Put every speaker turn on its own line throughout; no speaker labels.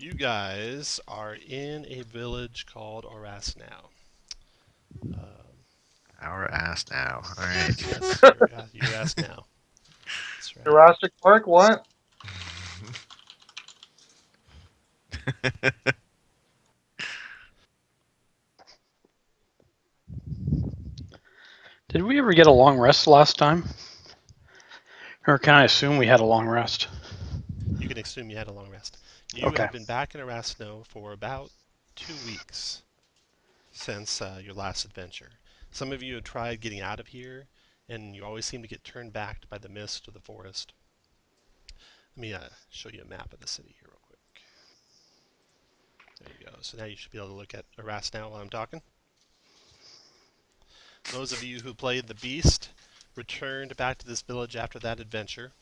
You guys are in a village called Oras now.
Our ass now. All right.
Yes, you're asked now. That's right.
Jurassic Park, what?
Did we ever get a long rest last time? Or can I assume we had a long rest?
You can assume you had a long rest. You
Okay.
have been back in Erasno for about 2 weeks since your last adventure. Some of you have tried getting out of here, and you always seem to get turned back by the mist or the forest. Let me show you a map of the city here real quick. There you go. So now you should be able to look at Erasno while I'm talking. Those of you who played the Beast returned back to this village after that adventure.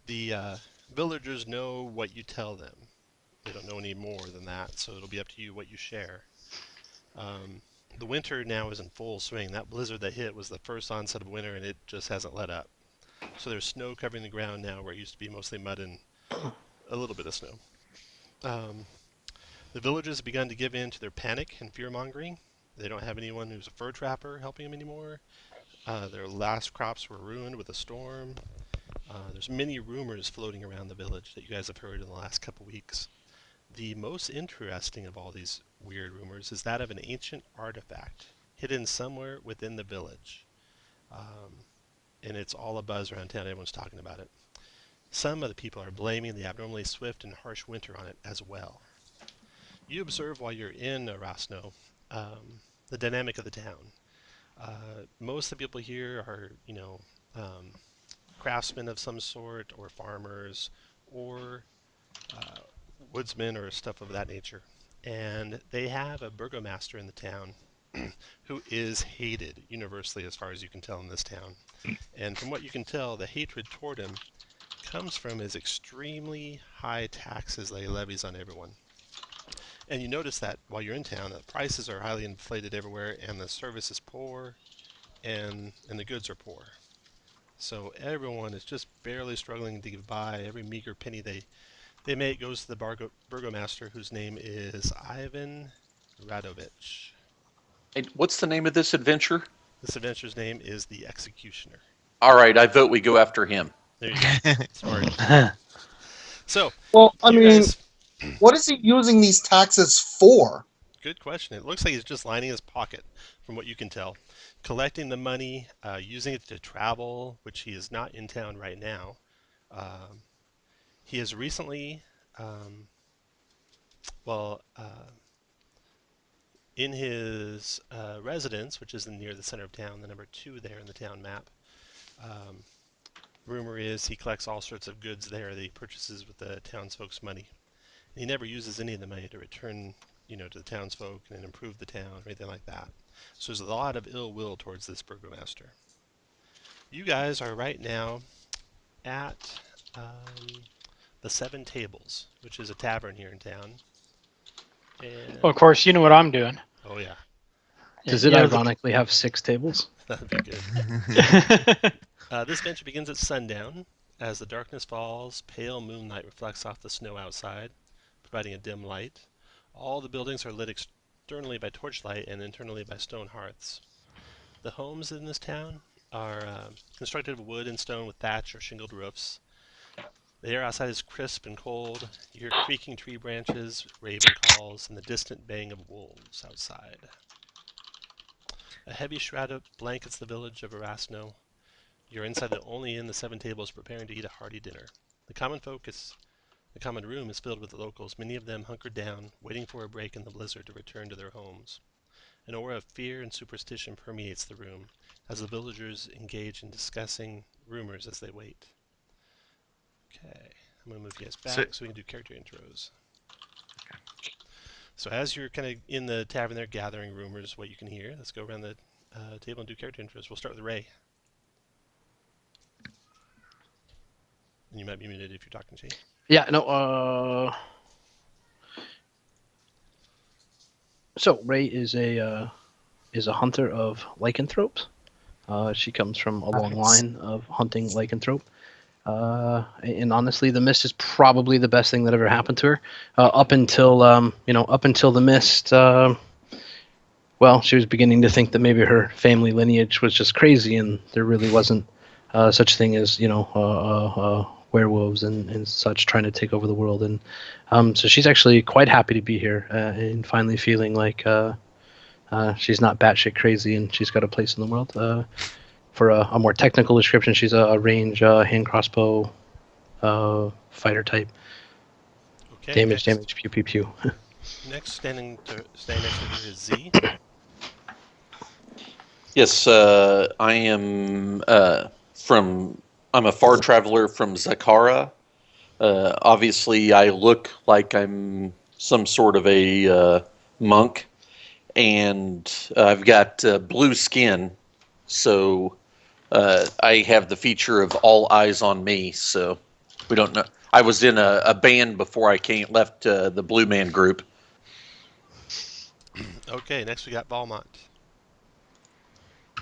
The villagers know what you tell them. They don't know any more than that, so it'll be up to you what you share. The winter now is in full swing. That blizzard that hit was the first onset of winter, and it just hasn't let up. So there's snow covering the ground now where it used to be mostly mud and a little bit of snow. The villagers have begun to give in to their panic and fear-mongering. They don't have anyone who's a fur trapper helping them anymore. Their last crops were ruined with a storm. There's many rumors floating around the village that you guys have heard in the last couple weeks. The most interesting of all these weird rumors is that of an ancient artifact hidden somewhere within the village. And it's all abuzz around town. Everyone's talking about it. Some of the people are blaming the abnormally swift and harsh winter on it as well. You observe while you're in Rasno the dynamic of the town. Most of the people here are, craftsmen of some sort, or farmers, or woodsmen, or stuff of that nature. And they have a burgomaster in the town who is hated universally, as far as you can tell, in this town. And from what you can tell, the hatred toward him comes from his extremely high taxes that he levies on everyone. And you notice that while you're in town, the prices are highly inflated everywhere, and the service is poor, and the goods are poor. So everyone is just barely struggling to get by. Every meager penny they make goes to the burgomaster, whose name is Ivan Radovich.
Hey, what's the name of this adventure?
This adventure's name is the Executioner.
All right, I vote we go after him.
There you go. Smart. So,
Well, I
you
mean,
guys,
what is he using these taxes for?
good question. It looks like he's just lining his pocket, from what you can tell. Collecting the money, using it to travel, which he is not in town right now. He has recently, well, in his residence, which is near the center of town, the number 2 there in the town map. Rumor is he collects all sorts of goods there that he purchases with the townsfolk's money. And he never uses any of the money to return, to the townsfolk and improve the town or anything like that. So there's a lot of ill will towards this burgomaster. You guys are right now at the Seven Tables, which is a tavern here in town. And
Well, of course, you know what I'm doing.
oh yeah,
Does it ironically have 6 tables?
that'd be good. This venture begins at sundown. As the darkness falls, pale moonlight reflects off the snow outside, providing a dim light. All the buildings are lit externally by torchlight and internally by stone hearths. The homes in this town are constructed of wood and stone with thatch or shingled roofs. The air outside is crisp and cold. You hear creaking tree branches, raven calls, and the distant baying of wolves outside. A heavy shroud blankets the village of Erasno. You're inside the only inn the Seven Tables, preparing to eat a hearty dinner. The common room is filled with locals, many of them hunkered down, waiting for a break in the blizzard to return to their homes. An aura of fear and superstition permeates the room as the villagers engage in discussing rumors as they wait. Okay, I'm going to move you guys back so we can do character intros. So as you're kind of in the tavern there gathering rumors, what you can hear, let's go around the table and do character intros. We'll start with Ray. And you might be muted if you're talking, Jay.
Yeah, no, So Ray is a hunter of lycanthropes. She comes from a long line of hunting lycanthrope. And honestly, the mist is probably the best thing that ever happened to her. Up until up until the mist. Well, she was beginning to think that maybe her family lineage was just crazy, and there really wasn't such thing as werewolves and such trying to take over the world. And so she's actually quite happy to be here and finally feeling like she's not batshit crazy and she's got a place in the world. For a more technical description, she's a range hand crossbow fighter type.
Okay.
Damage, pew pew pew.
Next, standing next to her is Z.
Yes, I am I'm a far traveler from Zakara. Obviously, I look like I'm some sort of a monk, and I've got blue skin, so I have the feature of all eyes on me. So we don't know. I was in a band before I left the Blue Man group.
Okay. Next, we got Valmont.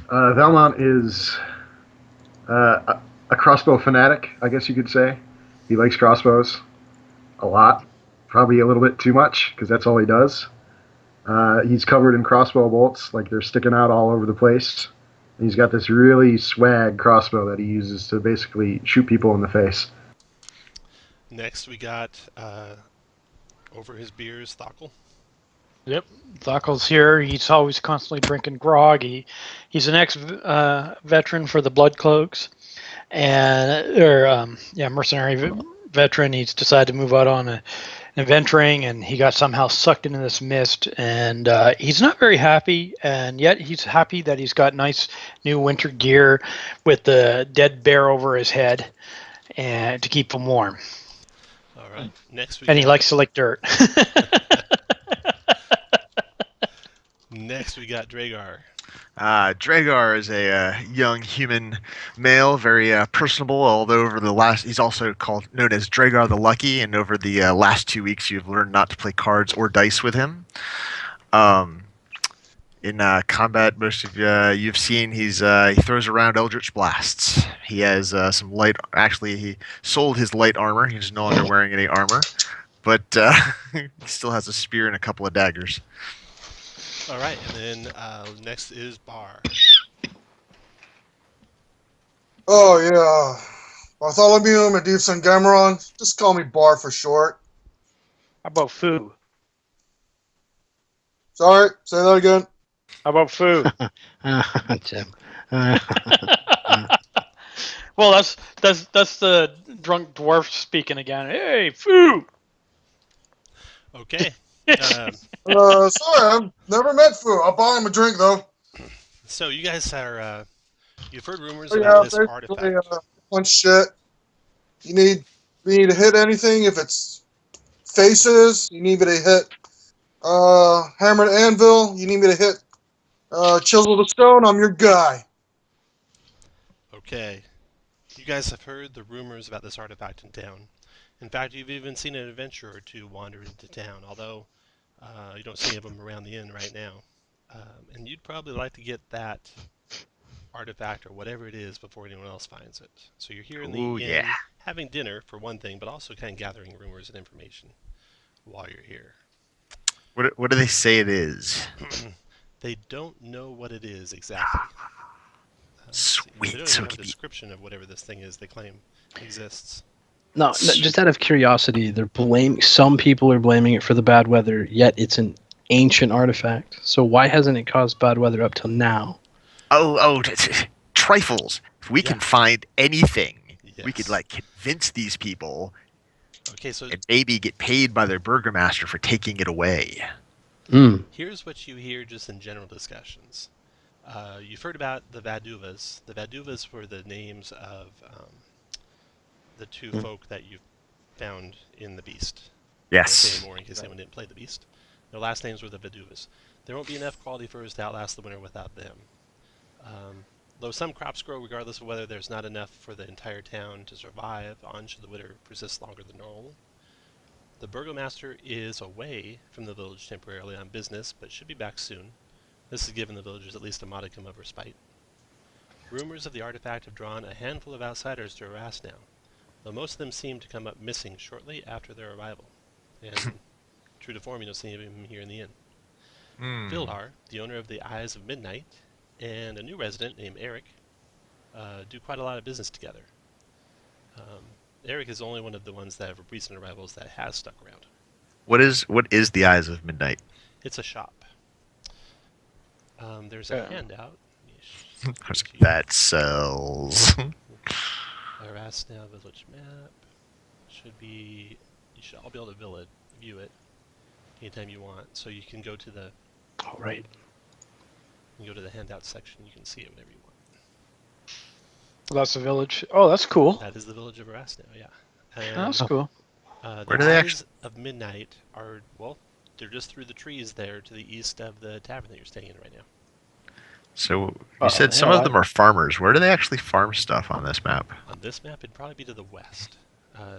Valmont is a crossbow fanatic, I guess you could say. He likes crossbows a lot, probably a little bit too much, because that's all he does. He's covered in crossbow bolts, like they're sticking out all over the place. And he's got this really swag crossbow that he uses to basically shoot people in the face.
Next, we got over his beers, Thockel.
Yep, Thockel's here. He's always constantly drinking grog. He's an ex-veteran for the Blood Cloaks, mercenary veteran. He's decided to move out on an adventuring, and he got somehow sucked into this mist. And he's not very happy, and yet he's happy that he's got nice new winter gear with the dead bear over his head, and to keep him warm.
All right. Next, we
And
got,
he likes to lick dirt.
Next, we got Dragar.
Dragar is a young human male, very personable. Although he's also known as Dragar the Lucky, and over the last 2 weeks, you've learned not to play cards or dice with him. In combat, most of you've seen he throws around Eldritch Blasts. He has some light. Actually, he sold his light armor. He's no longer wearing any armor, but he still has a spear and a couple of daggers.
All right, and then next is Bar.
Oh yeah, Bartholomew Medivh Sangamron. Just call me Bar for short.
How about Foo?
Sorry, say that again.
How about Foo?
Jim.
Well, that's the drunk dwarf speaking again. Hey, Foo!
Okay.
Sorry, I've never met Fu. I'll buy him a drink though.
So you guys are you've heard rumors
So,
about
yeah,
this
basically,
artifact.
punch shit. You need me to hit anything. If it's faces, you need me to hit hammer to anvil. You need me to hit chisel to stone. I'm your guy.
Okay. You guys have heard the rumors about this artifact in town. In fact, you've even seen an adventurer or two wander into town, although you don't see any of them around the inn right now. And you'd probably like to get that artifact or whatever it is before anyone else finds it. So you're here in the
Ooh,
inn
yeah.
having dinner for one thing, but also kind of gathering rumors and information while you're here.
What do they say it is?
They don't know what it is exactly.
Sweet.
They don't
So
even
it
have a
could be.
description of whatever this thing is they claim exists.
No, just out of curiosity, some people are blaming it for the bad weather, yet it's an ancient artifact. So why hasn't it caused bad weather up till now?
Trifles. If we can find anything, we could
Yes.
convince these people
Okay, so
and maybe get paid by their burgomaster for taking it away.
here's what you hear just in general discussions. You've heard about the Vaduvas. The Vaduvas were the names of the two folk that you found in the Beast. I won't say
Yes.
anymore in case anyone didn't play the Beast. Their last names were the Vaduvas. There won't be enough quality furs to outlast the winter without them. Though some crops grow regardless of whether there's not enough for the entire town to survive on should the winter persist longer than normal. The burgomaster is away from the village temporarily on business, but should be back soon. This has given the villagers at least a modicum of respite. Rumors of the artifact have drawn a handful of outsiders to harass now. though most of them seem to come up missing shortly after their arrival. And true to form, you don't see any of them here in the inn. Villar, the owner of the Eyes of Midnight, and a new resident named Eric do quite a lot of business together. Eric is only one of the ones that have recent arrivals that has stuck around.
What is the Eyes of Midnight?
It's a shop. There's a handout.
That sells.
Arasnau village map. You should all be able to view it anytime you want. So you can go to the
All right.
You can go to the handout section. You can see it whenever you want.
Well, that's the village. Oh, that's cool.
That is the village of Arasnau, yeah.
That's cool.
The
Where do they
Eyes of Midnight are, well, they're just through the trees there to the east of the tavern that you're staying in right now.
So you said some of them are farmers. Where do they actually farm stuff on this map?
On this map, it'd probably be to the west.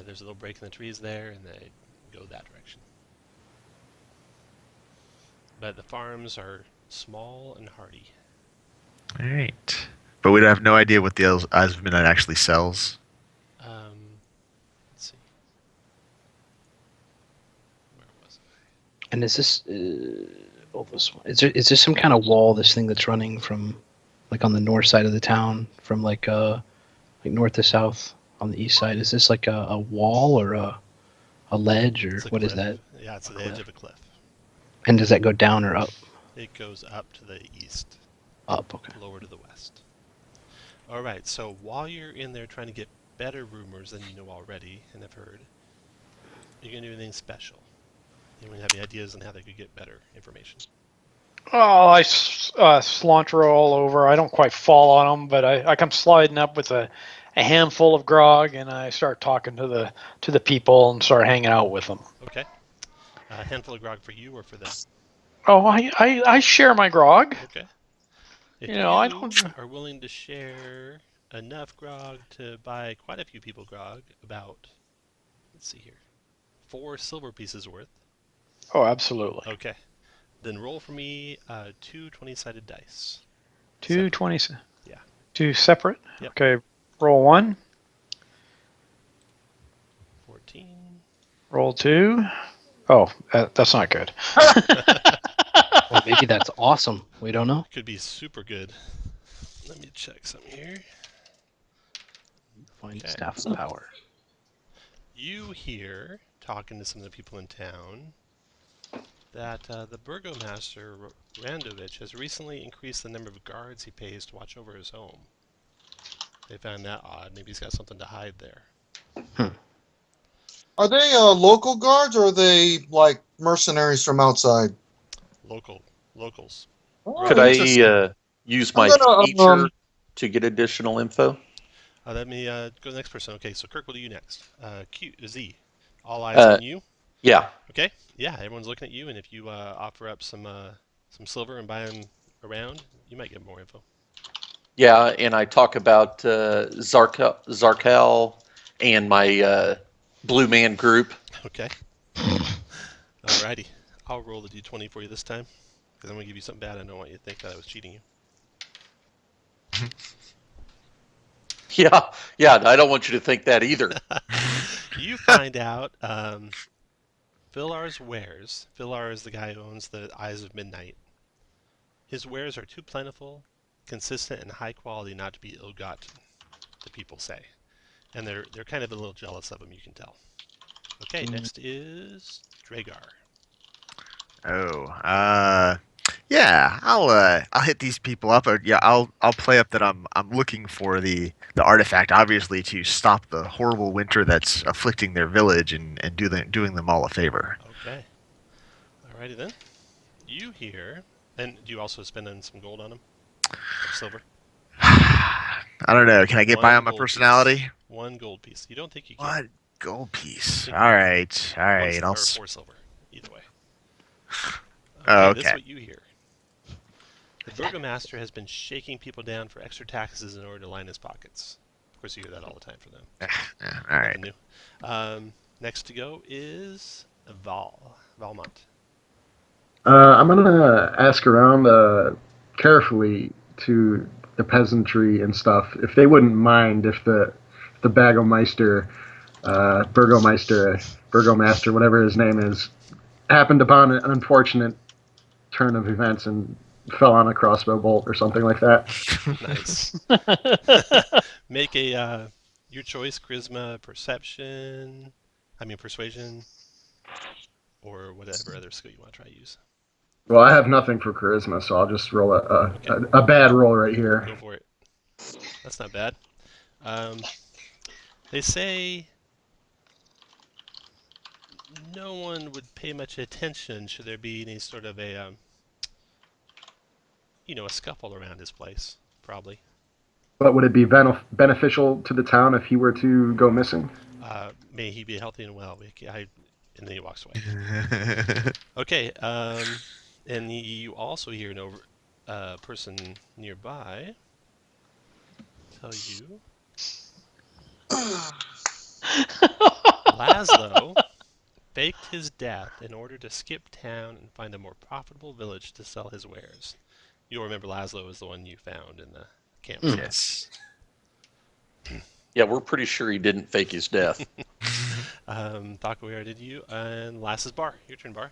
There's a little break in the trees there, and they go that direction. But the farms are small and hardy.
All right, but we have no idea what the Eyes of Midnight actually sells.
Let's see. Where was I?
And is this this one? Is there some kind of wall? This thing that's running from, like, on the north side of the town, from like north to south on the east side? Is this like a wall or a ledge, or what is that?
Yeah, it's the edge of a cliff.
And does that go down or up?
It goes up to the east.
Up. Okay.
Lower to the west. All right, so while you're in there trying to get better rumors than you know already and have heard, you're going to do anything special? Anyone have any ideas on how they could get better information?
Oh, I cilantro all over. I don't quite fall on them, but I come sliding up with a handful of grog, and I start talking to the people and start hanging out with them.
Okay. A handful of grog for you or for them?
Oh, I share my grog.
Okay. If
I don't.
are willing to share enough grog to buy quite a few people grog, about, let's see here, 4 silver pieces worth.
Oh, absolutely.
Okay. Then roll for me 2 20-sided dice.
2 20.
Yeah.
2 separate?
Yep.
Okay. Roll 1.
14.
Roll 2. Oh, that's not good.
Well, maybe that's awesome. We don't know.
Could be super good. Let me check something here.
Find
Okay.
staff of power.
You hear, talking to some of the people in town, that the burgomaster, Randovich, has recently increased the number of guards he pays to watch over his home. They found that odd. Maybe he's got something to hide there.
Are they local guards or are they like mercenaries from outside?
Locals.
Could I use my feature to get additional info?
Let me go to the next person. Okay, so Kirk, what do you next? Z. All eyes on you.
Yeah.
Okay. Yeah, everyone's looking at you, and if you offer up some silver and buy them around, you might get more info.
Yeah, and I talk about Zarkal and my Blue Man group.
Okay. Alrighty. I'll roll the d20 for you this time, because I'm going to give you something bad. I don't want you to think that I was cheating you.
Yeah, I don't want you to think that either.
You find out Villar's wares. Villar is the guy who owns the Eyes of Midnight. His wares are too plentiful, consistent, and high quality not to be ill-gotten, the people say. And they're kind of a little jealous of him, you can tell. Okay, next is Dragar.
Yeah, I'll hit these people up. Yeah, I'll play up that I'm looking for the artifact, obviously, to stop the horrible winter that's afflicting their village and doing them all a favor.
Okay. Alrighty then. You hear, and do you also spend in some gold on them? Or silver?
I don't know. Can I get by on my
gold
personality?
piece. 1 gold piece. You don't think you can?
What gold piece?
Think
All right.
1 silver
I'll.
or 4 silver. Either way.
Oh,
This is
okay.
what you hear. The burgomaster has been shaking people down for extra taxes in order to line his pockets. Of course, you hear that all the time from them.
All right.
Nothing new. Next to go is Valmont.
I'm gonna ask around carefully to the peasantry and stuff if they wouldn't mind if the Bagomeister Burgomaster, whatever his name is, happened upon an unfortunate turn of events and fell on a crossbow bolt or something like that.
Nice. Make a your choice: charisma, perception. Persuasion, or whatever other skill you want to try to use.
Well, I have nothing for charisma, so I'll just roll a bad roll right here.
Go for it. That's not bad. They say no one would pay much attention should there be any sort of a scuffle around his place. Probably.
But would it be beneficial to the town if he were to go missing?
May he be healthy and well. And then he walks away. Okay. And you also hear an person nearby tell you Laszlo faked his death in order to skip town and find a more profitable village to sell his wares. You'll remember Laszlo is the one you found in the campsite.
Yes.
Yeah, we're pretty sure he didn't fake his death.
Taco, we already did you. And last is Bar. Your turn, Bar.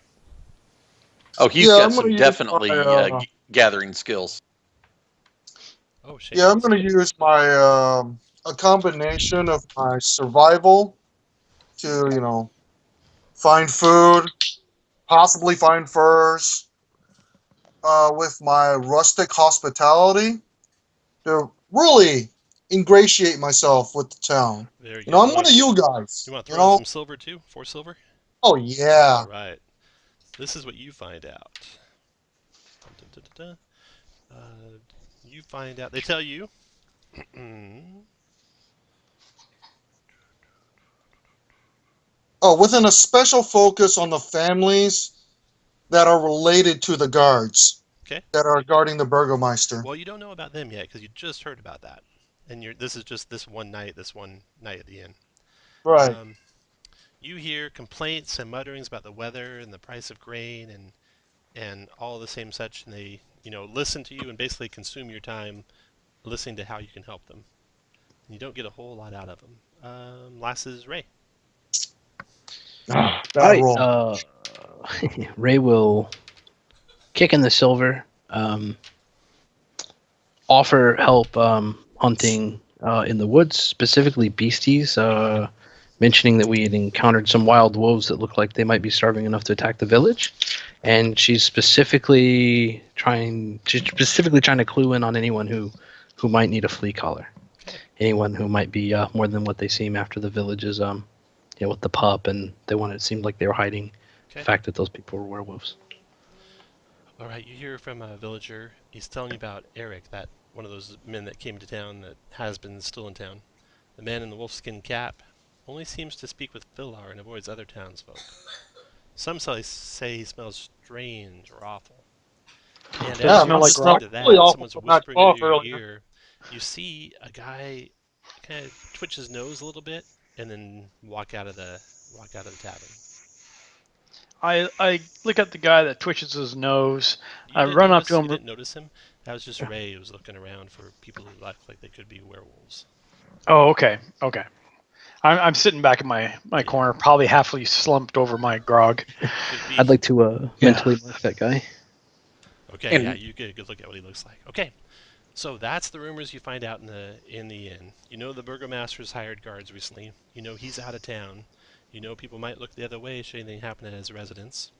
Oh, he's
Yeah,
got
I'm
some
gonna use
definitely
my,
gathering skills.
Oh, shit.
Yeah, I'm going to use my a combination of my survival to find food, possibly find furs, with my rustic hospitality to really ingratiate myself with the town.
Very good.
I'm one of you guys.
You want to throw in some silver, too? 4 silver?
Oh yeah.
All right. This is what you find out. Dun, dun, dun, dun, dun. You find out. They tell you.
Oh, within a special focus on the families that are related to the guards.
Okay.
That are guarding the Burgomeister.
Well, you don't know about them yet because you just heard about that, and this is just this one night at the inn.
Right.
You hear complaints and mutterings about the weather and the price of grain and all the same such, and they listen to you and basically consume your time listening to how you can help them. And you don't get a whole lot out of them. Last is Ray.
Bad
Alright,
roll.
Ray will kick in the silver, offer help hunting in the woods, specifically beasties, mentioning that we had encountered some wild wolves that looked like they might be starving enough to attack the village. And she's specifically trying to clue in on anyone who might need a flea collar.
Okay.
Anyone who might be more than what they seem after the village is with the pup, and it seemed like they were hiding the fact that those people were werewolves.
All right, you hear from a villager. He's telling you about Eric, that one of those men that came to town that has been still in town. The man in the wolfskin cap only seems to speak with Villar and avoids other townsfolk. Some say he smells strange or awful. And
Yeah,
as you're
like
listening to that,
really awful
someone's
from that
whispering into
cough
your
earlier.
ear. You see a guy kind of twitch his nose a little bit and then walk out of the tavern.
I look at the guy that twitches his nose.
You
I
didn't
run up
notice,
to him.
You didn't notice him? That was just Ray who was looking around for people who look like they could be werewolves.
Oh, okay. I'm sitting back in my corner, probably halfly slumped over my grog.
I'd like to mentally mark that guy.
Okay, yeah, you get a good look at what he looks like. Okay, so that's the rumors you find out in the inn. You know the burgomaster's hired guards recently. You know he's out of town. You know people might look the other way should anything happen at his residence.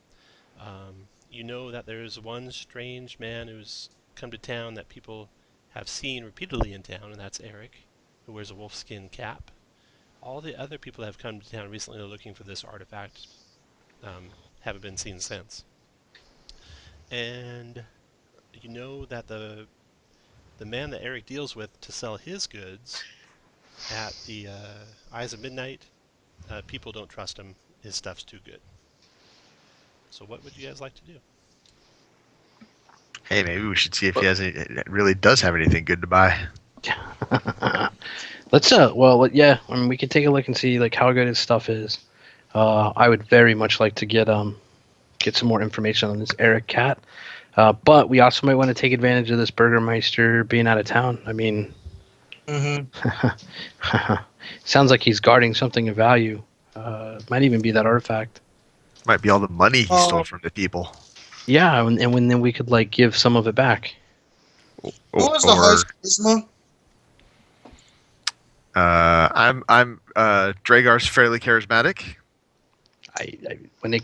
You know that there's one strange man who's come to town that people have seen repeatedly in town, and that's Eric, who wears a wolfskin cap. All the other people that have come to town recently are looking for this artifact. Haven't been seen since. And you know that the man that Eric deals with to sell his goods at the Eyes of Midnight, people don't trust him. His stuff's too good. So what would you guys like to do?
Hey, maybe we should see if really does have anything good to buy.
Let's yeah. I mean, we could take a look and see like how good his stuff is. I would very much like to get some more information on this Eric cat. But we also might want to take advantage of this Burgermeister being out of town. I mean, Sounds like he's guarding something of value. Might even be that artifact.
Might be all the money he stole
Um,
from the people.
Yeah, and when then we could like give some of it back.
who has the
Or
highest charisma?
I'm Dragar's fairly charismatic.
When it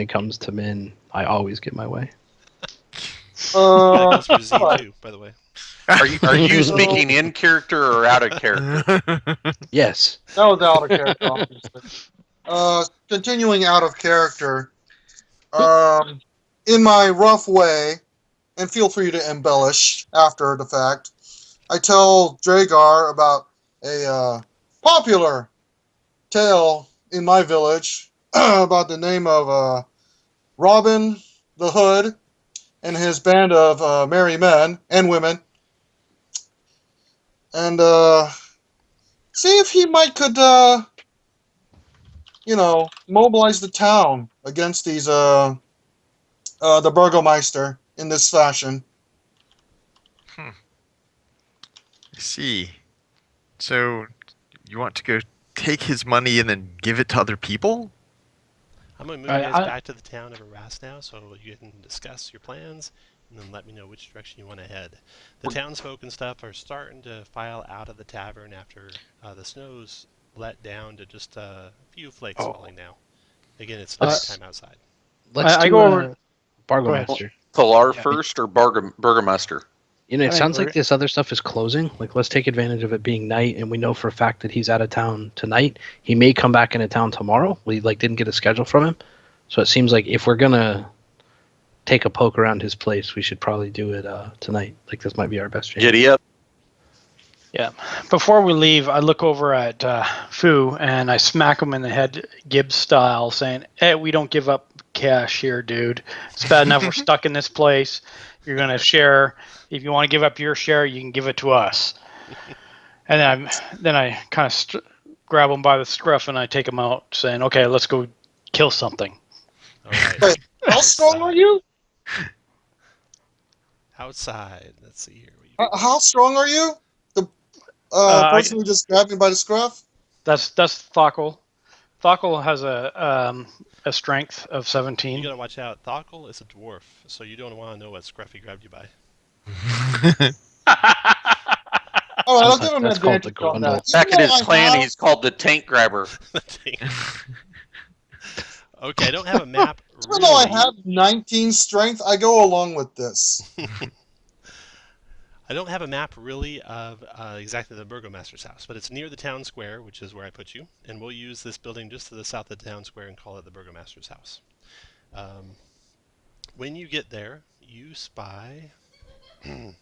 comes to men, I always get my way.
Yeah, that goes for Z
Right.
too, by the way.
Are you speaking in character or out of character?
Yes.
That was out of character, obviously. Continuing out of character. In my rough way, and feel free to embellish after the fact, I tell Dragar about a popular tale in my village about the name of Robin the Hood and his band of merry men and women, and see if he might could, mobilize the town against these the Burgomeister in this fashion.
I see. So you want to go take his money and then give it to other people?
I'm going to move
I-
you guys
I-
back to the town of Arras now, so you can discuss your plans, and then let me know which direction you want to head. The townsfolk and stuff are starting to file out of the tavern after the snow's let down to just a few flakes
Oh.
falling now. Again, it's
Let's-
nighttime outside.
Let's
I
do
go over.
Bargomaster.
Pilar
Yeah.
first or Burgomaster?
You know,
I
it
think
sounds
we're-
like this other stuff is closing. Like, let's take advantage of it being night, and we know for a fact that he's out of town tonight. He may come back into town tomorrow. We didn't get a schedule from him, so it seems like if we're gonna take a poke around his place, we should probably do it tonight. Like, this might be our best chance.
Giddy up.
Yeah. Before we leave, I look over at Fu and I smack him in the head, Gibbs style, saying, "Hey, we don't give up cash here, dude. It's bad enough we're stuck in this place. You're gonna share. If you want to give up your share, you can give it to us." And then I kind of grab him by the scruff and I take him out, saying, "Okay, let's go kill something."
All right.
Wait, how strong are you?
Outside. Let's see here. What you
How strong are you? The person who just grabbed me by the scruff?
That's Thokkel. Thokkel has a strength of 17.
You gotta watch out. Thokkel is a dwarf, so you don't want to know what Scruffy grabbed you by.
Oh, I'll
Sounds
give
like
him an
that's called
advantage
the
on
Grundle.
that.
Back in
Even
his
though
clan, he's called the Tank Grabber.
Okay, I don't have a map.
Even though I
really.
have 19 strength, I go along with this.
I don't have a map really of exactly the Burgomaster's house, but it's near the town square, which is where I put you, and we'll use this building just to the south of the town square and call it the Burgomaster's house. When you get there, you spy. Let's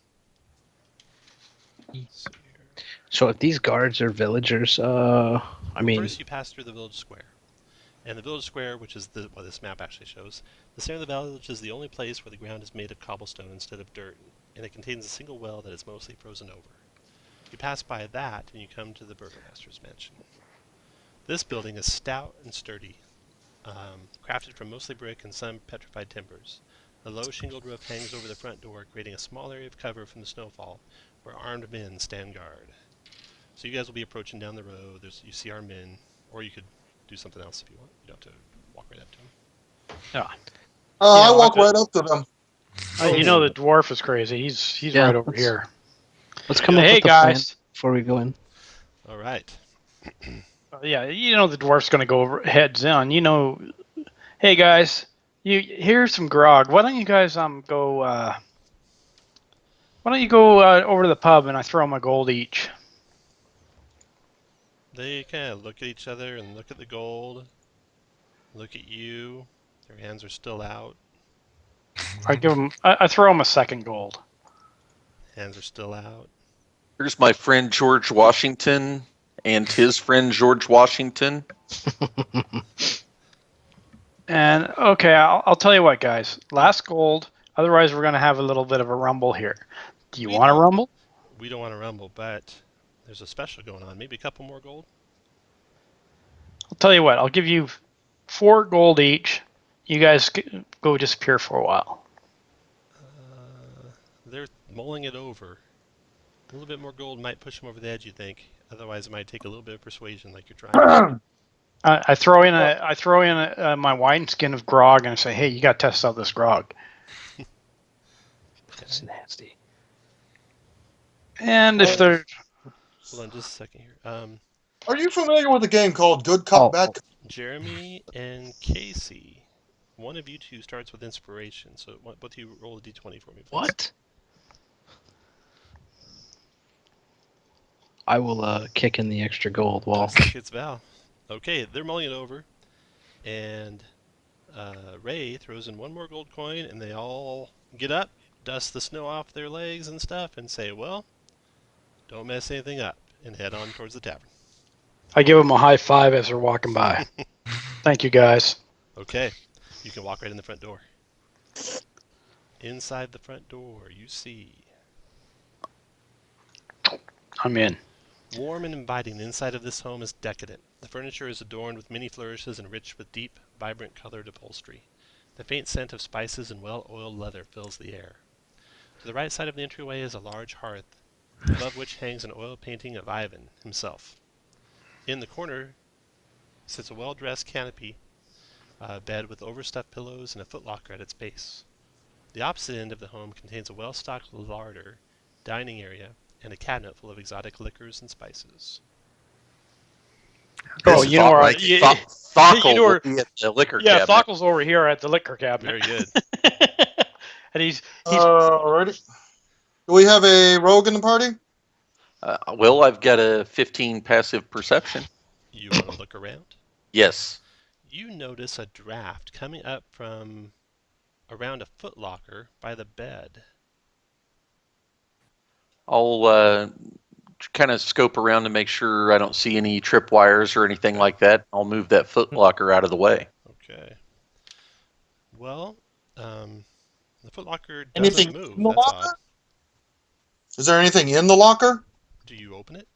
see here.
So if these guards are villagers, I mean,
First, you pass through the village square. And the village square, which is what this map actually shows, the center of the village is the only place where the ground is made of cobblestone instead of dirt, and it contains a single well that is mostly frozen over. You pass by that, and you come to the Burgomaster's mansion. This building is stout and sturdy, crafted from mostly brick and some petrified timbers. The low shingled roof hangs over the front door, creating a small area of cover from the snowfall, where armed men stand guard. So you guys will be approaching down the road. You see our men, or you could do something else if you want. You don't have to walk right up to them.
I
Yeah,
walk
I-
right up to them.
You know the dwarf is crazy. He's
Yeah,
right over
let's-
here.
let's come up
Hey
with a plan
guys.
before we go in.
All right.
Yeah, you know the dwarf's gonna go over, heads in. You know, hey guys, here's some grog. Why don't you guys go? Why don't you go over to the pub and I throw them a gold each?
They kind of look at each other and look at the gold, look at you. Their hands are still out.
I give them. I throw them a second gold.
Hands are still out.
Here's my friend George Washington and his friend George Washington.
And okay, I'll tell you what, guys. Last gold. Otherwise, we're gonna have a little bit of a rumble here. Do you
We
want to
don't-
rumble?
We don't want to rumble, but there's a special going on. Maybe a couple more gold?
I'll tell you what. I'll give you 4 gold each. You guys go disappear for a while.
They're mulling it over. A little bit more gold might push them over the edge, you think. Otherwise, it might take a little bit of persuasion, like you're trying.
I throw in my wineskin of grog and I say, "Hey, you got to test out this grog."
That's nasty.
And if they're
Hold on just a second here.
Are you familiar with a game called Good Cop, Bad Cop?
Jeremy and Casey, one of you two starts with inspiration. So both of you roll a d20 for me, please.
What? I will kick in the extra gold while.
Looks like it's Val. Okay, they're mulling it over, and Ray throws in one more gold coin, and they all get up, dust the snow off their legs and stuff, and say, "Well, don't mess anything up," and head on towards the tavern.
I give them a high five as they're walking by. Thank you, guys.
Okay, you can walk right in the front door. Inside the front door, you see
I'm in.
warm and inviting. The inside of this home is decadent. The furniture is adorned with many flourishes and rich with deep, vibrant colored upholstery. The faint scent of spices and well-oiled leather fills the air. To the right side of the entryway is a large hearth, above which hangs an oil painting of Ivan himself. In the corner sits a well-dressed canopy bed with overstuffed pillows and a footlocker at its base. The opposite end of the home contains a well-stocked larder, dining area, and a cabinet full of exotic liquors and spices.
Oh, you know where
like
Thockel
you know where-
will be at the liquor
Yeah,
cabinet.
Thockel's over here at the liquor cabinet.
Very good.
And he's
Alrighty. Do we have a rogue in the party?
Well, I've got a 15 passive perception.
You want to look around?
Yes.
You notice a draft coming up from around a footlocker by the bed.
I'll kind of scope around to make sure I don't see any tripwires or anything like that. I'll move that footlocker out of the way.
Okay. Well, the footlocker doesn't
Anything
move.
in the
That's
locker?
odd.
Is there anything in the locker?
Do you open it?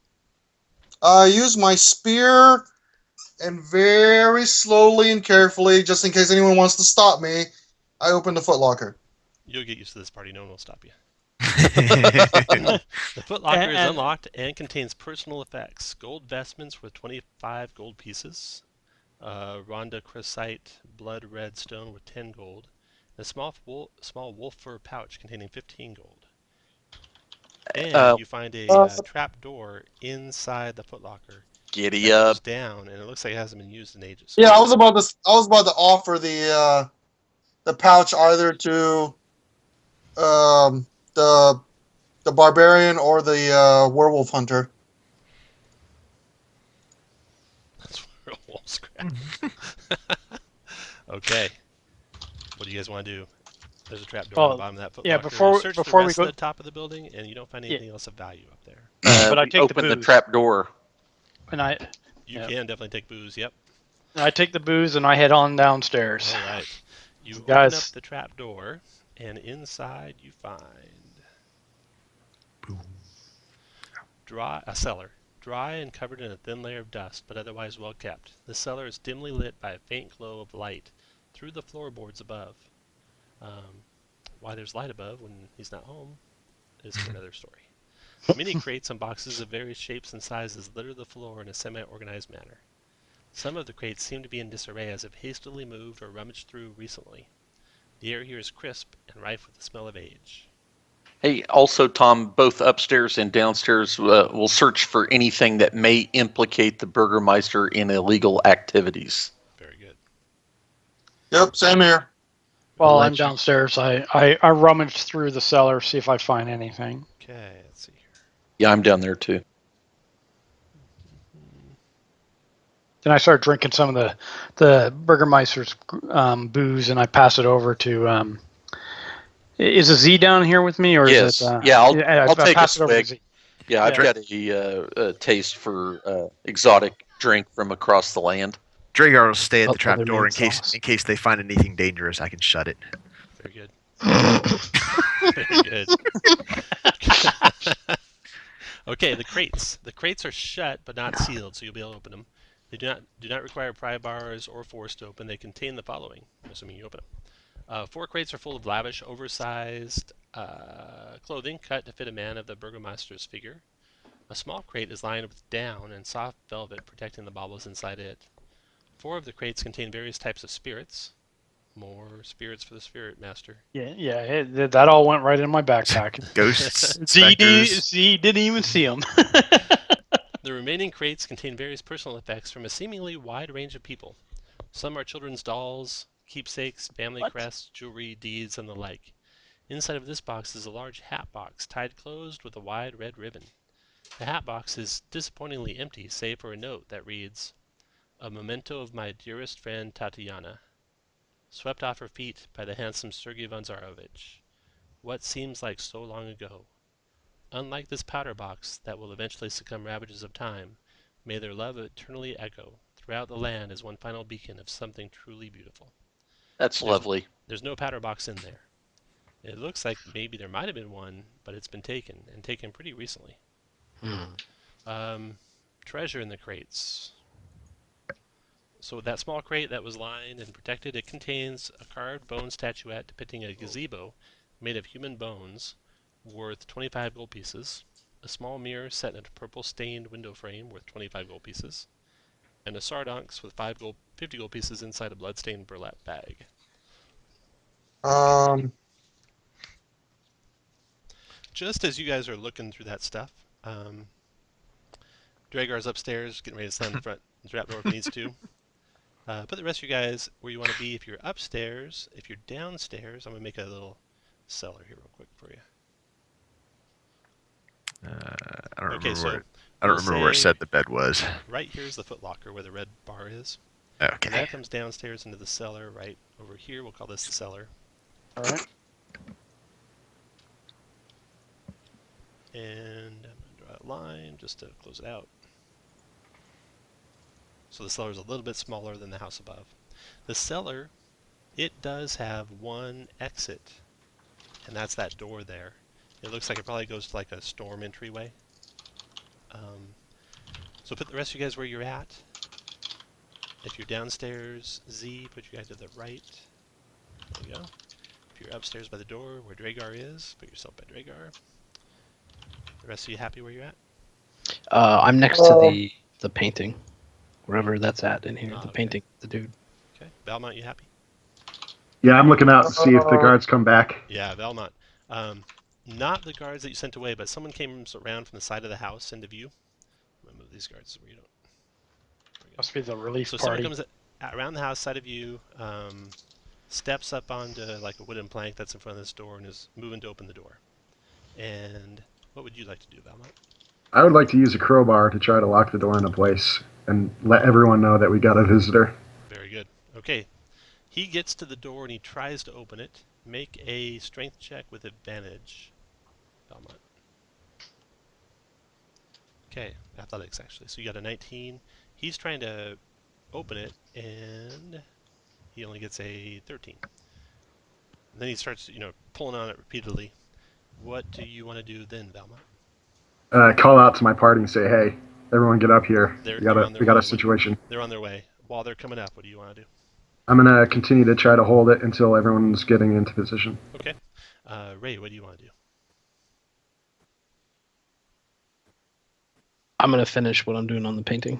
I use my spear and very slowly and carefully, just in case anyone wants to stop me, I open the footlocker.
You'll get used to this party. No one will stop you. The footlocker is
And-
unlocked and contains personal effects. Gold vestments worth 25 gold pieces. Ronda crocite blood red stone with 10 gold. And a small wolf fur pouch containing 15 gold. And you find a trap door inside the footlocker.
Giddy
That
up.
goes down, and it looks like it hasn't been used in ages.
Yeah, I was about to offer the pouch either to the barbarian or the werewolf hunter.
That's where a wolf scratch. Okay. What do you guys want to do? There's a trap door on the bottom of that footlocker.
yeah,
You search
before
the
we
rest
go-
of the top of the building, and you don't find anything else of value up there.
But I
We
take the
open the
booze.
trap door.
and I
You
Yeah.
can definitely take booze. Yep.
take the booze and I head on downstairs.
All right. You
Guys.
open up the trap door, and inside you find a cellar, dry and covered in a thin layer of dust, but otherwise well kept. The cellar is dimly lit by a faint glow of light through the floorboards above. Why there's light above when he's not home is for another story. Many crates and boxes of various shapes and sizes litter the floor in a semi-organized manner. Some of the crates seem to be in disarray as if hastily moved or rummaged through recently. The air here is crisp and rife with the smell of age.
Hey, also, Tom, both upstairs and downstairs will search for anything that may implicate the Burgermeister in illegal activities.
Very good.
Yep, same here.
While I'm downstairs, I rummage through the cellar, see if I find anything.
Okay, let's see here.
Yeah, I'm down there too.
Then I start drinking some of the Burgermeister's booze, and I pass it over to. Is a Z down here with me, or
Yes.
is it?
Yeah, I'll
I
take a
pass it over to
swig.
Z.
Yeah, I've
Yeah.
got a taste for exotic drink from across the land.
Dragar will stay at the trap
Other
door in
main sauce.
case they find anything dangerous. I can shut it.
Very good. Very good. Okay, the crates. The crates are shut but not sealed, so you'll be able to open them. They do not require pry bars or force to open. They contain the following, assuming you open them. 4 crates are full of lavish, oversized clothing cut to fit a man of the Burgomaster's figure. A small crate is lined with down and soft velvet protecting the baubles inside it. 4 of the crates contain various types of spirits. More spirits for the spirit master.
Yeah, that all went right in my backpack.
Ghosts,
Z
specters.
didn't even see them.
The remaining crates contain various personal effects from a seemingly wide range of people. Some are children's dolls, keepsakes, family
What?
crests, jewelry, deeds, and the like. Inside of this box is a large hat box tied closed with a wide red ribbon. The hat box is disappointingly empty, save for a note that reads, "A memento of my dearest friend Tatiana, swept off her feet by the handsome Sergei Vanzarovich. What seems like so long ago? Unlike this powder box that will eventually succumb ravages of time, may their love eternally echo throughout the land as one final beacon of something truly beautiful."
That's
There's
lovely.
there's no powder box in there. It looks like maybe there might have been one, but it's been taken, and taken pretty recently. Treasure in the crates. So that small crate that was lined and protected, it contains a carved bone statuette depicting a gazebo made of human bones worth 25 gold pieces, a small mirror set in a purple stained window frame worth 25 gold pieces, and a sardonyx with 50 gold pieces inside a bloodstained burlap bag. Just as you guys are looking through that stuff, Dragar's upstairs getting ready to slam the front trap door if he needs to. Put the rest of you guys where you want to be. If you're upstairs, if you're downstairs, I'm going to make a little cellar here real quick for you.
I don't
Okay,
remember
so
where. I don't
we'll
remember where it
say
said the bed was.
right here's the footlocker where the red bar is. And
Okay.
that comes downstairs into the cellar right over here. We'll call this the cellar.
All right.
And I'm going to draw a line just to close it out. So the cellar is a little bit smaller than the house above. The cellar, it does have one exit, and that's that door there. It looks like it probably goes to like a storm entryway. So put the rest of you guys where you're at. If you're downstairs, Z, put you guys to the right. There you go. If you're upstairs by the door where Dragar is, put yourself by Dragar. The rest of you happy where you're at?
I'm next to the painting, wherever that's at in here. The
Okay.
painting, the dude.
Okay. Valmont, you happy?
Yeah, I'm looking out to see if the guards come back.
Yeah, Valmont. Not the guards that you sent away, but someone came around from the side of the house into view. I'm gonna move these guards so we don't.
Must be the relief
So
party.
someone comes around the house side of you, steps up onto like a wooden plank that's in front of this door and is moving to open the door. And what would you like to do, Valmont?
I would like to use a crowbar to try to lock the door into place and let everyone know that we got a visitor.
Very good. Okay. He gets to the door and he tries to open it. Make a strength check with advantage, Valmont. Okay, athletics actually. So you got a 19. He's trying to open it and he only gets a 13. And then he starts, pulling on it repeatedly. What do you want to do then, Valmont?
Call out to my party and say, "Hey, everyone, get up here.
They're
We
on their
got
way.
a situation."
They're on their way. While they're coming up, what do you want to do?
I'm gonna continue to try to hold it until everyone's getting into position.
Okay. Ray, what do you want to do?
I'm gonna finish what I'm doing on the painting.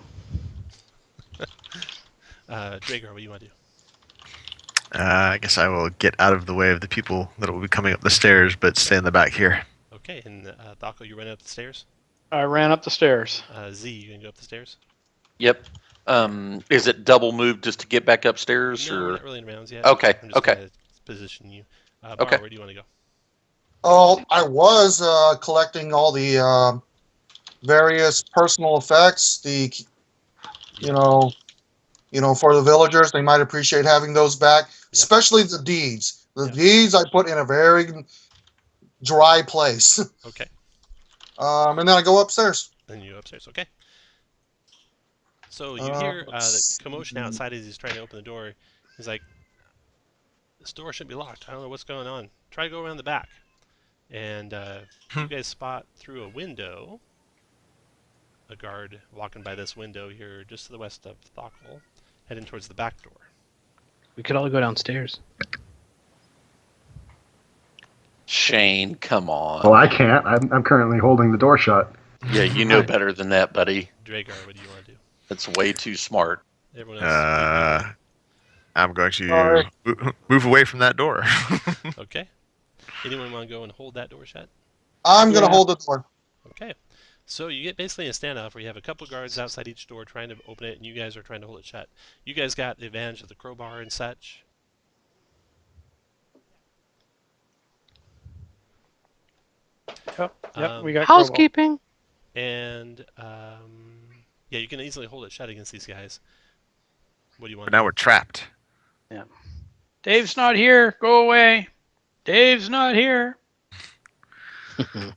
Dragar, what do you want to do?
I guess I will get out of the way of the people that will be coming up the stairs, but stay in the back here.
Okay, and Thako, you run up the stairs?
I ran up the stairs.
Z, you gonna go up the stairs?
Yep. Is it double move just to get back upstairs,
No, we're
or?
not really in rounds yet.
Okay,
I'm just
okay.
gonna position you. Bar,
Okay.
where do you want to go?
Oh, I was collecting all the various personal effects. For the villagers, they might appreciate having those back, especially the deeds. The deeds I put in a very dry place.
Okay.
And then I go upstairs.
Then you upstairs. Okay. So you hear the commotion outside as he's trying to open the door. He's like, "This door shouldn't be locked. I don't know what's going on. Try to go around the back." And you guys spot through a window a guard walking by this window here just to the west of Thokkel, heading towards the back door.
We could all go downstairs.
Shane, come on.
Well, I can't. I'm currently holding the door shut.
Yeah, you know better than that, buddy.
Dragar, what do you want to do?
That's way too smart.
Everyone else leave me alone.
I'm going to
Alright.
move away from that door.
Okay. Anyone want to go and hold that door shut?
I'm gonna
Yeah.
hold the door.
Okay. So you get basically a standoff where you have a couple guards outside each door trying to open it, and you guys are trying to hold it shut. You guys got the advantage of the crowbar and such.
Yep, we
Um,
got
Housekeeping.
and yeah, you can easily hold it shut against these guys. What do you want
But
to
now
do?
we're trapped.
Dave's not here. Go away. Dave's not here. I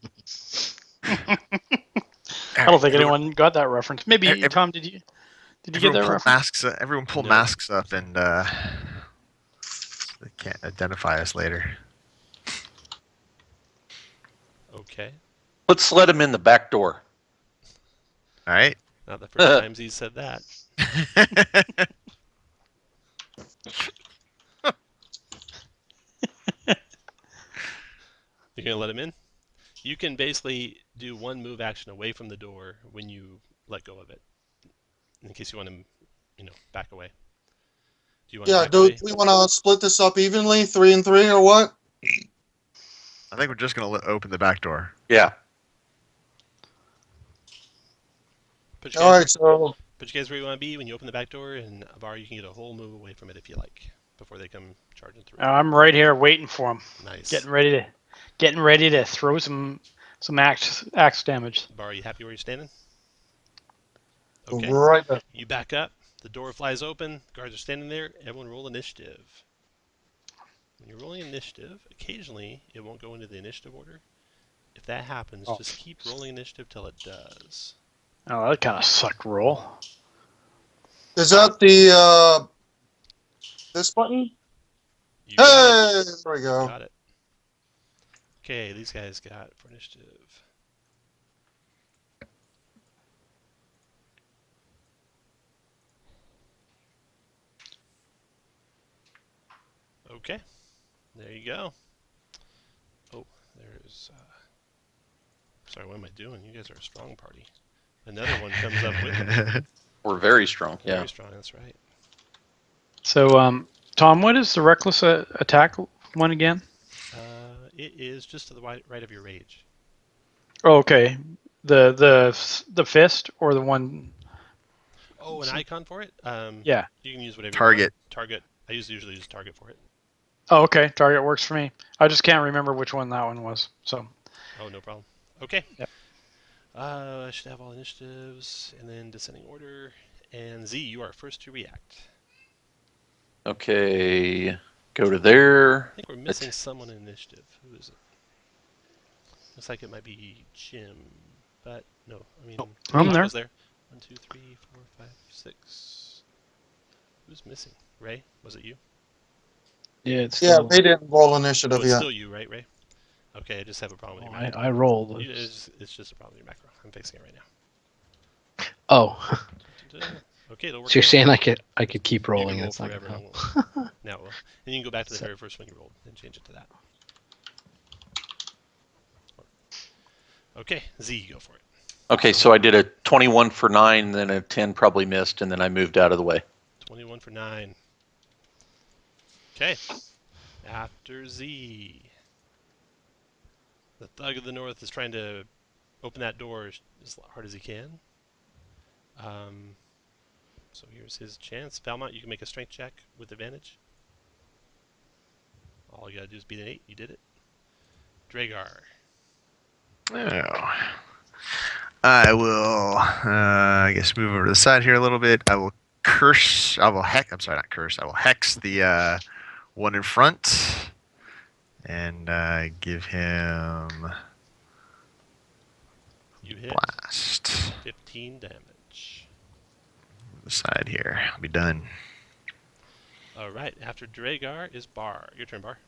don't think anyone got that reference. Maybe Tom, did you get that reference?
Everyone pull
No.
masks up, and so they can't identify us later.
Okay.
Let's let him in the back door.
All right.
Not the first time he said that. You're gonna let him in? You can basically do one move action away from the door when you let go of it, in case you want him, back away. Do you want?
Yeah,
back
do
away?
we want to split this up evenly, 3 and 3, or what?
I think we're just gonna open the back door.
Yeah.
Put you
All
guys,
right, so
put you guys where you want to be when you open the back door, and Avar, you can get a whole move away from it if you like, before they come charging through.
I'm right here waiting for him.
Nice.
Getting ready to throw some axe damage.
Avar, you happy where you're standing? Okay.
right there.
You back up. The door flies open. Guards are standing there. Everyone roll initiative. When you're rolling initiative, occasionally it won't go into the initiative order. If that happens, just keep rolling initiative till it does.
Oh, that kind of sucked roll.
Is that the this button?
You got
Hey,
it.
there we go.
Got it. Okay, these guys got for initiative. Okay, there you go. Oh, there's. Sorry, what am I doing? You guys are a strong party. Another one comes up with them.
We're very strong. Yeah.
Very strong. That's right.
So, Tom, what is the reckless attack one again?
It is just to the right of your rage.
Oh, okay. The fist or the one?
Oh, an icon for it?
Yeah.
You can use whatever.
Target.
You want. Target. I usually use target for it.
Oh, okay. Target works for me. I just can't remember which one that one was. So.
Oh, no problem. Okay.
Yep.
I should have all initiatives and then descending order. And Z, you are first to react.
Okay. Go to there.
I think we're missing someone in initiative. Who is it? Looks like it might be Jim, but no. I mean,
I'm
Tom
there.
was there. 1, 2, 3, 4, 5, 6. Who's missing? Ray? Was it you?
Yeah, it's
Yeah,
still.
they didn't roll initiative
Oh, it's
yet.
still you, right, Ray? Okay, I just have a problem with your macro.
I rolled.
It's just a problem with your macro. I'm fixing it right now.
Oh,
Okay, it'll work.
so you're
now.
saying I could keep
You
rolling?
can roll
It's not
forever.
gonna
and
help.
it won't. Now it will. And you can go back to the
So-
very first one you rolled and change it to that. Okay, Z, go for it.
Okay, so I did a 21 for 9, then a 10 probably missed, and then I moved out of the way.
21 for 9. Okay. After Z. The Thug of the North is trying to open that door as hard as he can. So here's his chance. Valmont, you can make a strength check with advantage. All you gotta do is beat an 8. You did it. Dragar.
Oh. I will, I guess, move over to the side here a little bit. I will curse. I'm sorry, not curse. I will hex the one in front, and give him
You hit
blast.
15 damage.
The side here. I'll be done.
Alright, after Dragar is Bar. Your turn, Bar.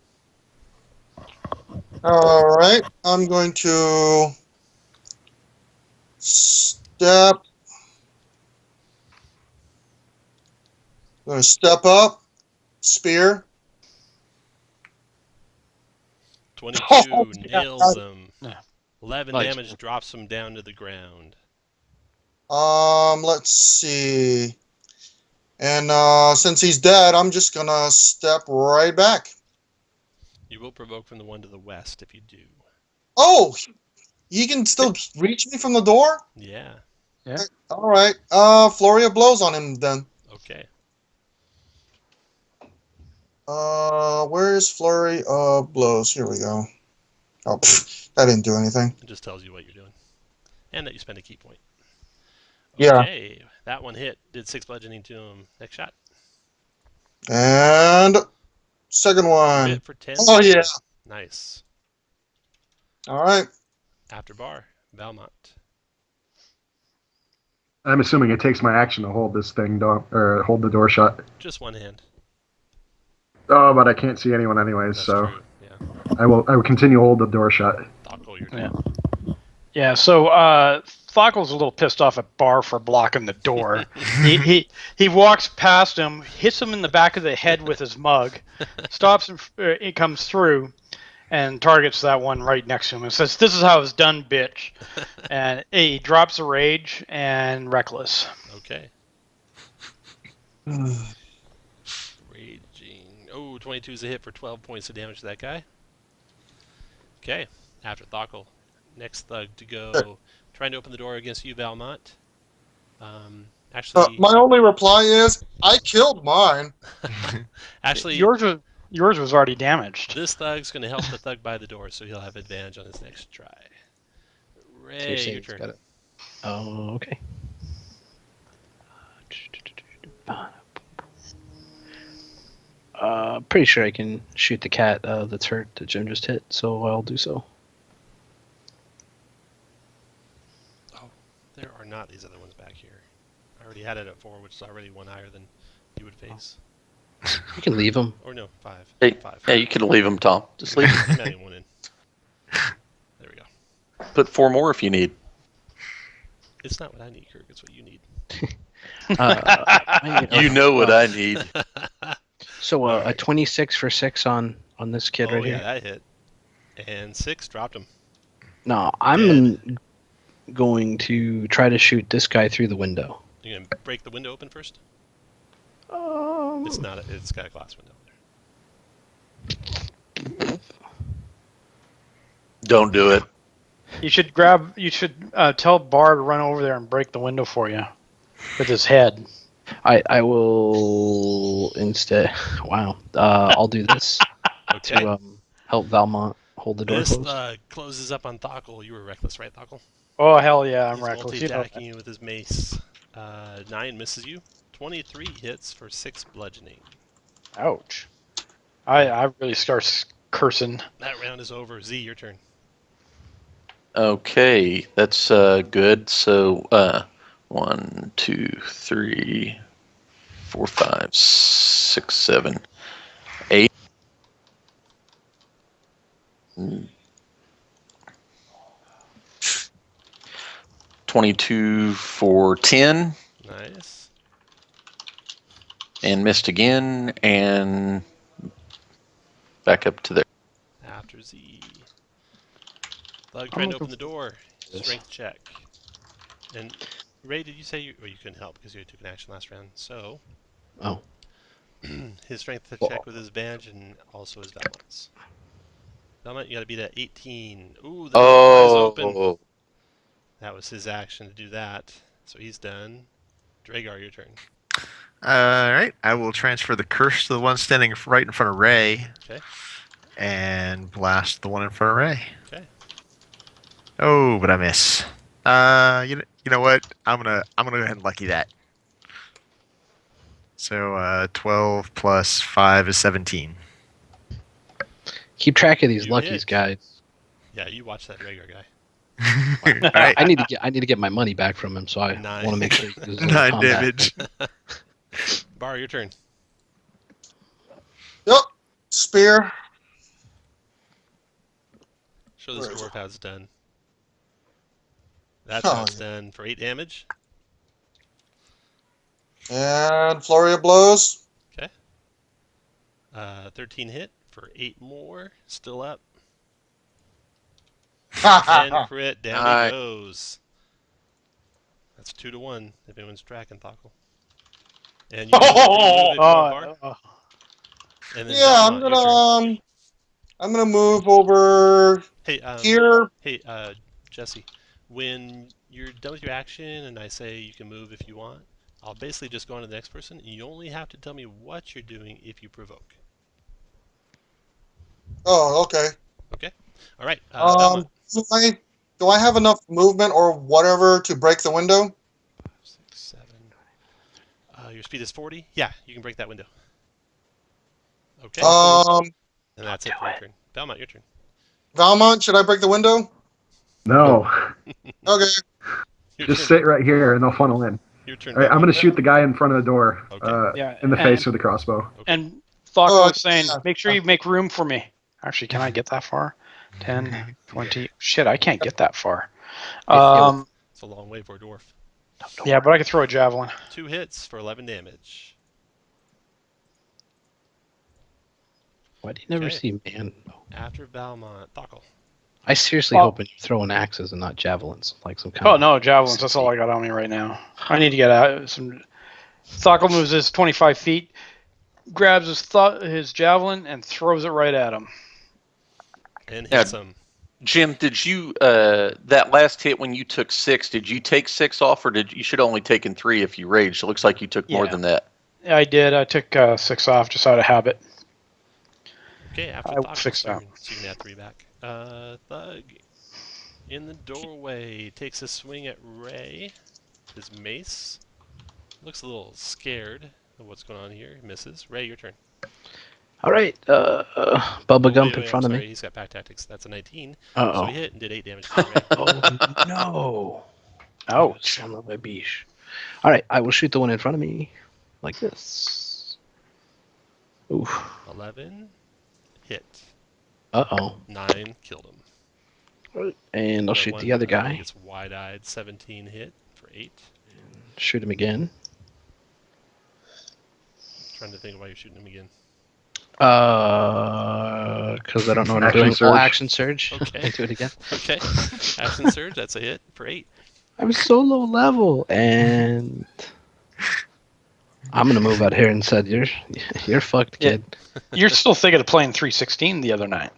All right, I'm going to step. I'm going to step up, spear.
22
Oh,
nails him. 11
Nice.
damage drops him down to the ground.
Let's see. And since he's dead, I'm just gonna step right back.
You will provoke from the one to the west if you do.
Oh, he can still reach me from the door?
Yeah.
All right. Flurry of blows on him then.
Okay.
Where's Flurry of blows? Here we go. Oh, that didn't do anything.
It just tells you what you're doing. And that you spend a key point.
Yeah.
Okay. That one hit. Did 6 bludgeoning to him. Next shot.
And second
You
one.
hit for 10.
Oh, yeah.
Nice.
All right.
After bar, Valmont.
I'm assuming it takes my action to hold this thing or hold the door shut.
Just one hand.
Oh, but I can't see anyone anyways,
That's
so
true. Yeah.
I will continue to hold the door shut.
Thoughtful, your turn.
Yeah, so Thockel's a little pissed off at Bar for blocking the door. he walks past him, hits him in the back of the head with his mug, stops him, it comes through, and targets that one right next to him and says, "This is how it's done, bitch." And he drops a rage and reckless.
Okay. Raging. Oh, 22 is a hit for 12 points of damage to that guy. Okay. After Thockel. Next thug to go. Trying to open the door against you, Valmont. Actually,
My only reply is, I killed mine.
actually,
Yours was already damaged.
this thug's going to help the thug by the door, so he'll have advantage on his next try.
So you're
Ray,
saying
your
he's
turn.
got it. Oh, okay. Pretty sure I can shoot the cat that's hurt that Jim just hit, so I'll do so.
Oh, there are not these other ones back here. I already had it at 4, which is already one higher than you would face.
You can leave him.
Or no, 5.
Hey,
5.
yeah, you can leave them, Tom. Just leave 'em.
I'm adding one in. There we go.
Put 4 more if you need.
It's not what I need, Kirk. It's what you need.
You know what I need.
So a
Alright.
26 for 6 on this kid
Oh,
right
yeah,
here.
that hit. And 6 dropped him.
No, I'm going to try to shoot this guy through the window.
You're going to break the window open first?
Um,
It's not. It's got a glass window.
Don't do it.
You should tell Bar to run over there and break the window for you with his head.
I will instead. Wow. I'll do this
Okay.
to help Valmont hold the door
This
closed.
closes up on Thockel. You were reckless, right, Thockel?
Oh hell yeah, I'm
He's
reckless. You know
multi-attacking you with his mace. 9 misses you. 23 hits for 6 bludgeoning.
that. Ouch. I really start cursing.
That round is over. Z, your turn.
Okay, that's good. So 1, 2, 3, 4, 5, 6, 7, 8. 22 for 10
Nice.
and missed again and back up to there.
After Z. Thug trying to open the door.
Yes.
Strength check. And Ray, did you say you couldn't help because you took an action last round? So
Oh.
his strength check
Well-
with his badge and also his Valmont. Valmont, you got to beat at 18. Ooh, the door flies open.
Oh,
That was his action to do that. So he's done. Dragar, your turn.
Alright, I will transfer the curse to the one standing right in front of Ray.
Okay.
And blast the one in front of Ray.
Okay.
Oh, but I miss. You know what? I'm gonna go ahead and lucky that. So 12 plus 5 is 17.
Keep track of these
You
luckies,
hit.
guys.
Yeah, you watch that Dragar guy.
Alright,
I need to get my money back from him, so I
Nine.
want to make sure he uses
9
combat.
damage.
Bar, your turn.
Yep. Spear.
Show this
Where is
dwarf how it's done. That's
Oh,
how it's
yeah.
done for 8 damage.
And flurry of blows.
13 hit for 8 more. Still up. And crit. Down he
Nice.
goes. That's 2-1 if anyone's tracking Thockle. And you can move if you want, Bar. And then
Yeah,
Belmont, your turn.
I'm gonna move over
Hey,
here.
Jesse, when you're done with your action and I say you can move if you want, I'll basically just go on to the next person. And you only have to tell me what you're doing if you provoke.
Oh, okay.
Okay? All right, Belmont.
Do I have enough movement or whatever to break the window?
5, 6, 7. Your speed is 40? Yeah, you can break that window. Okay.
Um,
And that's it for your turn. Belmont, your turn.
Valmont, should I break the window?
No,
Okay.
Your
just
turn.
sit right here and they'll funnel in.
Your turn.
All right, I'm
Belmont.
going to shoot the guy in front of the door
Okay.
Yeah,
in the face with the crossbow.
Okay.
And Thockle
Oh,
was saying,
yeah.
make sure you make room for me. Actually, can I get that far? 10, 20. Shit, I can't get that far.
It's a long way for a dwarf.
Yeah, but I could throw a javelin.
2 hits for 11 damage.
Why do you never
Okay.
see man?
After Belmont, Thockle.
I seriously
Oh.
hoping you're throwing axes and not javelins, like some kind
Oh
of.
no, javelins. That's all I got on me right now. I need to get out some. Thockle moves his 25 feet, grabs his javelin, and throws it right at him.
And hits him.
Jim, did you that last hit when you took 6? Did you take 6 off, or did you should have only taken 3 if you raged? It looks like you took more
Yeah.
than that.
Yeah, I did. I took 6 off just out of habit.
Okay, after
I will
Thockle's
fix that.
turn, so you can add 3 back. Thug in the doorway takes a swing at Ray. His mace looks a little scared of what's going on here. Misses. Ray, your turn.
All right, Bubba Gump in front
I'm
of
sorry,
me.
he's got pack tactics. That's a 19.
Uh
So he
oh.
hit and did 8 damage to Ray.
Oh no!
Ouch.
Son of a biche. All right, I will shoot the one in front of me, like this. Oof.
11 hit.
Uh oh.
9 killed him.
And I'll shoot the other guy.
It's wide-eyed. 17 hit for 8.
Shoot him again.
Trying to think of why you're shooting him again.
Because I don't know what I'm
Action
doing.
surge.
Oh, action surge.
Okay.
Do it again.
Okay. Action surge. That's a hit for 8.
I'm so low level, and I'm gonna move out here and said, "You're fucked, kid."
You're still thinking of playing 316 the other night.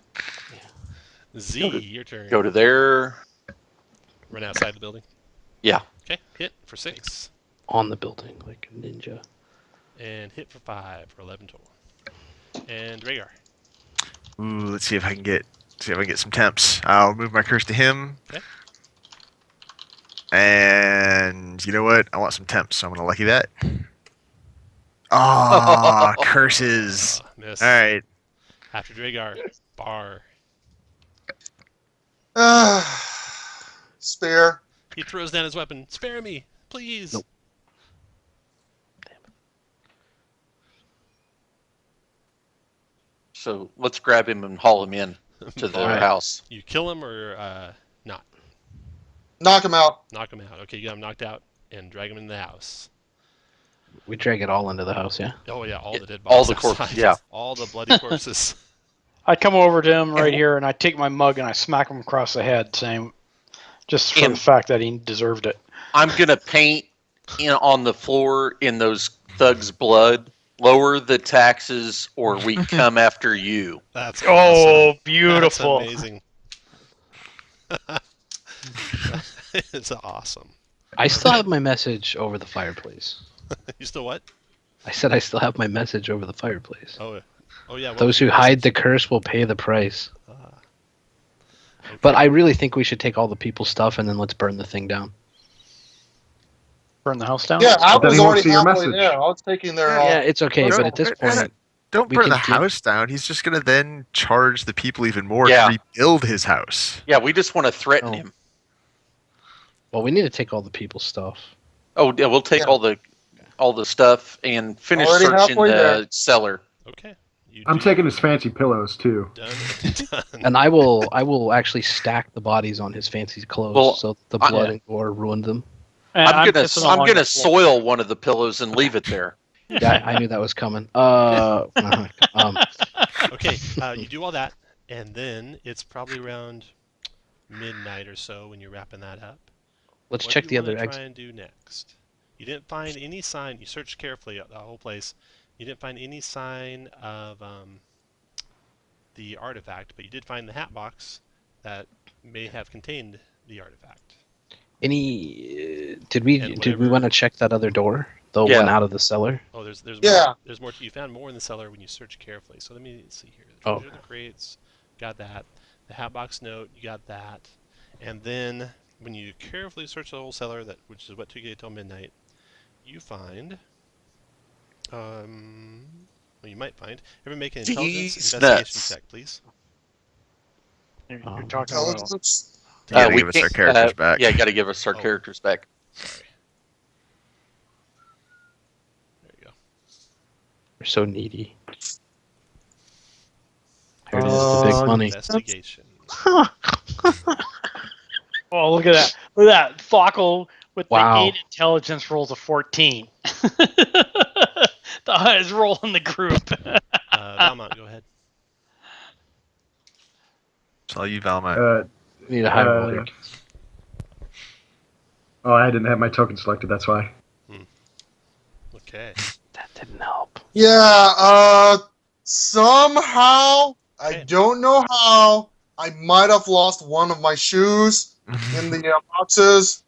Z, your turn.
Go to there.
Run outside the building.
Yeah.
Okay. Hit for 6.
On the building like a ninja.
And hit for 5 for 11 total. And Rhaegar.
Ooh, let's see if I can get some temps. I'll move my curse to him.
Okay.
And you know what? I want some temps, so I'm gonna lucky that. Ah, curses.
Miss.
All right.
After Rhaegar, Bar.
Spear.
He throws down his weapon. Spare me, please.
Nope.
So let's grab him and haul him in to the
Alright.
house.
You kill him or not?
Knock him out.
Knock him out. Okay, you got him knocked out and drag him into the house.
We drag it all into the house, yeah.
Oh yeah, all
Yeah,
the dead
all
bodies.
the corpses,
outside.
yeah.
All the bloody corpses.
I come over to him right here and I take my mug and I smack him across the head, saying, just for the fact that he deserved it.
I'm gonna paint on the floor in those thugs' blood. Lower the taxes, or we come after you.
That's
Oh,
awesome.
beautiful.
That's amazing. It's awesome.
I still have my message over the fireplace.
You still what?
I said I still have my message over the fireplace.
Oh yeah. what
Those
was
who
your
hide the
message?
curse will pay the price.
Okay.
But I really think we should take all the people's stuff and then let's burn the thing down.
Burn the house down?
Yeah, I
But then
was
he won't
already
see your
halfway
message.
there. I was taking their.
Yeah, it's okay,
No,
but at this point,
don't
we
burn
can
the
give-
house down. He's just gonna then charge the people even more
Yeah.
to rebuild his house.
Yeah, we just want to threaten
Oh.
him.
well, we need to take all the people's stuff.
Oh, yeah, we'll take
Yeah.
all the stuff and finish
Already
searching
halfway
the
there.
cellar.
Okay. You
I'm
do-
taking his fancy pillows too.
Done.
And I will actually stack the bodies on his fancy clothes
Well,
so the
I-
blood and gore ruined them.
And
I'm
pissing on
gonna
the floor.
soil one of the pillows and leave it there.
Yeah, I knew that was coming.
Okay, you do all that, and then it's probably around midnight or so when you're wrapping that up.
Let's
What
check
do
the
you want
other
to
exit.
try and do next? You didn't find any sign. You searched carefully the whole place. You didn't find any sign of the artifact, but you did find the hat box that may have contained the artifact.
Any? Did
And
we want to check that other door? The one out of the cellar.
Oh, there's more.
Yeah.
There's more. You found more in the cellar when you searched carefully. So let me see here. The
Oh.
treasure, the crates, got that. The hat box note, you got that. And then when you carefully search the whole cellar, which is what took you till midnight, you find. Well, you might find. Everyone make an intelligence
These
investigation
nuts.
check, please.
You're talking about.
Intelligence.
You gotta
we
give us our
can't-
characters back.
Yeah, got to give us our
Oh.
characters back.
Sorry. There you go.
We're so needy. Here it is, the big money.
Investigation.
Oh, look at that! Look at that! Thockel with
Wow.
the 8 intelligence rolls a 14. The highest roll in the group.
Valmont, go ahead.
It's all you, Valmont.
We need a high roll here.
Oh, I didn't have my token selected. That's why.
Okay.
That didn't help.
Yeah, somehow, I
Okay.
don't know how, I might have lost one of my shoes in the boxes.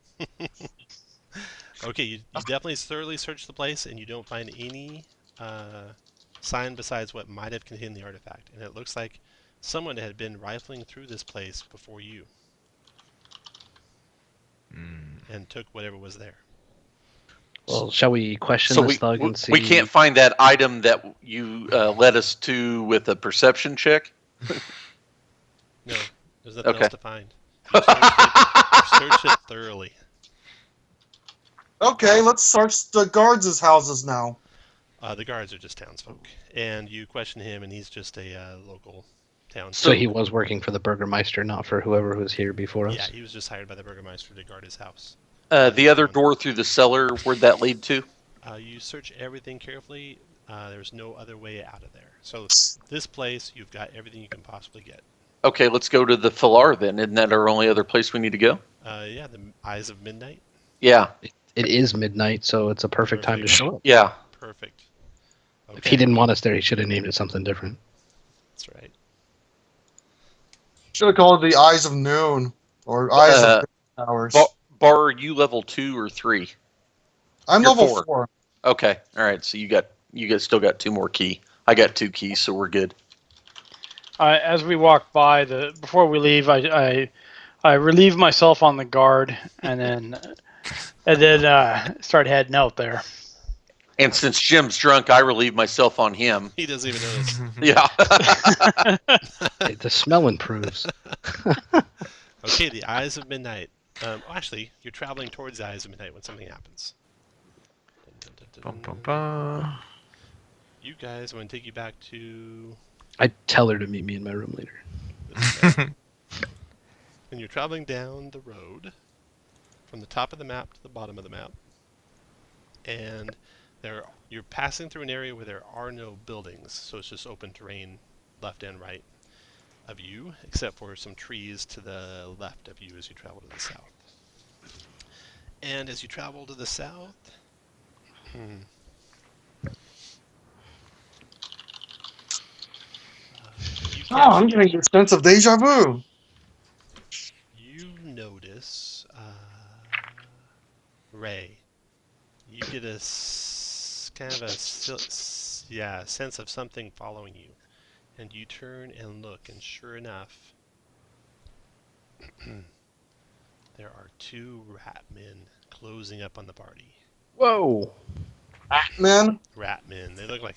Okay, you definitely thoroughly searched the place, and you don't find any sign besides what might have contained the artifact. And it looks like someone had been rifling through this place before you and took whatever was there.
Well, shall we question
So
this thug and see?
we can't find that item that you led us to with a perception check.
No, there's nothing
Okay.
else to find. You searched it thoroughly.
Okay, let's search the guards' houses now.
The guards are just townsfolk, and you question him, and he's just a local townsfolk.
So he was working for the Burgermeister, not for whoever was here before us.
Yeah, he was just hired by the Burgermeister to guard his house.
The other door through the cellar, where'd that lead to?
You search everything carefully. There's no other way out of there. So this place, you've got everything you can possibly get.
Okay, let's go to the Filar then. Isn't that our only other place we need to go?
Yeah, the Eyes of Midnight.
Yeah,
It is midnight, so it's a perfect time to
Perfect.
show up.
yeah.
Perfect. Okay.
If he didn't want us there, he should have named it something different.
That's right.
Should have called it the Eyes of Noon or Eyes of Hours.
Bar, are you level 2 or 3?
I'm
you're
level
4.
4.
Okay, all right. So you guys still got 2 more key. I got 2 keys, so we're good.
As we walk by, before we leave, I relieve myself on the guard, and then start heading out there.
And since Jim's drunk, I relieve myself on him.
He doesn't even notice.
Yeah.
Hey, the smell improves.
Okay, the Eyes of Midnight. Actually, you're traveling towards the Eyes of Midnight when something happens.
Bum, bum, bum.
You guys, I'm going to take you back to
I'd tell her to meet me in my room later.
this map. And you're traveling down the road from the top of the map to the bottom of the map. And you're passing through an area where there are no buildings, so it's just open terrain left and right of you, except for some trees to the left of you as you travel to the south. And as you travel to the south, you
Oh, I'm
catch-
getting a sense of deja vu.
you notice Ray. You get a kind of a sense of something following you, and you turn and look, and sure enough, there are 2 rat men closing up on the party.
Whoa!
Man,
Rat men. They look like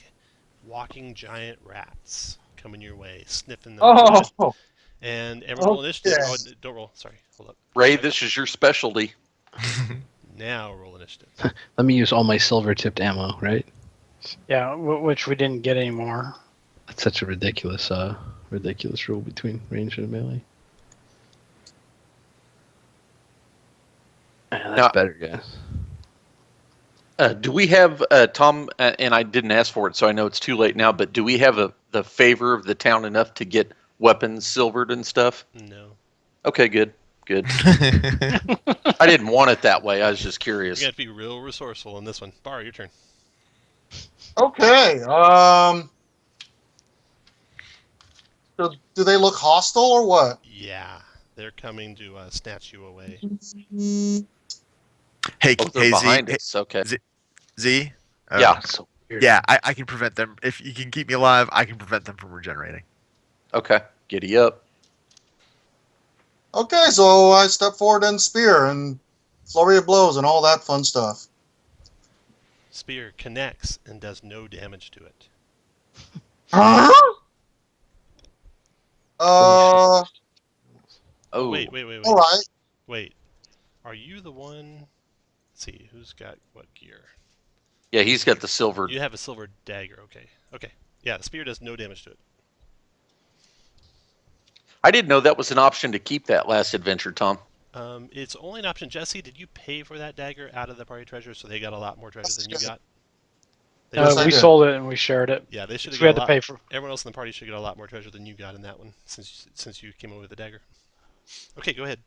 walking giant rats coming your way, sniffing them.
oh,
And everyone roll initiative.
Okay.
Oh, don't roll. Sorry. Hold up.
Ray, this is your specialty.
Now roll initiative.
Let me use all my silver-tipped ammo, right?
Yeah, which we didn't get anymore.
That's such a ridiculous rule between range and melee. Yeah, that's better, guys.
Do we have, Tom, and I didn't ask for it, so I know it's too late now, but do we have the favor of the town enough to get weapons silvered and stuff?
No.
Okay, good. I didn't want it that way. I was just
You're
curious.
gonna have to be real resourceful in this one. Bar, your turn.
Okay. Do they look hostile or what?
Yeah, they're coming to snatch you away.
Hey,
Oh, they're
hey, Z,
behind us. Okay.
Z.
Yeah.
That's so weird.
Yeah, I can prevent them. If you can keep me alive, I can prevent them from regenerating.
Okay. Giddy up.
Okay, so I step forward and spear and flurry of blows and all that fun stuff.
Spear connects and does no damage to it.
Huh? Uh,
Oh.
Wait.
all right.
Wait. Are you the one? Let's see, who's got what gear?
Yeah, he's got the silver.
You have a silver dagger. Okay. Yeah, the spear does no damage to it.
I didn't know that was an option to keep that last adventure, Tom.
It's only an option. Jesse, did you pay for that dagger out of the party treasure so they got a lot more treasure than you got?
Yes, I
We
did.
sold it and we shared it.
Yeah, they should have
So we
got
had
a
to
lot.
pay for.
Everyone else in the party should get a lot more treasure than you got in that one, since you came over with the dagger. Okay, go ahead.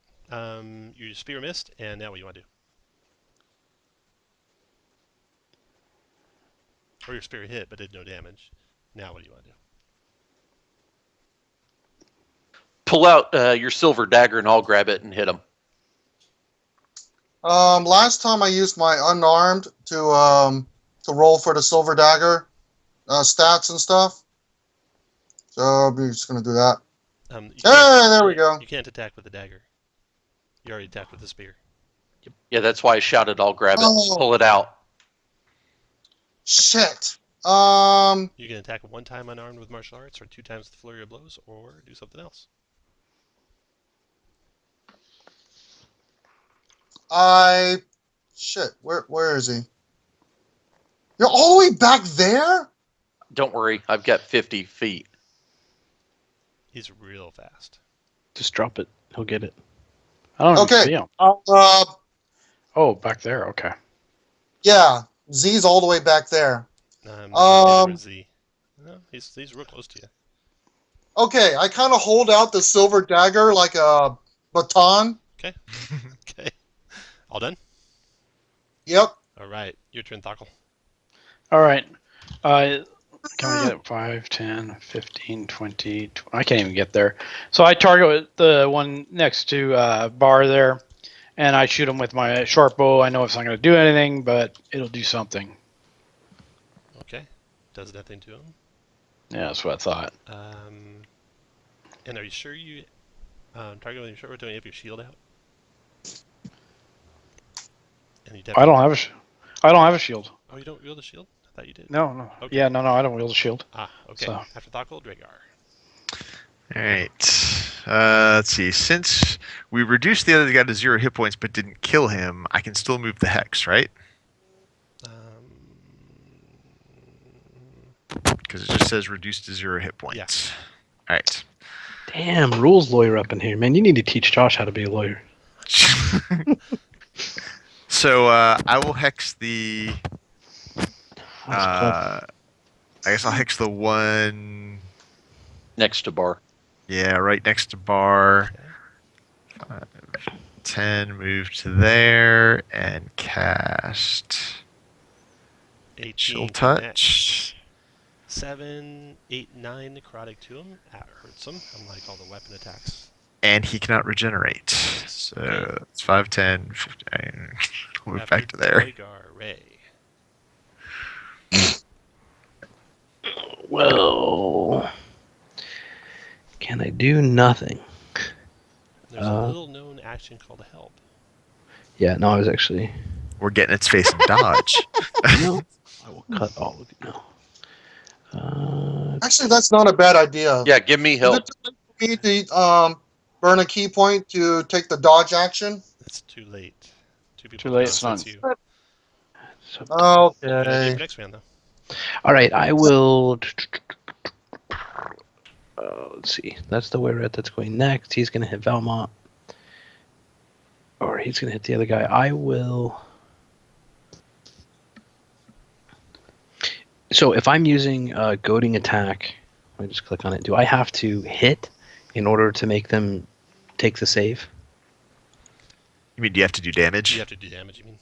Your spear missed, and now what do you want to do? Or your spear hit but did no damage. Now what do you want to do?
Pull out your silver dagger and I'll grab it and hit him.
Last time I used my unarmed to roll for the silver dagger stats and stuff. So I'm just gonna do that. Hey, there we go.
You can't attack with the dagger. You already attacked with the spear.
Yeah, that's why I shouted, I'll grab it.
Oh.
Pull it out.
Shit.
You can attack one time unarmed with martial arts, or 2 times with flurry of blows, or do something else.
Shit. Where is he? You're all the way back there?
Don't worry, I've got 50 feet.
He's real fast.
Just drop it. He'll get it. I don't
Okay.
see him.
Oh, back there. Okay.
Yeah. Z's all the way back there.
Z. No, he's real close to you.
Okay, I kind of hold out the silver dagger like a baton.
Okay. All done?
Yep.
All right. Your turn, Thockle.
All right. Can we get 5, 10, 15, 20? I can't even get there. So I target the one next to Bar there, and I shoot him with my short bow. I know it's not going to do anything, but it'll do something.
Okay. Does nothing to him.
Yeah, that's what I thought.
And are you sure you target with your short bow? You have your shield out? And you
I don't have a shield.
Oh, you don't wield a shield? I thought you did.
No.
Okay.
Yeah, no, I don't wield a shield.
Okay.
So.
After Thockle, Dragar.
All right. Let's see. Since we reduced the other guy to 0 hit points but didn't kill him, I can still move the hex, right? Because it just says reduced to 0 hit points.
Yeah.
All right.
Damn, rules lawyer up in here, man. You need to teach Josh how to be a lawyer.
So I will hex the. I guess I'll hex the one.
Next to Bar.
Yeah, right next to Bar. 5, 10, move to there and cast.
18
Chill
connect.
touch.
7, 8, 9 necrotic to him. That hurts him, unlike all the weapon attacks.
And he cannot regenerate. So
Okay.
it's 5, 10, 15. We'll move
After
back to there.
Dragar, Ray.
Well, can I do nothing?
There's a little known action called help.
Yeah, no, I was actually.
We're getting its face and dodge.
No, I will cut all of it now.
Actually, that's not a bad idea.
Yeah, give me help.
Is it too late for me to burn a key point to take the dodge action?
It's too late. 2 people
Too late,
have
it's
since
not-
you.
So,
Good idea
Okay.
for next round, though.
all right, I will. Let's see. That's the way red that's going next. He's going to hit Valmont. Or he's going to hit the other guy. I will. So if I'm using goading attack, let me just click on it. Do I have to hit in order to make them take the save?
You mean do you have to do damage?
You have to do damage, you mean?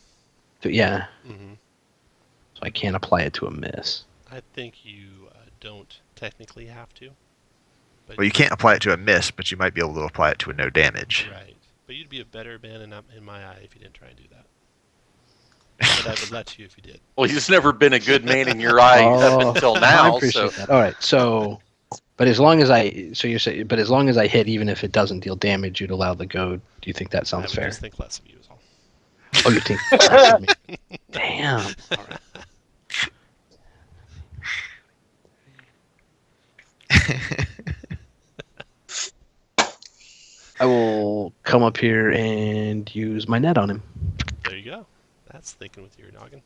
Yeah.
Mm-hmm.
So I can't apply it to a miss.
I think you don't technically have to. But
Well, you can't apply it to a miss, but you might be able to apply it to a no damage.
Right. But you'd be a better man in my eye if you didn't try and do that. But I would let you if you did.
Well, he's never been a good man in your eye up until
I
now.
appreciate
So
that. All right, so, but as long as I, so you're saying, but as long as I hit, even if it doesn't deal damage, you'd allow the goad. Do you think that
I
sounds
would
fair?
just think less of you is all.
Oh, you think less of me? Damn. All right. I will come up here and use my net on him.
There you go. That's thinking with your noggin.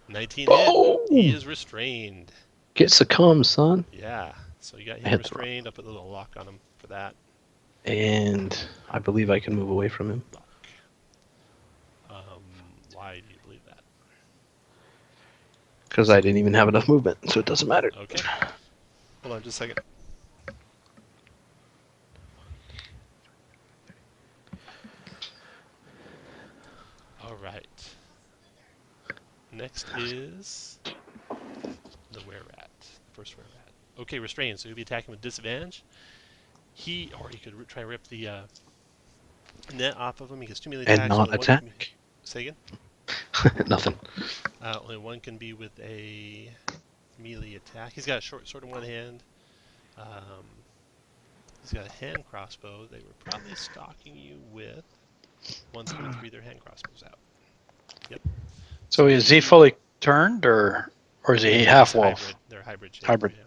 19
Boom!
hit. He is restrained.
Get succumb, son.
Yeah. So you got
I
him
hit the
restrained. I'll put a little lock on him for that.
And I believe I can move away from him.
Lock. Why do you believe that?
Because I didn't even have enough movement, so it doesn't matter.
Okay. Hold on just a second. All right. Next is the were-rat. First were-rat. Okay, restrained. So you'll be attacking with disadvantage. Or you could try and rip the net off of him. He gets 2 melee attacks.
And not
only one
attack?
can be- Say again?
Nothing.
Only one can be with a melee attack. He's got a short sword in one hand. He's got a hand crossbow. They were probably stalking you with ones that would breathe their hand crossbows out. Yep.
So is he fully turned, or is he half
He's
wolf?
hybrid. They're hybrid shaped.
Hybrid.
Yeah.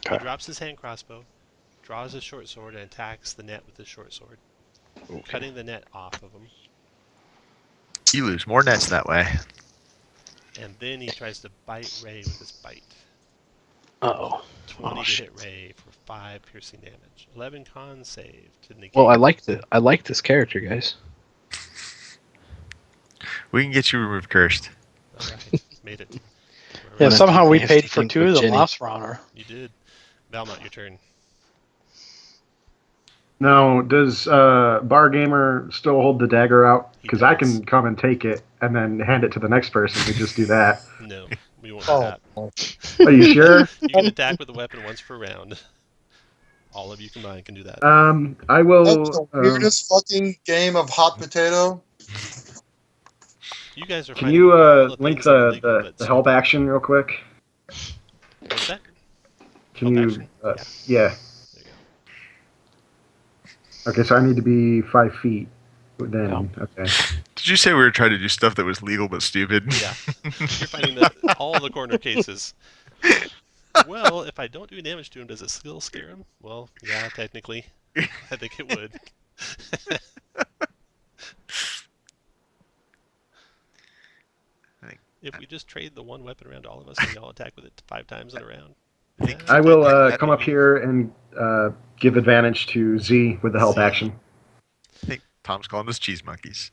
He
Okay.
drops his hand crossbow, draws his short sword, and attacks the net with his short sword, cutting the net off of him.
You lose more nets that way.
And then he tries to bite Ray with his bite.
Uh-oh.
20
Oh,
to
shit.
hit Ray for 5 piercing damage. 11 con save to negate.
Well, I like this character, guys.
We can get you removed cursed.
All right, made it.
Yeah,
Nasty-
somehow we
nasty
paid for
thing
2
for
of them
Jenny.
last round.
You did. Valmont, your turn.
Now, does Bar Gamer still hold the dagger out?
He
Because I
does.
can come and take it and then hand it to the next person who just do that.
No, we won't do
Oh,
that.
Are you sure?
You can attack with a weapon once per round. All of you combined can do that.
I
that's
will.
the weirdest fucking game of hot potato.
You guys are
Can
finding
you
all the
link
things that are legal,
the
but
help
stupid.
action real quick?
What's that?
Can
Help
you?
action?
Yeah.
There you
Okay, so I need to be 5 feet. Then okay.
Did you say we were trying to do stuff that was legal but stupid?
go. Yeah. You're finding all the corner cases. Well, if I don't do damage to him, does it still scare him? Well, yeah, technically. I think it would. If we just trade the one weapon around to all of us and we all attack with it 5 times in a round.
think-
Yeah,
I will
that
come up
maybe.
here and give advantage to Z with the help
Z.
action.
I think Tom's calling us cheese monkeys.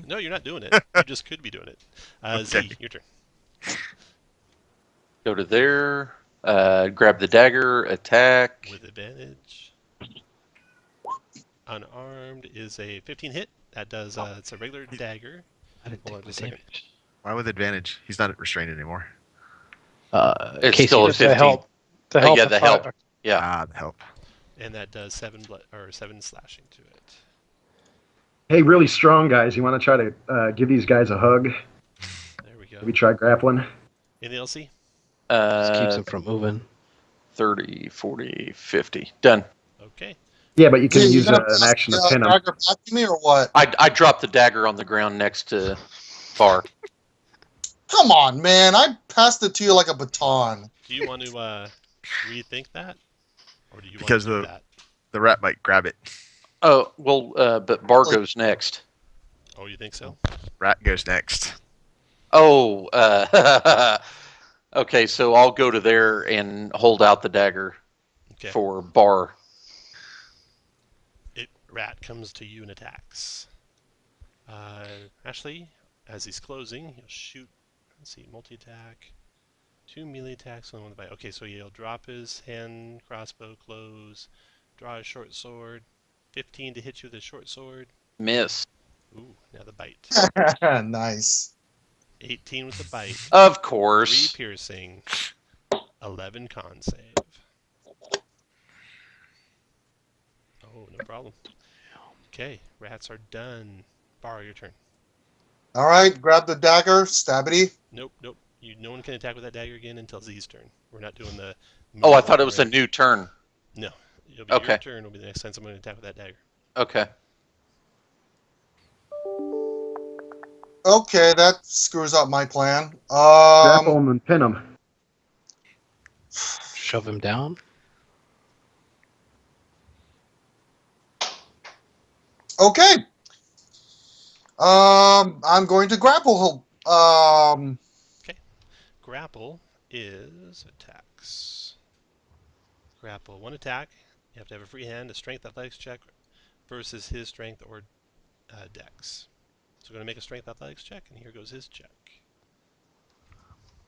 No, you're not doing it. You just could be doing it. Z,
Okay.
your turn.
go to there, grab the dagger, attack.
With advantage. Unarmed is a 15 hit. That does, it's a regular dagger.
I didn't
Hold on
take
just
the
a second.
damage.
Why with advantage? He's not restrained anymore.
It's
Casey,
still a
It's the
15.
help. The help.
Yeah, the help. Yeah.
Ah, the help.
And that does 7 slashing to it.
Hey, really strong guys. You want to try to give these guys a hug?
There we go.
Maybe try grappling.
Anything else, Z?
Just keeps
Uh,
him from moving.
30, 40, 50. Done.
Okay.
Yeah, but you can
Z, you
use
gonna
an
pass
action to
the
pin them.
dagger back to me or what?
I dropped the dagger on the ground next to Bar.
Come on, man. I passed it to you like a baton.
Do you want to rethink that? Or do you
Because
want to do that?
The rat might grab it.
Oh, well, but Bar goes next.
Oh, you think so?
Rat goes next.
Oh, okay, so I'll go to there and hold out the dagger
Okay.
for Bar.
Rat comes to you and attacks. Actually, as he's closing, he'll shoot. Let's see, multi-attack. 2 melee attacks, only one to bite. Okay, so he'll drop his hand crossbow, close, Draw a short sword. 15 to hit you with a short sword.
Miss.
Ooh, now the bite.
Nice.
18 with the bite.
Of
3
course.
piercing. 11 con save. Oh, no problem. Okay, rats are done. Bar, your turn.
All right, grab the dagger, stabity.
Nope. No one can attack with that dagger again until Z's turn. We're not doing the
Oh,
move
I thought it
long
was a
range.
new turn.
No, it'll be your
Okay.
turn. Will be the next time someone can attack with that dagger.
Okay.
Okay, that screws up my plan.
Grapple him and pin him.
Shove him down.
Okay. I'm going to grapple.
Grapple is attacks. Grapple, 1 attack. You have to have a free hand, a strength athletics check versus his strength or dex. So we're going to make a strength athletics check, and here goes his check.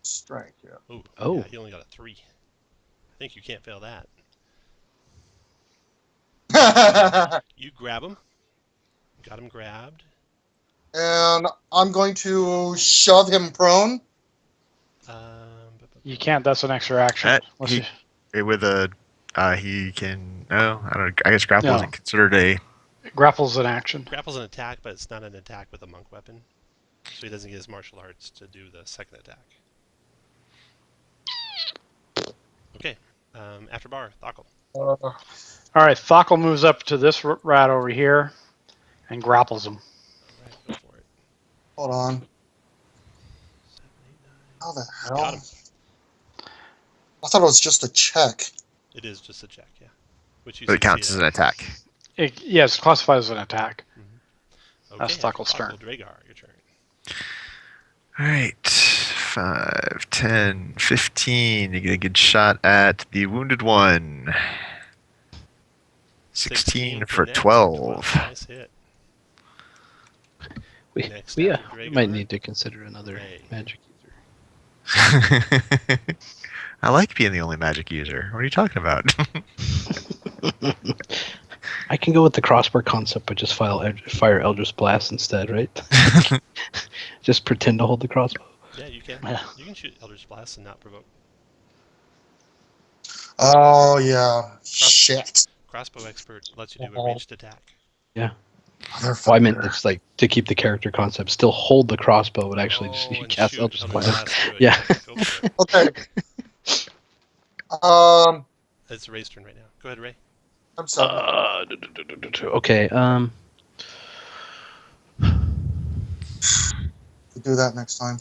Strength, yeah.
Ooh,
Oh.
yeah, he only got a 3. I think you can't fail that. You grab him. Got him grabbed.
And I'm going to shove him prone.
You can't. That's an extra action. Unless
With a he can. No, I don't. I guess grapple
No.
isn't considered a.
grapple's an action.
Grapple's an attack, but it's not an attack with a monk weapon. So he doesn't get his martial arts to do the second attack. Okay. After Bar, Thockle.
All right, Thockle moves up to this rat over here and grapples him.
All right, go for it.
Hold on.
7, 8, 9.
How the
Got
hell?
him.
I thought it was just a check.
It is just a check, yeah. Which you
But it counts as
succeed
an
at.
attack.
Yes, classified as an attack.
Okay,
That's Thockle's
Thockle,
turn.
Dragar, your turn.
All right, 5, 10, 15. You get a good shot at the wounded one. 16
to
for
net,
12.
Nice hit.
We,
Next
we,
after
we
Dragar,
might need to consider another
Ray.
magic user.
I like being the only magic user. What are you talking about?
I can go with the crossbar concept, but just fire Eldritch Blast instead, right? Just pretend to hold the crossbow.
Yeah, you can.
Yeah.
You can shoot Eldritch Blast and not provoke.
Oh, yeah. Shit.
Crossbow expert lets you do a ranged attack.
Well, I meant
Motherfucker.
it's like to keep the character concept, still hold the crossbow, but actually just
and
cast
shoot
Eldritch
Eldritch
Blast.
Blast through it.
Yeah.
Go for it.
Okay.
It's Ray's turn right now. Go ahead, Ray.
I'm sorry.
Okay.
We'll do that next time.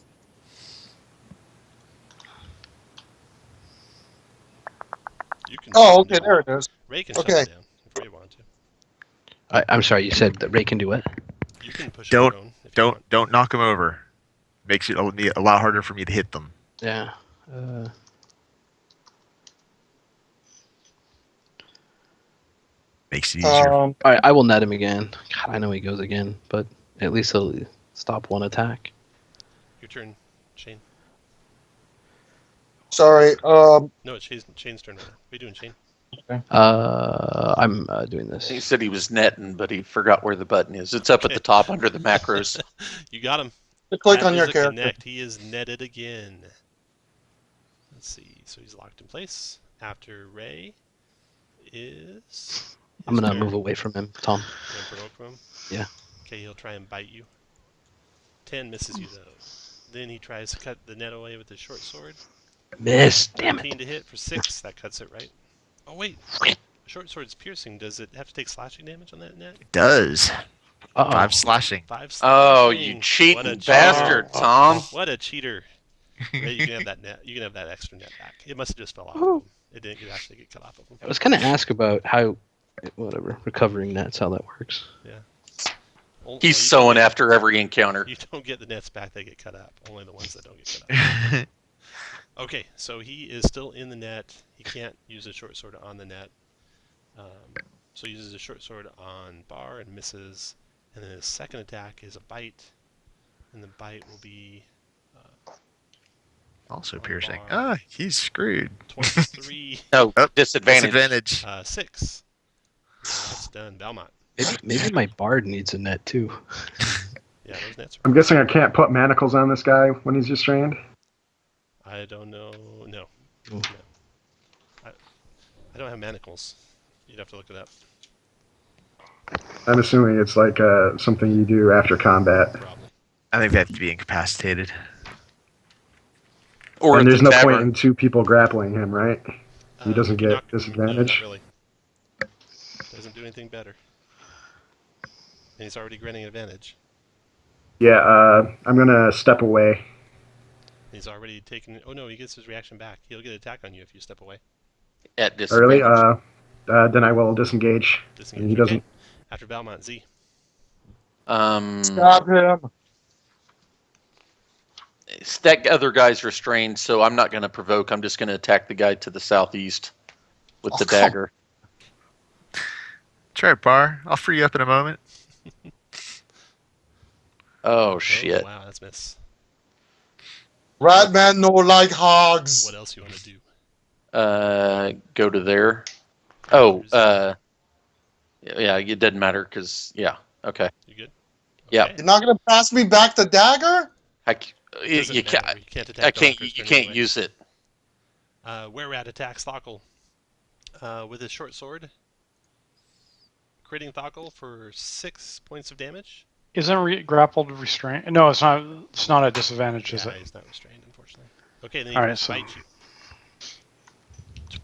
You can.
Oh,
shoot
okay,
him
there
down.
it is.
Ray can
Okay.
shut him down if Ray wants to.
I'm sorry. You said that Ray can do what?
You can push him
Don't-
prone if you want.
Don't knock them over. Makes it a lot harder for me to hit them.
Yeah.
Makes it easier.
All right. I will net him again. God, I know he goes again, but at least he'll stop one attack.
Your turn, Shane.
Sorry.
No, it's Shane's turn right now. What are you doing, Shane?
I'm doing this.
He said he was netting, but he forgot where the button is. It's up at the top under the macros.
You got him.
Click
That
on
is
your
a
character.
Connect. He is netted again. Let's see. So he's locked in place. After Ray is.
I'm
his
gonna
turn.
move away from him, Tom.
You gonna provoke from him?
Yeah.
Okay, he'll try and bite you. 10 misses you though. Then he tries to cut the net away with his short sword.
Miss. Damn
13
it.
to hit for 6. That cuts it right. Oh wait. Short sword's piercing. Does it have to take slashing damage on that net?
It does.
Uh-oh.
5 slashing.
5
Oh,
slashing.
you
What a
cheating
cheater.
bastard, Tom.
What a cheater. Ray, you can have that net. You can have that extra net back. It must have just fell off
Oh.
of him. It didn't actually get cut off of him.
I was gonna ask about how, whatever, recovering nets, how that works.
He's sewing after every encounter.
You don't get the nets back, they get cut up. Only the ones that don't get cut up. Okay, so he is still in the net. He can't use a short sword on the net. So he uses a short sword on Bar and misses. And then his second attack is a bite. And the bite will be
Also
On
piercing.
bar.
He's screwed.
23,
No,
Oh,
disadvantage.
Disadvantage.
6. That's done. Belmont.
Maybe my bard needs a net too.
Yeah, those nets are.
I'm guessing I can't put manacles on this guy when he's restrained.
I don't know. No.
Oh.
I don't have manacles. You'd have to look it up.
I'm assuming it's like something you do after combat.
Probably.
I think they have to be incapacitated.
Or
And
at
there's
the
no point
tavern.
in two people grappling him, right? He doesn't
you're
get
not-
disadvantage.
No, not really. Doesn't do anything better. And he's already granting advantage.
Yeah, I'm gonna step away.
He's already taken. Oh no, he gets his reaction back. He'll get an attack on you if you step away.
At
Really?
disadvantage.
Then I will disengage.
Disengage.
He doesn't.
Okay. After Belmont, Z.
Stab him.
That other guy's restrained, so I'm not going to provoke. I'm just going to attack the guy to the southeast with the
Oh, come-
dagger.
Try it, Bar. I'll free you up in a moment.
Oh, shit.
Oh, wow, that's miss.
Ratman no like hogs.
What else you want to do?
Go to there. Oh, yeah, it doesn't matter because, yeah, okay.
You good?
Yeah.
Okay.
You're not gonna pass me back the dagger?
Doesn't
You
matter.
can't,
You can't attack.
you can't use it.
Were-rat attacks Thokkel with his short sword. Critting Thokkel for 6 points of damage.
Isn't grappled restraint? No, it's not. It's not a disadvantage, is
Yeah,
it?
he's not restrained, unfortunately. Okay, then he
All
can
right, so-
bite you.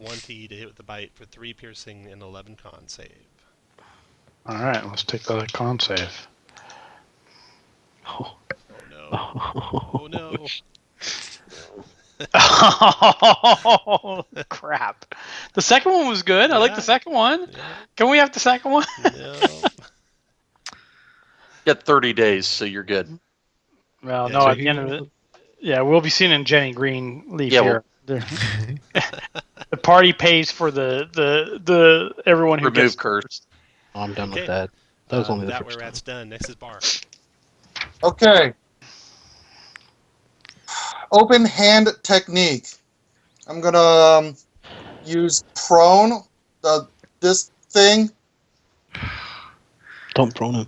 20 to hit with the bite for 3 piercing and 11 con save.
All right, let's take the con save.
Oh.
Oh no. Oh no.
Oh crap! The second one was good. I like the
Yeah.
second one.
Yeah,
Can we have the second one?
no.
You got 30 days, so you're good.
Well,
Yeah,
no.
so
At the end of it, yeah, we'll be seeing Jenny Greenleaf
Yeah,
here. The party pays for the everyone who
Remove
gets
curse.
Oh, I'm done
Okay.
with that. That was only the
that
first time.
were-rat's done. Next is Bar.
Okay. Open hand technique. I'm gonna use prone. This thing.
Don't prone him.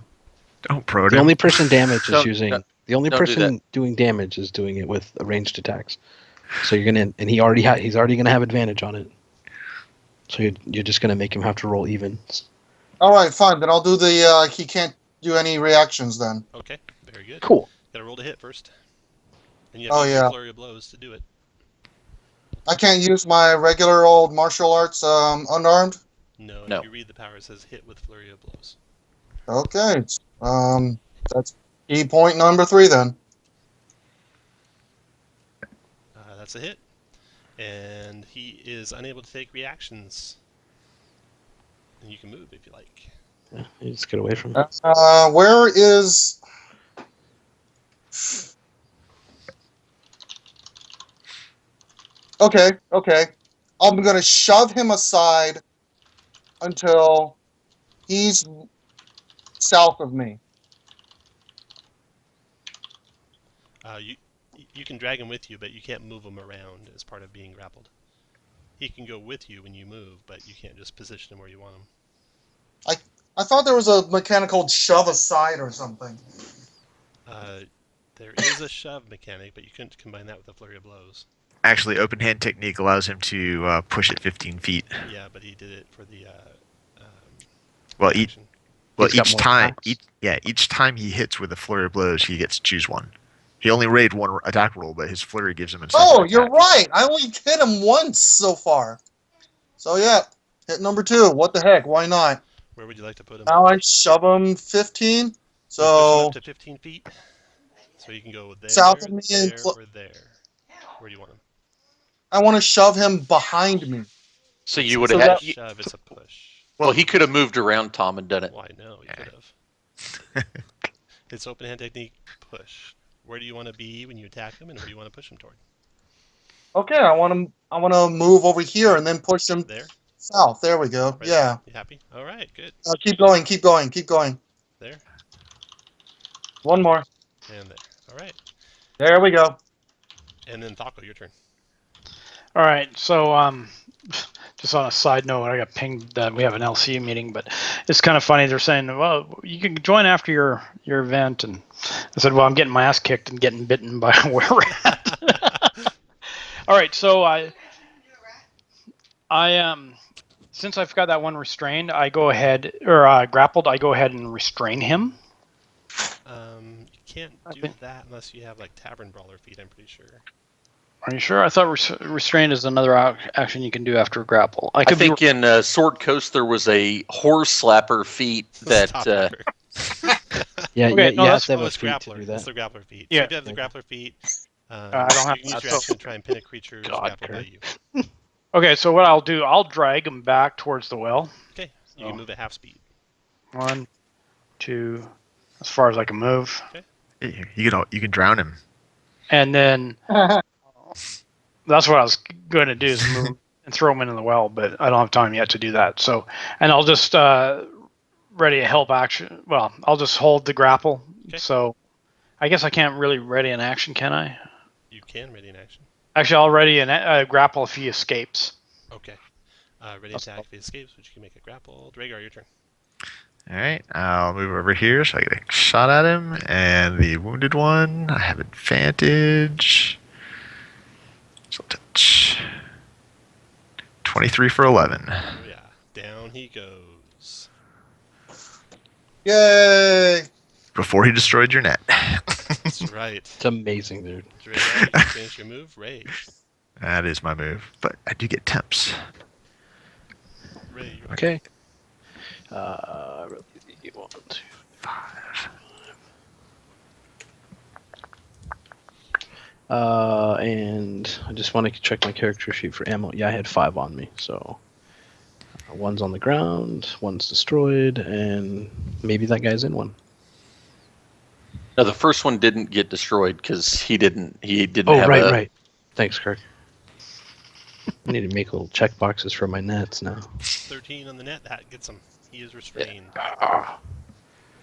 Don't prone
The
him.
only person damage is
Don't-
using.
don't-
The only
don't do
person doing damage is doing it with ranged attacks. So you're gonna, and he's already gonna have advantage on it. So you're just gonna make him have to roll evens.
All right, fine. Then I'll do the. He can't do any reactions then.
Okay, very good.
Cool.
Gotta roll to hit first. And you have
Oh,
to use
yeah.
your flurry of blows to do it.
I can't use my regular old martial arts unarmed.
No,
No.
if you read the power, it says hit with flurry of blows.
Okay. That's key point number 3 then.
That's a hit. And he is unable to take reactions. And you can move if you like.
Yeah, you just get away from him.
Where is? Okay. I'm gonna shove him aside until he's south of me.
You can drag him with you, but you can't move him around as part of being grappled. He can go with you when you move, but you can't just position him where you want him.
I thought there was a mechanic called shove aside or something.
There is a shove mechanic, but you couldn't combine that with a flurry of blows.
Actually, open hand technique allows him to push it 15 feet.
Yeah, but he did it for the
Well,
action.
He's got
each
more
time,
attacks.
each time he hits with a flurry of blows, he gets to choose one. He only rated one attack roll, but his flurry gives him a second
Oh, you're
attack.
right. I only hit him once so far. So yeah, hit number 2. What the heck? Why not?
Where would you like to put him?
Now I shove him 15.
Push him
So
up to 15 feet. So you can go there,
South of me
there,
and
or there. Where do you want him?
I want to shove him behind me.
So you
So
would
it's
have
not
had.
a shove, it's a push.
Well, he could have moved around Tom and done it.
Why no? He
Yeah.
could have. It's open hand technique push. Where do you want to be when you attack him, and where do you want to push him toward?
Okay, I want to move over here and then push him
There?
south. There we go.
Right
Yeah.
there? You happy? All right, good.
Keep going. Keep going. Keep going.
There
One more.
and there. All right.
There we go.
And then Thako, your turn.
All right, so Just on a side note, I got pinged that we have an LC meeting, but it's kind of funny. They're saying, well, you can join after your event. And I said, well, I'm getting my ass kicked and getting bitten by a were rat. All right, so I since I've got that one restrained, I go ahead, or grappled, I go ahead and restrain him.
You can't do that unless you have like Tavern Brawler feet, I'm pretty sure.
Are you sure? I thought restrained is another action you can do after a grapple.
I think in Sword Coast there was a horse slapper feat that.
Yeah,
Okay,
you
no,
have
that's-
to have
Oh,
a
it's
feat to
grappler.
do
It's
that.
the grappler feat.
Yeah.
So if you have the grappler feet,
I don't have
you can use
that,
your
so-
action to try and pin a creature's
God,
grapple
Kurt.
by you.
Okay, so what I'll do, I'll drag him back towards the well.
Okay, you can move at half speed.
1, 2, as far as I can move.
You can drown him.
And then that's what I was going to do is move and throw him into the well, but I don't have time yet to do that. So, and I'll just ready a help action. Well, I'll just hold the grapple.
Okay.
So I guess I can't really ready an action, can I?
You can ready an action.
Actually, I'll ready a grapple if he escapes.
Okay. Ready attack if he escapes, which you can make a grapple. Dragar, your turn.
All right, I'll move over here so I get a shot at him. And the wounded one, I have advantage. So touch. 23 for 11.
Oh yeah, down he goes.
Yay!
Before he destroyed your net.
That's right.
It's amazing, dude.
Dragar, you finish your move. Ray.
That is my move, but I do get temps.
Ray, you're
Okay. Really easy. 1, 2,
5.
and I just want to check my character sheet for ammo. Yeah, I had 5 on me, so one's on the ground, one's destroyed, and maybe that guy's in one.
No, the first one didn't get destroyed because he didn't
Oh,
have
right,
a.
right. Thanks, Kirk. I need to make little check boxes for my nets now.
13 on the net. That gets him. He is restrained.
Ah.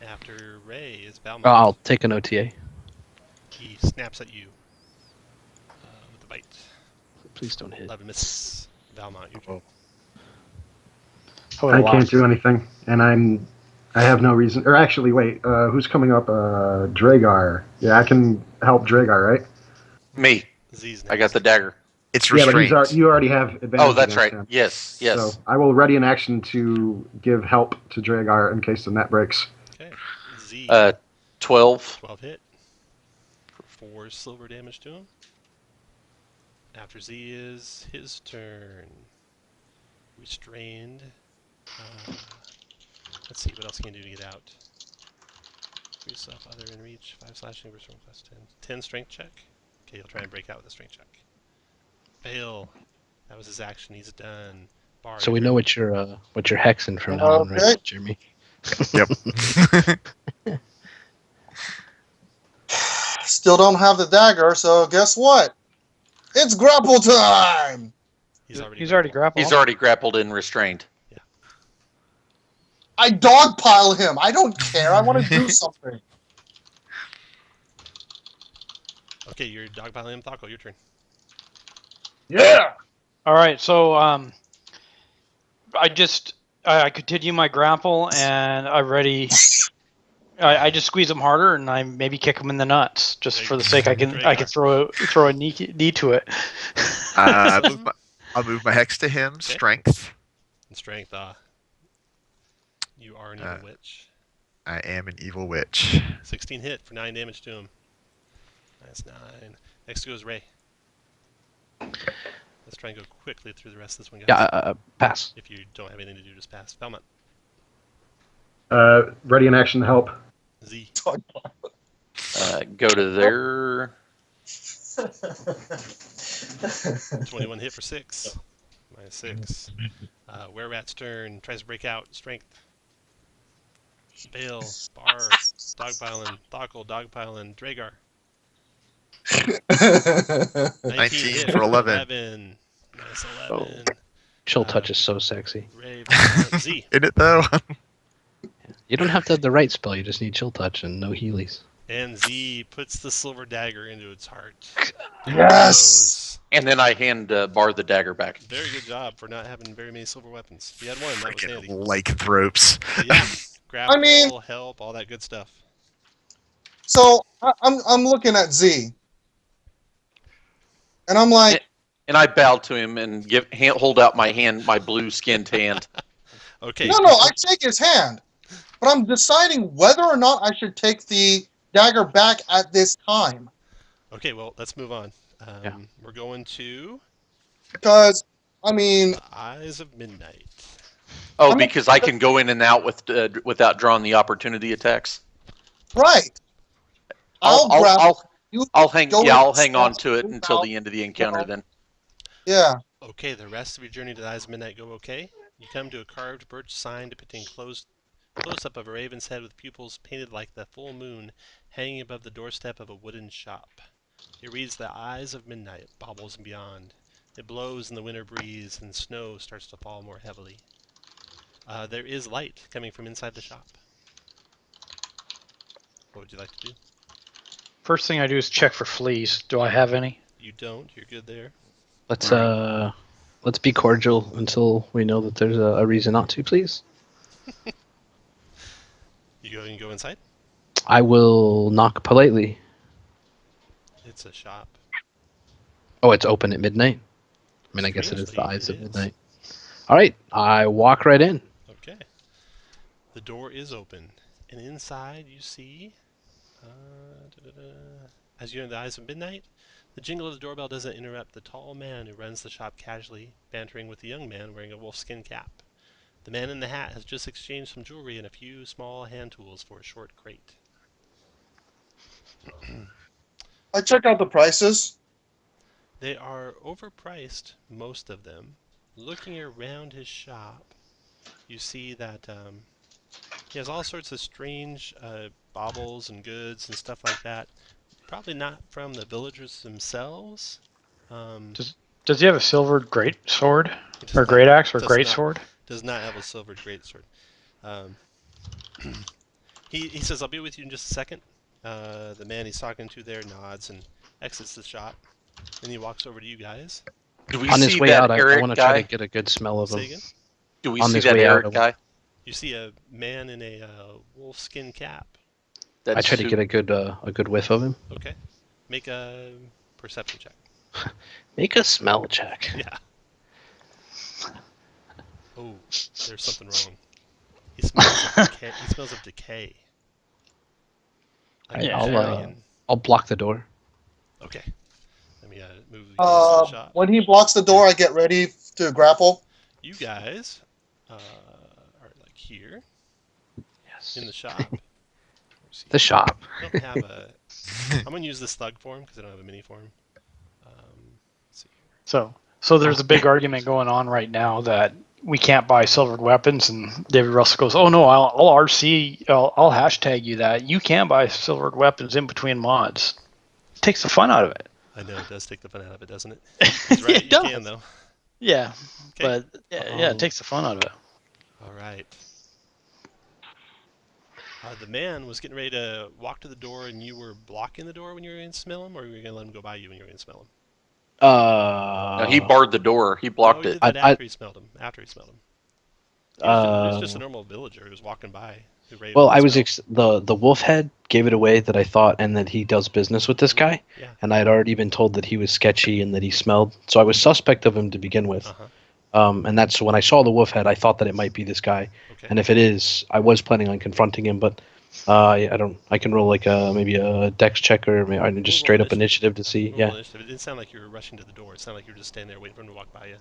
After Ray is Valmont.
I'll take an OTA.
He snaps at you with the bite.
Please don't hit.
11 misses. Valmont, your turn.
Oh,
I
wow.
can't do anything, and I have no reason. Or actually, wait, who's coming up? Dragar. Yeah, I can help Dragar, right?
Me.
Z's
I got the dagger.
It's
Yeah, but
restrained.
you already have advantage.
Oh, that's
against
right.
him.
Yes, yes.
So I will ready an action to give help to Dragar in case the net breaks.
Okay. Z.
12.
12 hit. For 4 silver damage to him. After Z is his turn. Restrained. Let's see, what else can you do to get out? Free yourself, other in reach. 5 slashing versus 1 plus 10. 10 strength check. Okay, he'll try and break out with a strength check. Fail. That was his action. He's done. Bar,
So we
your
know
turn.
what you're hexing from now on,
Okay.
right, Jeremy?
Yep.
Still don't have the dagger, so guess what? It's grapple time!
He's already
grappled.
He's already grappled and restrained.
I dogpile him. I don't care. I want to do something.
Okay, you're dogpiling him. Thaco, your turn.
Yeah!
All right, so I continue my grapple and I just squeeze him harder and I maybe kick him in the nuts just for the sake I can throw a knee to it.
I'll move my hex to him. Strength.
And strength, you are an evil witch.
I am an evil witch.
16 hit for 9 damage to him. That's 9. Next goes Ray. Let's try and go quickly through the rest of this one, guys.
Yeah, pass.
If you don't have anything to do, just pass. Valmont.
Ready in action to help.
Z.
Go to there.
21 hit for 6. Minus 6. Were-Rat's turn. Tries to break out. Strength. Bale. Bar. Dogpiling. Thaco. Dogpiling. Dragar.
19
hit
for 11.
11. Minus 11.
Chill touch is so sexy.
Ray. Valmont, Z.
Isn't it though?
You don't have to have the right spell. You just need chill touch and no healies.
And Z puts the silver dagger into its heart. Down it
Yes!
goes.
And then I hand Bar the dagger back.
Very good job for not having very many silver weapons. If you had one, that was handy.
Freaking lycanthropes.
But yeah,
I mean,
grapple, help, all that good stuff.
so I'm looking at Z, and I'm like,
And I bow to him and hold out my hand, my blue skinned hand.
Okay.
no, I take his hand, but I'm deciding whether or not I should take the dagger back at this time.
Okay, well, let's move on.
Yeah.
We're going to
Because, I mean,
the Eyes of Midnight.
Oh,
I'm not-
because I can go in and out without drawing the opportunity attacks.
right. I'll grab you.
I'll hang.
go
Yeah,
in
I'll hang on
steps,
to it
move
until
out,
the end of the encounter.
know.
Then.
Yeah.
Okay, the rest of your journey to the Eyes of Midnight go okay. You come to a carved birch sign depicting close-up of a raven's head with pupils painted like the full moon hanging above the doorstep of a wooden shop. It reads, "The Eyes of Midnight, baubles and beyond." It blows in the winter breeze, and snow starts to fall more heavily. There is light coming from inside the shop. What would you like to do?
First thing I do is check for fleas. Do I have any?
You don't. You're good there.
Let's be cordial until we know that there's a reason not to, please.
You go inside.
I will knock politely.
It's a shop.
Oh, it's open at midnight? I mean, I guess it is the
Strangely,
Eyes
it
of
is.
Midnight. All right, I walk right in.
Okay. The door is open, and inside you see. As you enter the Eyes of Midnight, the jingle of the doorbell doesn't interrupt the tall man who runs the shop casually, bantering with the young man wearing a wolfskin cap. The man in the hat has just exchanged some jewelry and a few small hand tools for a short crate.
I check out the prices.
They are overpriced, most of them. Looking around his shop, you see that he has all sorts of strange baubles and goods and stuff like that. Probably not from the villagers themselves. Um,
Does he have a silver great sword
he does
or
not,
great axe or
does
great
not
sword?
does not have a silvered greatsword. Um, he says, "I'll be with you in just a second." The man he's talking to there nods and exits the shop. Then he walks over to you guys.
Do we
On his
see
way
that
out, I
Eric
want to try to
guy?
get a good smell of
Say
him.
again.
Do we
on
see
this
that
way out,
Eric guy?
You see a man in a wolfskin cap.
I try to get a good whiff of him.
Okay. Make a perception check.
Make a smell check.
Yeah. Oh, there's something wrong. He smells of decay. He smells of decay. Like
Yeah.
I'll block the door.
Okay. Let me move you guys to the shop.
When he blocks the door, I get ready to grapple.
You guys are like here
Yes.
in the shop.
The shop.
I don't have a. I'm gonna use this thug form because I don't have a mini form. Let's see.
So there's a big argument going on right now that we can't buy silvered weapons, and David Russell goes, "Oh no, I'll hashtag you that. You can buy silvered weapons in between mods. It takes the fun out of it."
I know it does take the fun out of it, doesn't it? He's right.
It
You
does.
can though.
Yeah,
Okay.
but yeah, it takes the fun out of it.
All right. The man was getting ready to walk to the door, and you were blocking the door when you were going to smell him, or were you going to let him go by you when you were going to smell him?
No, he barred the door. He blocked
he
it.
did that after he smelled him. After he smelled him. He was just a normal villager who was walking by.
Well, I was the wolf head gave it away that I thought, and that he does business with this guy,
Yeah.
and I had already been told that he was sketchy and that he smelled, so I was suspect of him to begin with. And that's when I saw the wolf head, I thought that it might be this guy,
Okay.
and if it is, I was planning on confronting him, but I don't. I can roll like maybe a dex check or maybe just straight up initiative to see.
Roll
Yeah.
initiative. It didn't sound like you were rushing to the door. It sounded like you were just standing there waiting for him to walk by you.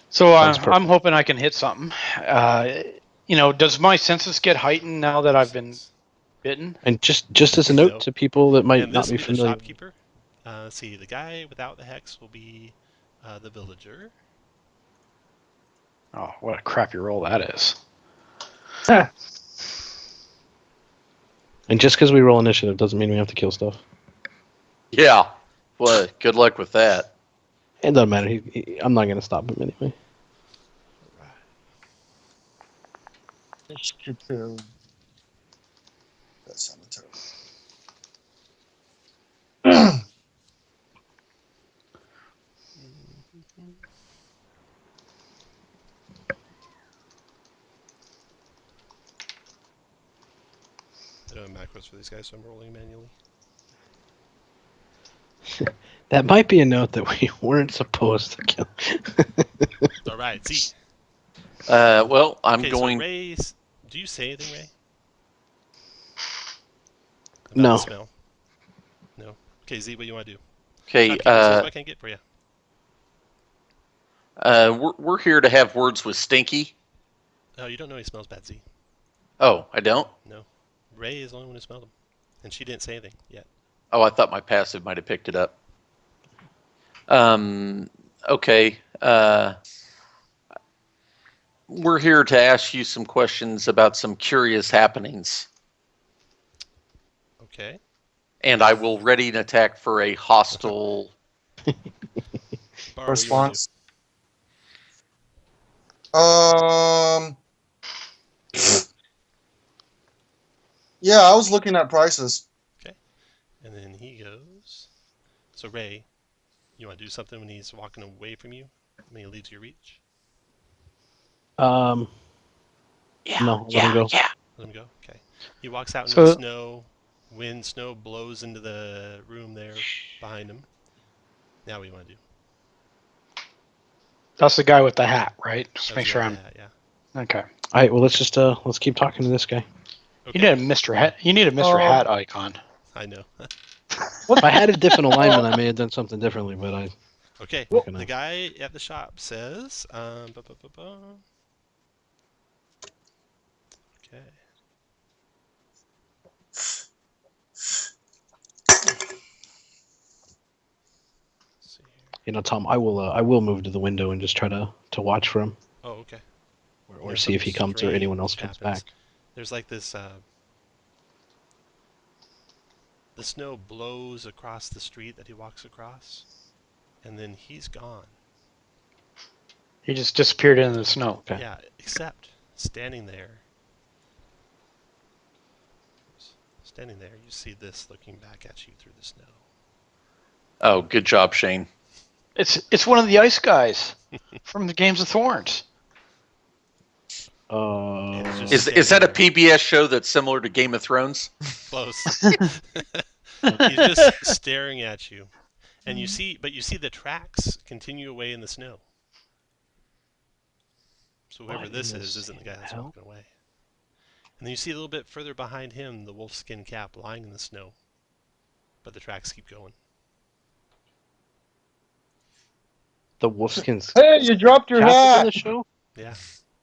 So
Sounds
I'm
perfect.
hoping I can hit something. Does my senses get heightened now that I've been bitten?
And just as a note
Nope.
to people that might
And
not
this
be
will be the
familiar.
shopkeeper. Let's see, the guy without the hex will be the villager.
Oh, what a crappy roll that is.
And just because we roll initiative doesn't mean we have to kill stuff.
Yeah. Well, good luck with that.
It doesn't matter. I'm not gonna stop him anyway.
That cemetery.
doing macros for these guys, so I'm rolling manually.
That might be a note that we weren't supposed to kill.
All right, Z.
Well, I'm
Okay,
going.
so Ray, do you say anything, Ray? About
No.
the smell? No. Okay, Z, what do you want to do?
Okay.
Shopkeeper says, what can I get for you?
We're here to have words with Stinky.
Oh, you don't know he smells bad, Z.
Oh, I don't.
No. Ray is the only one who smelled him, and she didn't say anything yet.
Oh, I thought my passive might have picked it up. Okay. We're here to ask you some questions about some curious happenings,
Okay.
and I will ready an attack for a hostile.
Bar, what do you want to
Response. Yeah, I was looking at prices.
do? And then he goes. So Ray, you want to do something when he's walking away from you? When he leaves your reach?
No, let him go.
Let him go? Okay. He walks out into
So-
the snow. Snow blows into the room there behind him. Now what do you want to do?
That's the guy with the hat, right? Just
That's
make
the
sure
guy
I'm
with the hat,
okay.
All right. Well, let's keep talking to this guy.
yeah.
You need a Mr. Hat. You need a Mr. Hat icon.
I know.
If I had a different alignment, I may have done something differently, but I.
Okay.
Not gonna-
The guy at the shop says, okay. Let's see here.
Tom, I will move to the window and just try to watch for him,
Oh, okay.
or
Yeah,
see if he
something
comes or anyone else
strange
comes
happens.
back.
There's like this. The snow blows across the street that he walks across, and then he's gone.
He just disappeared into the snow.
Okay.
Yeah, except standing there, you see this looking back at you through the snow.
Oh, good job, Shane.
It's one of the ice guys from the Games of Thorns.
It's just
Is that a
standing
PBS show that's similar to Game of Thrones?
close? He's just staring at you, and you see the tracks continue away in the snow. So whoever
What
this
in
is isn't the guy that's
hell?
walking away. And then you see a little bit further behind him the wolfskin cap lying in the snow, but the tracks keep going.
The wolfskins
Hey, you dropped your
cap in
hat.
the show.
Yeah.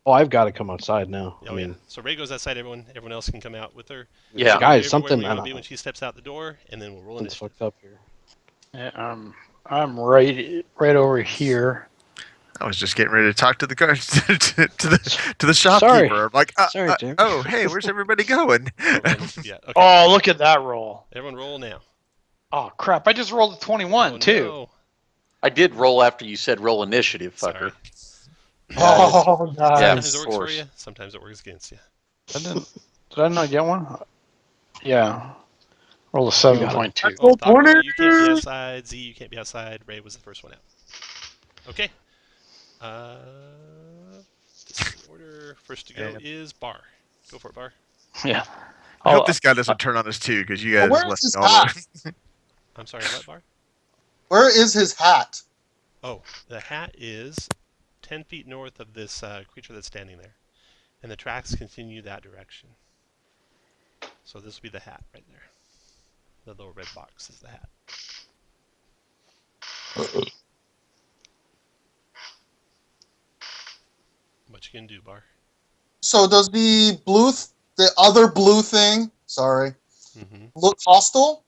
Oh, I've got to come outside now.
Oh,
I mean,
yeah. So Ray goes outside. Everyone else can come out with her.
Yeah.
So
guys,
Ray,
something.
where you want to be when she steps out the door, and then we'll roll
Something's
initiative.
fucked up here.
Yeah, I'm right over here.
I was just getting ready to talk to the guard, to the shopkeeper. I'm like,
Sorry, Jim.
oh, hey, where's everybody going?
Don't roll initiative yet. Okay.
Oh, look at that roll.
Everyone roll now.
Oh crap! I just rolled a 21
Oh,
too.
no.
I did roll after you said roll initiative,
Sorry.
fucker.
Oh, nice.
Yeah.
Sometimes it
of
works for
course.
you. Sometimes it works against you.
Did I not get one? Yeah. Roll a
You got
7.2.
Oh,
Go
Taco,
corner.
you can't be outside. Z, you can't be outside. Ray was the first one out. Okay. This is the order. First to go is Bar. Go for it, Bar.
Yeah.
I hope
Oh,
this guy doesn't turn on us too, because you guys
Where's
left
his
me all
hat?
over.
I'm sorry, what, Bar?
Where is his hat?
Oh, the hat is 10 feet north of this creature that's standing there. And the tracks continue that direction. So this will be the hat right there. The little red box is the hat. What you can do, Bar?
So does the other blue thing, sorry,
Mm-hmm.
look hostile?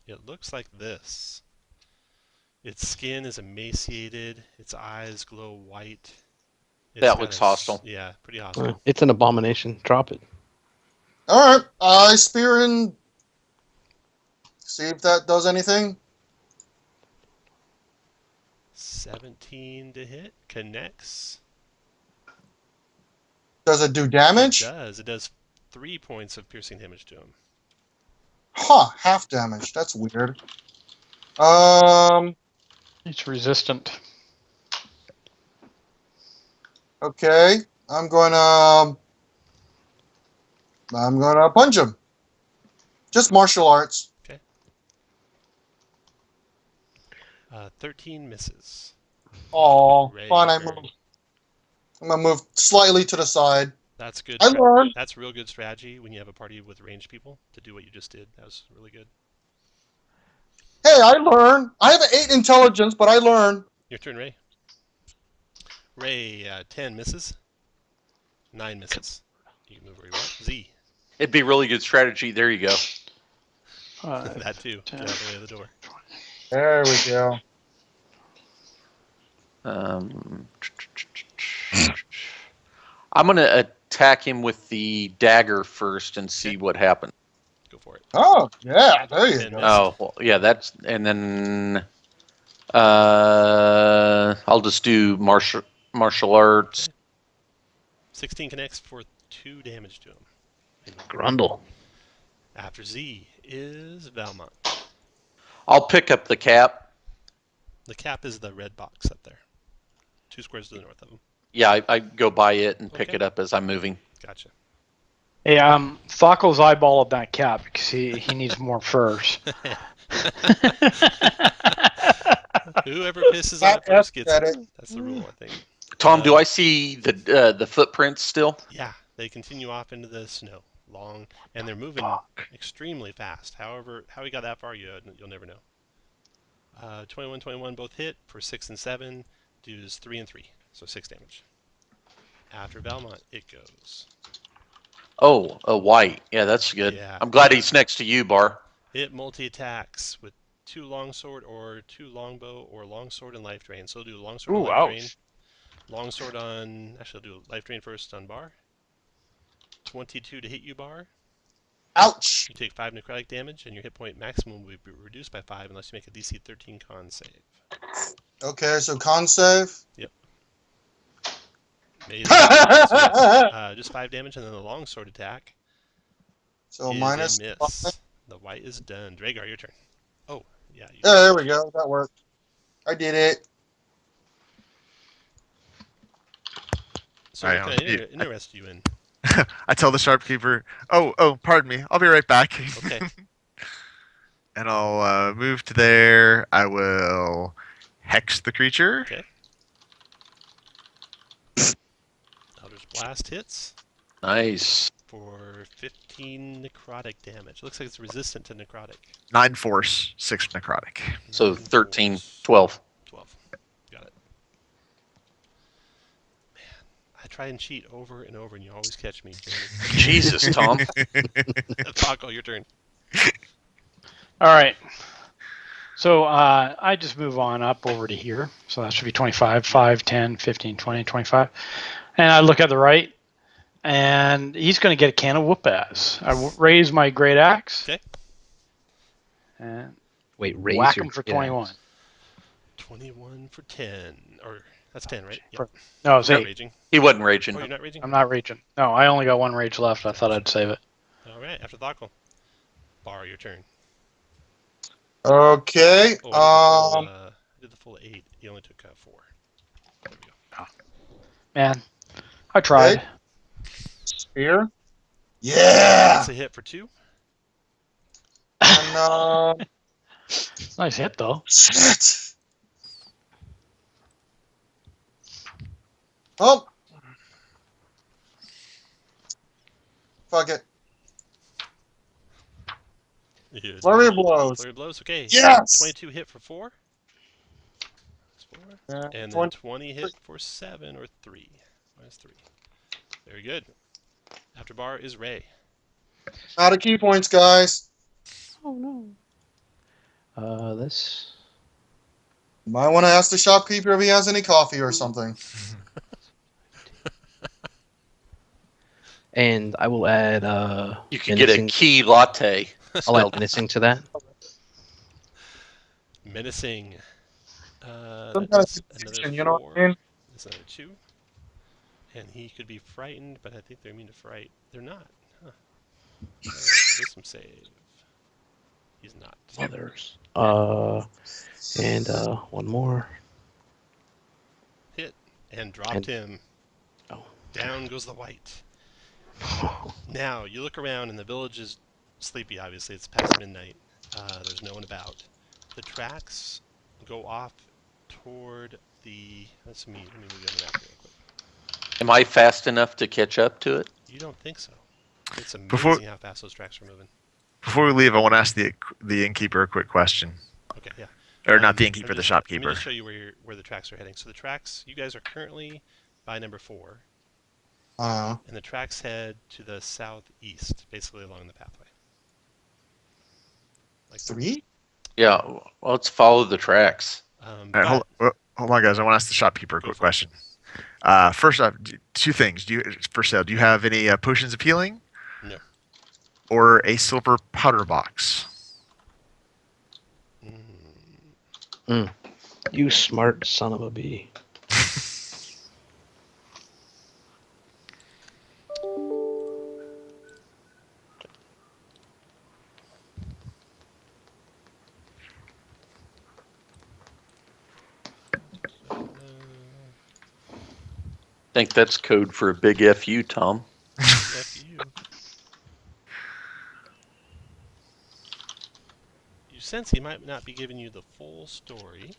It looks like this. Its skin is emaciated. Its eyes glow white.
That looks hostile.
Yeah, pretty hostile.
It's an abomination. Drop it.
All right, I spear and see if that does anything.
17 to hit. Connects.
Does it do damage?
It does. It does 3 points of piercing damage to him.
Huh, half damage. That's weird.
it's resistant.
Okay. I'm going to I'm gonna punch him. Just martial arts.
13 misses.
Oh,
Ray,
fine.
your
I'm
turn.
gonna move slightly to the side.
That's good.
I learned.
That's real good strategy when you have a party with ranged people to do what you just did. That was really good.
Hey, I learn. I have an 8 intelligence, but I learn.
Your turn, Ray. Ray, 10 misses. 9 misses. You can move where you want. Z.
It'd be really good strategy. There you go.
That too. Get out of the way of the door.
There we go.
I'm going to attack him with the dagger first and see what happens.
Go for it.
Oh, yeah. There you
10
go.
missed.
Oh, well, yeah, that's, and then I'll just do martial arts.
16 connects for 2 damage to him.
Grundle.
After Z is Valmont.
I'll pick up the cap.
The cap is the red box up there. 2 squares to the north of him.
Yeah, I go by it and pick
Okay.
it up as I'm moving.
Gotcha.
Hey, Thakko's eyeballing that cap because he needs more furs.
Whoever pisses on it first gets it. That's the rule, I think.
Tom, do I see the footprints still?
Yeah, they continue off into the snow. Long, and they're moving extremely fast. However, how he got that far, you'll never know. 21, both hit for 6 and 7. Does 3 and 3, so 6 damage. After Valmont, it goes.
Oh, a white. Yeah, that's good.
Yeah.
I'm glad he's next to you, Bar.
It multi-attacks with 2 longsword or 2 longbow or longsword and life drain. So I'll do longsword and
Ooh,
life drain.
ouch.
Longsword on... Actually, I'll do life drain first on Bar. 22 to hit you, Bar.
Ouch.
You take 5 necrotic damage, and your hit point maximum will be reduced by 5 unless you make a DC 13 con save.
Okay, so con save.
Amazing. So yes, just 5 damage, and then the longsword attack
So
is
minus
a miss.
5.
The white is done. Dragar, your turn. Oh, yeah.
Yeah, there we go. That worked. I did it.
So
Alright,
what can I
I'll-
interest you in?
I tell the shopkeeper, "Oh, pardon me. I'll be right back."
Okay.
And I'll move to there. I will hex the creature.
Okay. Eldritch Blast hits
Nice.
for 15 necrotic damage. Looks like it's resistant to necrotic.
9 force, 6 necrotic.
So
9
13,
force,
12.
12. Got it. Man, I try and cheat over and over, and you always catch me.
Jesus, Tom.
Taco, your turn.
All right. So I just move on up over to here. So that should be 25, 5, 10, 15, 20, 25. And I look at the right, and he's going to get a can of whoop ass. Raise my great axe.
Okay.
And
Wait, raise
whack
your
him for
yeah.
21.
21 for 10. Or, that's 10, right?
For- No, it's
You're not
8.
raging.
He wasn't raging.
Oh, you're not raging?
I'm not raging. No, I only got 1 rage left. I thought I'd save it.
All right, after Taco. Bar, your turn.
Okay.
Oh, I did the full 8. He only took 4. There we go.
Man, I tried.
Okay. Spear. Yeah.
That's a hit for 2.
And
Nice hit, though.
shit. Oh. Fuck it.
Yeah,
Flurry of blows.
Flurry of blows, okay.
Yes.
22 hit for 4.
Yeah,
And then
20.
20 hit for 7 or 3. Minus 3. Very good. After Bar is Ray.
Out of key points, guys.
Oh no. This.
Might want to ask the shopkeeper if he has any coffee or something.
And I will add
You could get a
menacing-
key latte.
I'll add menacing to that.
Menacing.
Some kind of
That's
situation,
another
you know
4.
what I mean?
That's another 2. And he could be frightened, but I think they're immune to fright. They're not. Huh. Wisdom save. He's not.
Others. And one more.
Hit. And dropped
And-
him.
Oh.
Down goes the white. Now, you look around and the village is sleepy, obviously. It's past midnight. There's no one about. The tracks go off toward the... Let me move you on the map here real quick.
Am I fast enough to catch up to it?
You don't think so. It's
Before-
amazing how fast those tracks are moving.
Before we leave, I want to ask the innkeeper a quick question.
Okay, yeah.
Or not the
I'm
innkeeper, the
just-
shopkeeper.
Let me just show you where the tracks are heading. So the tracks, you guys are currently by number 4, and the tracks head to the southeast, basically along the pathway. Like
3?
Yeah, well, let's follow the tracks.
All right, hold on, guys. I want to ask the shopkeeper a
Go
quick
for it.
question. First off, two things. For sale, do you have any potions of healing?
No.
Or a silver powder box?
You smart son of a bee.
Think that's code for a big FU, Tom.
F you. You sense he might not be giving you the full story,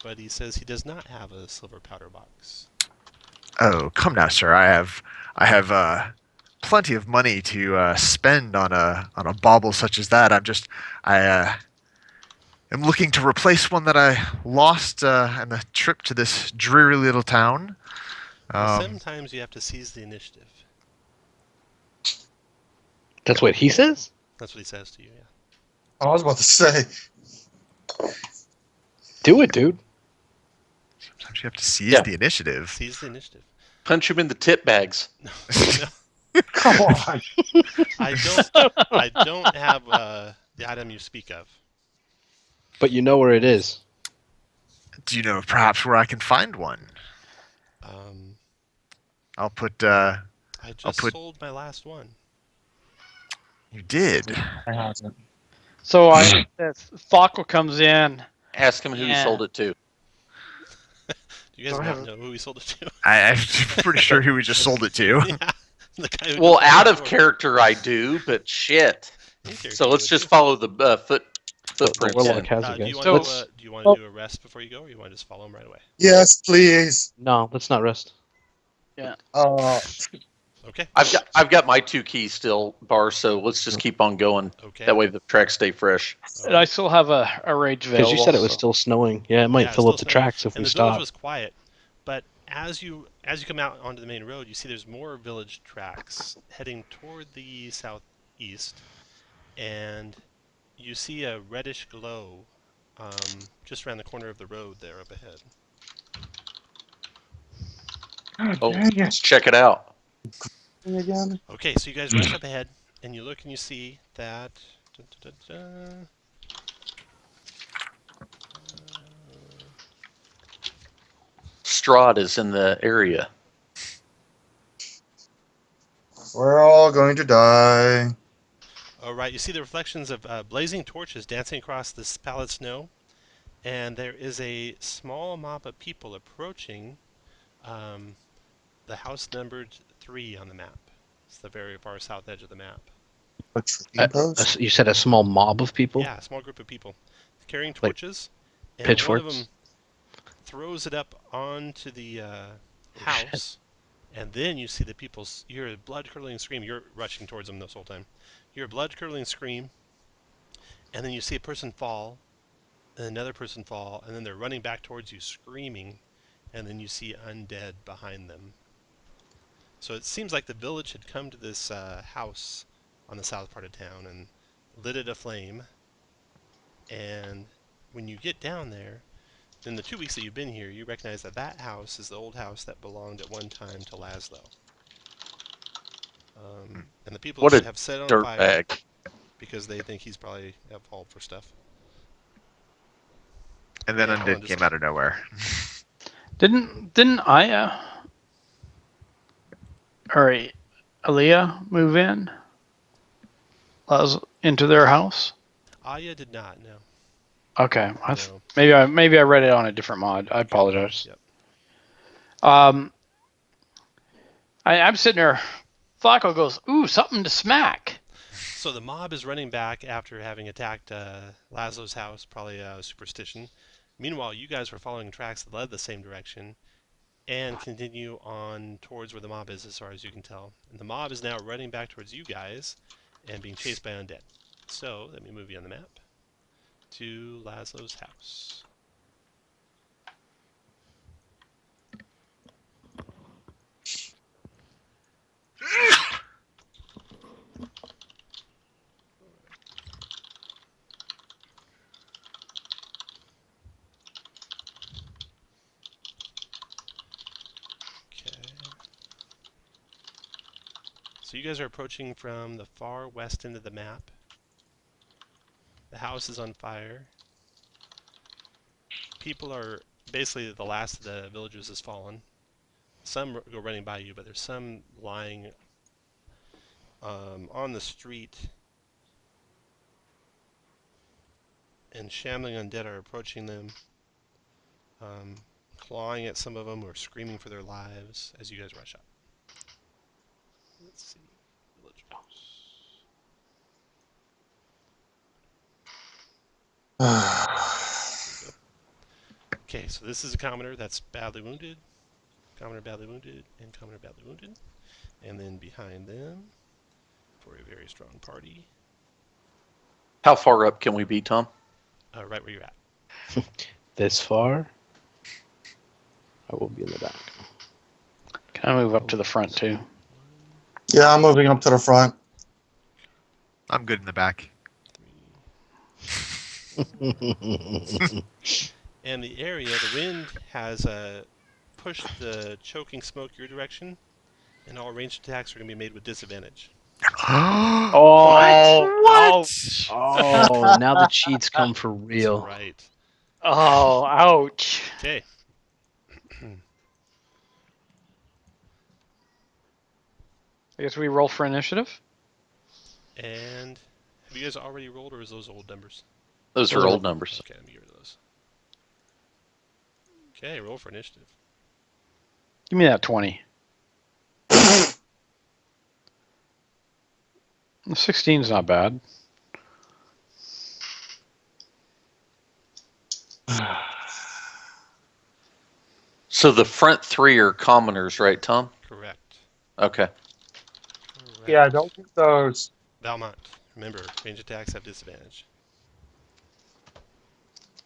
but he says he does not have a silver powder box.
Oh, come now, sir. I have plenty of money to spend on a bauble such as that. I am looking to replace one that I lost on the trip to this dreary little town.
Sometimes you have to seize the initiative.
That's what he says?
That's what he says to you, yeah.
I was about to say.
Do it, dude.
Sometimes you have to seize
Yeah.
the initiative.
Seize the initiative.
Punch him in the tip bags.
No,
Come on.
I don't have the item you speak of.
But you know where it is.
Do you know perhaps where I can find one? I'll put.
I just sold my last one.
You did.
So Fakko comes in.
Ask him who he
Yeah.
sold it to.
Do you guys not know who we sold it to?
I'm pretty sure who we just sold it to.
Yeah, the guy who
Well,
just
out
sold
of
it.
character I do, but shit.
In character
So let's
you
just
would
follow the
The
footprints.
warlock
in.
has
do.
it,
Do
guys.
you
So
want
let's-
to do you want to do a rest before you go, or you want to just follow him right away?
Yes, please.
No, let's not rest.
Okay.
I've got my 2 keys still, Bar. So let's just keep on going.
Okay.
That way the tracks stay fresh.
And I still have a rage available.
Because you said it was
so-
still snowing. Yeah, it might
Yeah, it's
fill
still
up the
snowing.
tracks if
And
we
the village
stop.
was quiet, but as you come out onto the main road, you see there's more village tracks heading toward the southeast, and you see a reddish glow just around the corner of the road there up ahead.
Oh, let's check it out.
Again.
Okay, so you guys rush up ahead, and you look and you see that.
Strahd is in the area.
We're all going to die.
All right, you see the reflections of blazing torches dancing across this pallid snow, and there is a small mob of people approaching the house numbered 3 on the map. It's the very far south edge of the map.
A trading post?
You said a small mob of people?
Yeah, a small group of people carrying
Like
torches, and
pitchforks?
one of them throws it up onto the
shit.
house, and then you see the people's. You hear a blood-curdling scream. You're rushing towards them this whole time. You hear a blood-curdling scream, and then you see a person fall, and another person fall, and then they're running back towards you, screaming, and then you see undead behind them. So it seems like the village had come to this house on the south part of town and lit it aflame. And when you get down there, in the 2 weeks that you've been here, you recognize that that house is the old house that belonged at one time to Laszlo. And the people
What a
have set on fire
Dirtbag.
because they think he's probably at fault for stuff.
And then
Yeah,
Undead came out of nowhere.
Didn't Aya or Aaliyah move in? Into their house?
Aya did not, no.
Okay,
No.
maybe I read it on a different mod. I apologize.
Yep.
I'm sitting there Flacco goes, ooh, something to smack.
So the mob is running back after having attacked Laszlo's house, probably a superstition. Meanwhile, you guys were following tracks that led the same direction and continue on towards where the mob is, as far as you can tell. And the mob is now running back towards you guys and being chased by undead. So let me move you on the map to Laszlo's house. Okay. So you guys are approaching from the far west end of the map. The house is on fire. People are basically the last of the villagers has fallen. Some go running by you, but there's some lying on the street. And shambling undead are approaching them, clawing at some of them or screaming for their lives as you guys rush up. Let's see. Villagers. Okay, so this is a commoner that's badly wounded, commoner badly wounded, and commoner badly wounded. And then behind them, for a very strong party,
How far up can we be, Tom?
right where you're at.
This far, I will be in the back.
Can I move up to the front too?
Yeah, I'm moving up to the front.
I'm good in the back.
3. And the area, the wind has pushed the choking smoke your direction, and all ranged attacks are going to be made with disadvantage.
Oh, ouch.
Oh, now the cheats come for real.
That's right.
Oh, ouch.
Okay.
I guess we roll for initiative.
And have you guys already rolled, or is those old numbers?
Those are old numbers.
Okay, let me get rid of those. Okay, roll for initiative.
Give me that 20. The 16's not bad.
So the front 3 are commoners, right, Tom?
Correct.
Okay.
Correct.
Yeah, don't get those.
Valmont, remember, range attacks have disadvantage.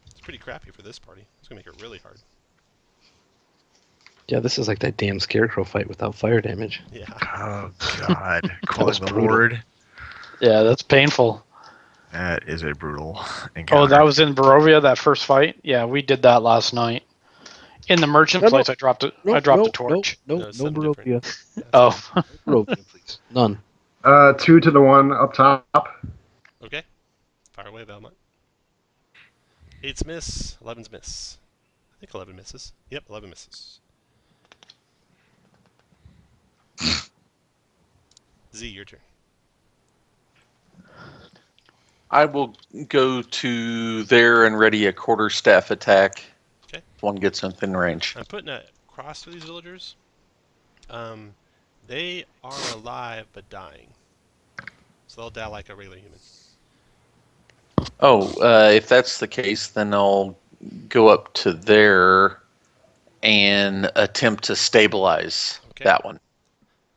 It's pretty crappy for this party. It's going to make it really hard.
Yeah, this is like that damn scarecrow fight without fire damage.
Yeah.
Oh God, calling
was
the
brutal.
Lord.
Yeah, that's painful.
That is a brutal encounter.
Oh, that was in Barovia, that first fight? Yeah, we did that last night. In the merchant place, I dropped it. I dropped a torch.
No,
No,
it's
no
something
Barovia.
different.
Oh.
No Barovia, please. None.
2 to the 1 up top.
Okay. Fire away, Valmont. 8's miss. 11's miss. I think 11 misses. Yep, 11 misses. Z, your turn.
I will go to there and ready a quarterstaff attack.
Okay.
One gets within range.
I'm putting a cross through these villagers. They are alive but dying. So they'll die like a regular human.
Oh, if that's the case, then I'll go up to there and attempt to stabilize
Okay.
that one.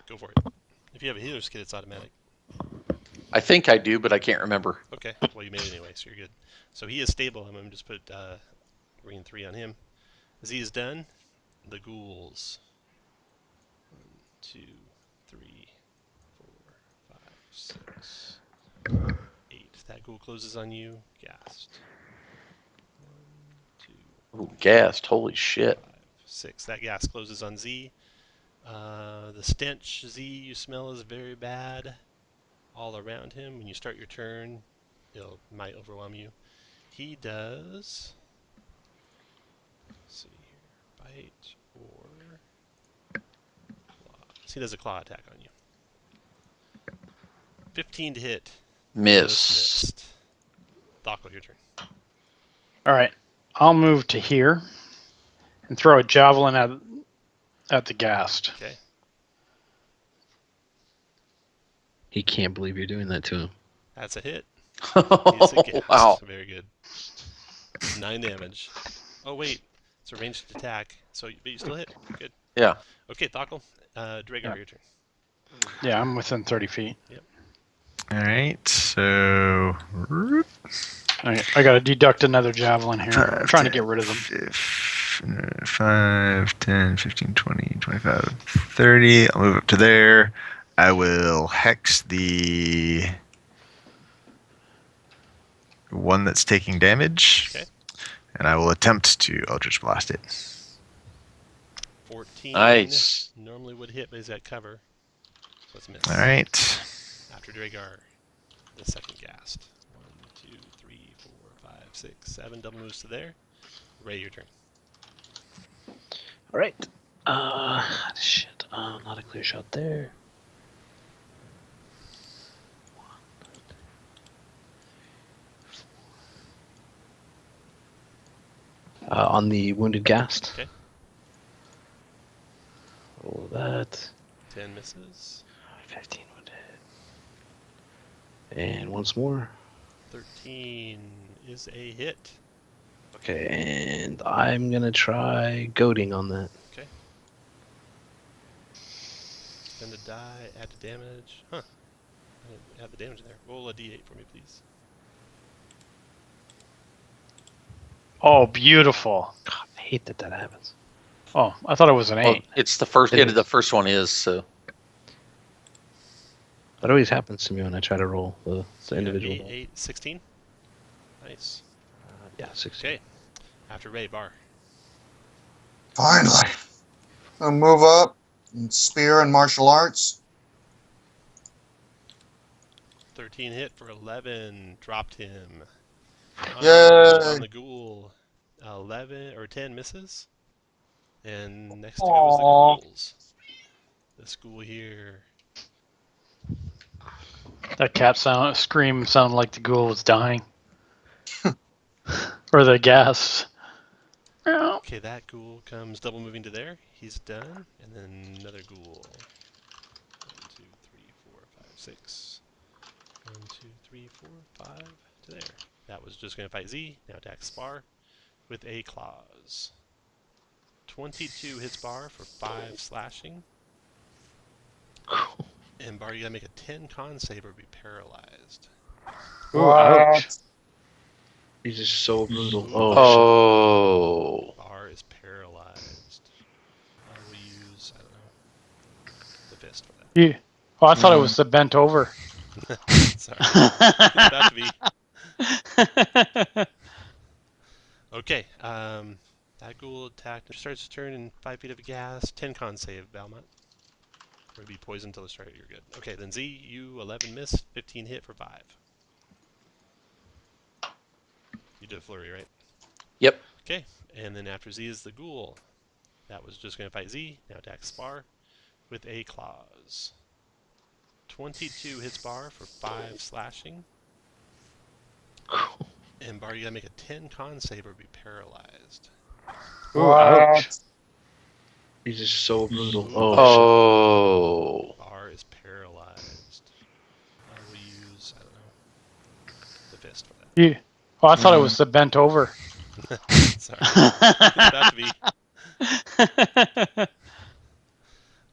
Go for it. If you have a healer's kit, it's automatic.
I think I do, but I can't remember.
Okay. Well, you made it anyway, so you're good. So he is stable. I'm going to just put green 3 on him. Z is done. The ghouls. 1, 2, 3, 4, 5, 6, 8. That ghoul closes on you. Gassed. 1, 2,
Ooh, gassed. Holy shit.
5, 6. That gas closes on Z. The stench, Z, you smell is very bad all around him. When you start your turn, it might overwhelm you. He does... Let's see here. Bite or claw. So he does a claw attack on you. 15 to hit.
Miss.
Missed. Thakko, your turn.
All right. I'll move to here and throw a javelin at the ghast.
Okay.
He can't believe you're doing that to him.
That's a hit. He's aghast.
Wow.
Very good. 9 damage. Oh wait, it's a ranged attack. So, but you still hit. Good.
Yeah.
Okay, Thokkel. Dragar,
Yeah.
your turn.
Yeah, I'm within 30 feet.
All right, so
I got to deduct another javelin here. I'm trying to get rid of them.
5, 10, 15, 20, 25, 30. I'll move up to there. I will hex the one that's taking damage.
Okay.
And I will attempt to Eldritch Blast it.
14.
Nice.
Normally would hit, but he's got cover. So it's a miss.
All right.
After Dragar, the second ghast. 1, 2, 3, 4, 5, 6, 7. Double moves to there. Ray, your turn.
All right. Shit. Not a clear shot there. On the wounded ghast.
Okay.
Roll that.
10 misses.
15 wounded. And once more.
13 is a hit.
Okay, and I'm gonna try goading on that.
Okay. Spend a die, add the damage. Huh. Add the damage in there. Roll a d8 for me, please.
Oh, beautiful.
God, I hate that happens.
Oh, I thought it was an 8.
Well, it's the first.
It is.
The first one is so.
That always happens to me when I try to roll the individual.
8, 8, 16. Nice.
Yeah, 16.
Okay. After Ray, Bar.
Finally. I'll move up and spear and martial arts.
13 hit for 11. Dropped him.
Yay.
On the ghoul. 11 or 10 misses. And next to go is the ghouls. This ghoul here.
That cat scream sounded like the ghoul was dying. Or the gas. Meow.
Okay, that ghoul comes double moving to there. He's done. And then another ghoul. 1, 2, 3, 4, 5, 6. 1, 2, 3, 4, 5 to there. That was just going to fight Z. Now attacks Spar with a claws. 22 hits Bar for 5 slashing. And Bar, you gotta make a 10 con save or be paralyzed.
Ooh, ouch. He's just so brutal.
Oh.
Bar is paralyzed. I will use, I don't know, the fist for that.
Yeah. Oh, I thought it was the bent over.
Sorry. It's about to be. Okay, that ghoul attacked. It starts to turn in 5 feet of gas. 10 con save, Valmont. Or be poisoned until the start. You're good. Okay, then Z, you 11 miss, 15 hit for 5. You did a flurry, right?
Yep.
Okay, and then after Z is the ghoul. That was just going to fight Z. Now attacks Spar with a claws. 22 hits Bar for 5 slashing. And Bar, you gotta make a 10 con save or be paralyzed.
Ooh, ouch. He's just so brutal.
Oh.
Bar is paralyzed. I will use, I don't know, the fist for that.
Yeah. Oh, I thought it was the bent over.
Sorry. It's about to be.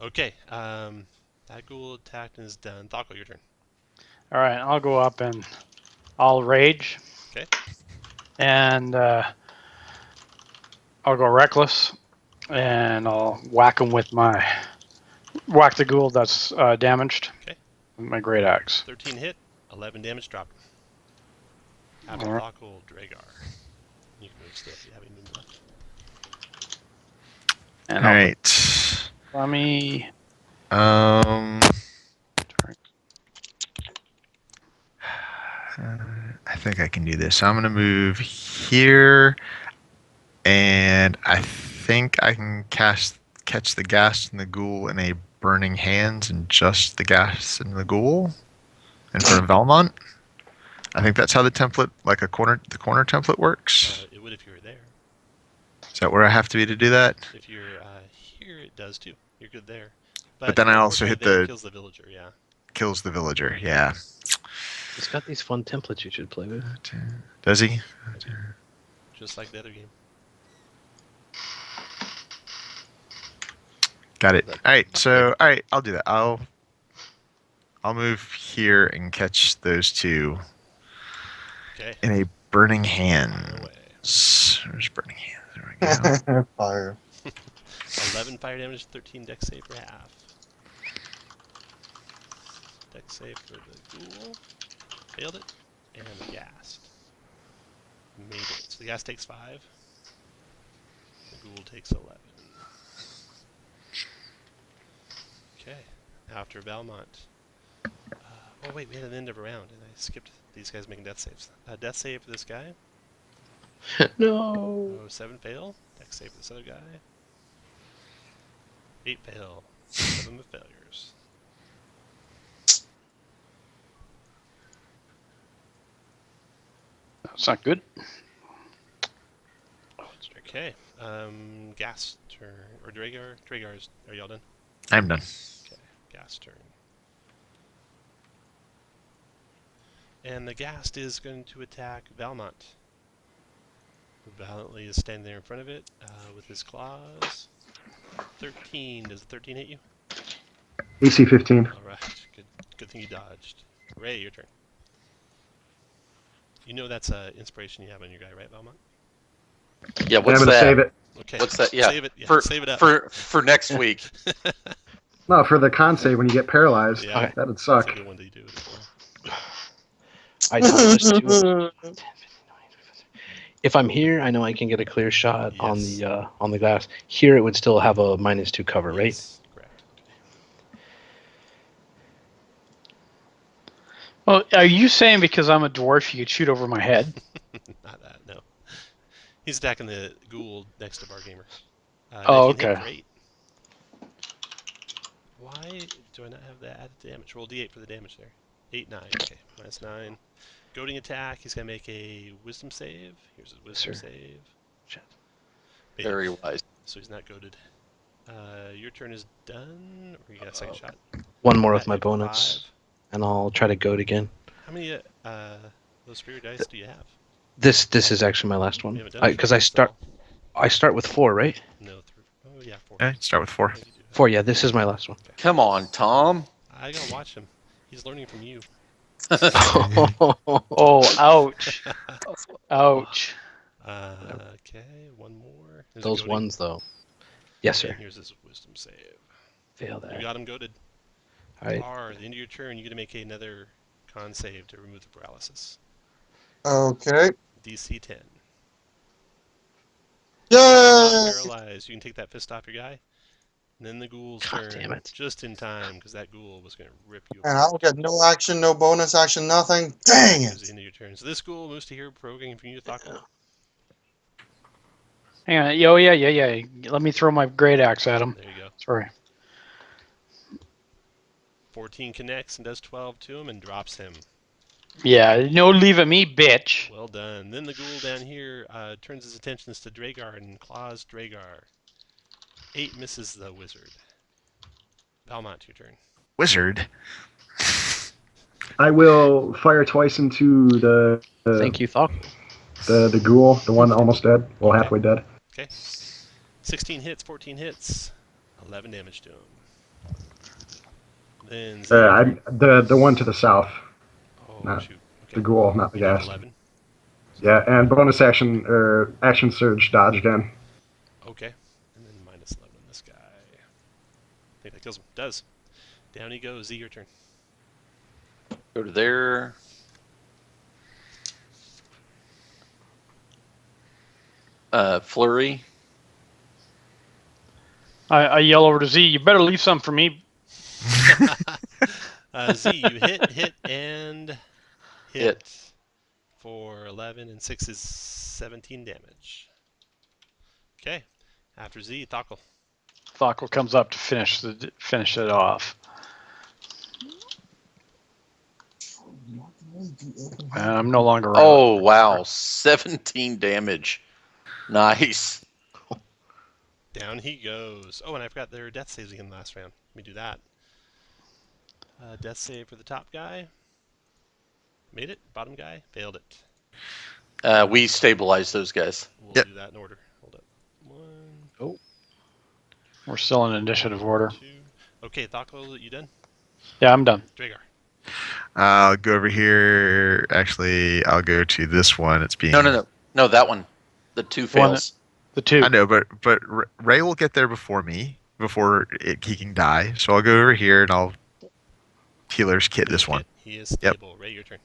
Okay, that ghoul attacked and is done. Thako, your turn.
All right, I'll go up and I'll rage.
Okay.
And I'll go reckless, and I'll whack him with whack the ghoul that's damaged.
Okay.
With my great axe.
13 hit, 11 damage dropped. After
Alright.
Thako, Dragar. You can move still if you have any movement left.
And
All right.
Let me.
I think I can do this. So I'm going to move here, and I think I can catch the ghast and the ghoul in a burning hands and just the ghast and the ghoul in front of Valmont. I think that's how the template, like the corner template works.
It would if you were there.
Is that where I have to be to do that?
If you're here, it does too. You're good there.
But then I also hit
unfortunately, there
the-
it kills the villager, yeah.
kills the villager. Yeah.
He's got these fun templates you should play with.
Does he?
Just like the other game.
Got it. All right. So, all right, I'll do that. I'll move here and catch those two
Okay.
in a burning
Fire
hand.
away.
Where's burning hand? There we go.
Fire.
11 fire damage, 13 dex save for half. Dex save for the ghoul. Failed it. And the ghast. Made it. So the ghast takes 5. The ghoul takes 11. Okay. After Belmont. Oh wait, we had an end of a round, and I skipped these guys making death saves. Death save for this guy.
No.
Oh, 7 fail. Dex save for this other guy. 8 fail. 7 with failures.
That's not good.
Okay. Gas turn. Or Dragar. Dragar's. Are y'all done?
I'm done.
Okay. Gas turn. And the Ghast is going to attack Valmont. Who valiantly is standing there in front of it with his claws. 13. Does a 13 hit you?
AC 15.
Alright. Good thing you dodged. Ray, your turn. You know that's an inspiration you have on your guy, right, Valmont?
Yeah,
And I'm
what's
going to
that?
save it.
Okay.
What's that? Yeah,
Save it. Yeah,
for
save it up.
for next week.
No, for the con save when you get paralyzed.
Yeah.
Okay.
That'd
That's
suck.
a good one to do as well.
I don't just do it. If I'm here, I know I can get a clear shot
Yes.
on the glass. Here, it would still have a -2 cover, right?
Yes, correct.
Well, are you saying because I'm a dwarf, you could shoot over my head?
Not that, no. He's attacking the ghoul next to Bar Gamer.
Oh,
19 hit
okay.
for 8. Why do I not have that added damage? Roll d8 for the damage there. 8, 9. Okay, -9. Goading attack. He's going to make a wisdom save. Here's his wisdom
Sir.
save.
Very wise.
So he's not goaded. Your turn is done. Or you got a second shot?
One more with
At
my
hit
bonus,
5.
and I'll try to goad again.
How many those spirit dice do you have?
This is actually my last one
You haven't done it
because
for
I
us
start
all.
I start with 4, right?
No, oh yeah, 4.
Okay, start with 4.
I think you do.
4. Yeah, this is my last one.
Come on, Tom.
I gotta watch him. He's learning from you.
Oh, ouch. Ouch.
Okay, one more. There's a
Those
goading.
ones though. Yes,
And
sir.
here's his wisdom save.
Fail
You
that.
got him goaded.
All right.
At the end of your turn, you get to make another con save to remove the paralysis.
Okay.
DC 10.
Yay!
Not paralyzed. You can take that fist off your guy. And then the ghoul's
God
turn.
damn it.
Just in time, because that ghoul was going to rip you
And
apart.
I'll get no action, no bonus action, nothing. Dang
Here's the
it!
end of your turn. So this ghoul moves to here, provoking from you to Thakal.
Hang on. Yeah. Let me throw my great axe at him.
There you go.
Sorry.
14 connects and does 12 to him and drops him.
Yeah, no leaving me, bitch.
Well done. Then the ghoul down here turns his attentions to Dragar and claws Dragar. 8 misses the wizard. Valmont, your turn.
Wizard.
I will fire twice into the
Thank you, Thok.
the ghoul, the one almost dead, well, halfway dead.
Okay. 16 hits, 14 hits, 11 damage to him. Then
The one to the south,
oh
not
shoot. Okay.
the ghoul, not the
You did
ghast.
11.
Yeah, and bonus action or action surge dodge again.
Okay. And then -11 on this guy. I think that kills him. Does. Down he goes. Z, your turn.
Go to there. Flurry.
I yell over to Z. You better leave some for me.
Z, you hit, and
Hit.
for 11, and 6 is 17 damage. Okay. After Z, Thakal.
Thakal comes up to finish it off. And I'm no longer around.
Oh wow, 17 damage. Nice.
Down he goes. Oh, and I forgot there were death saves again last round. Let me do that. Death save for the top guy. Made it. Bottom guy failed it.
We stabilized those guys.
We'll
Yep.
do that in order. Hold up. 1,
Oh.
We're still in initiative order.
2. Okay, Thako, you done?
Yeah, I'm done.
Dragar.
I'll go over here. Actually, I'll go to this one. It's being
No, that one. The 2
The one
fails.
The two.
I know, but Ray will get there before me, he can die. So I'll go over here and I'll healer's kit this one.
He is stable. Ray, your turn.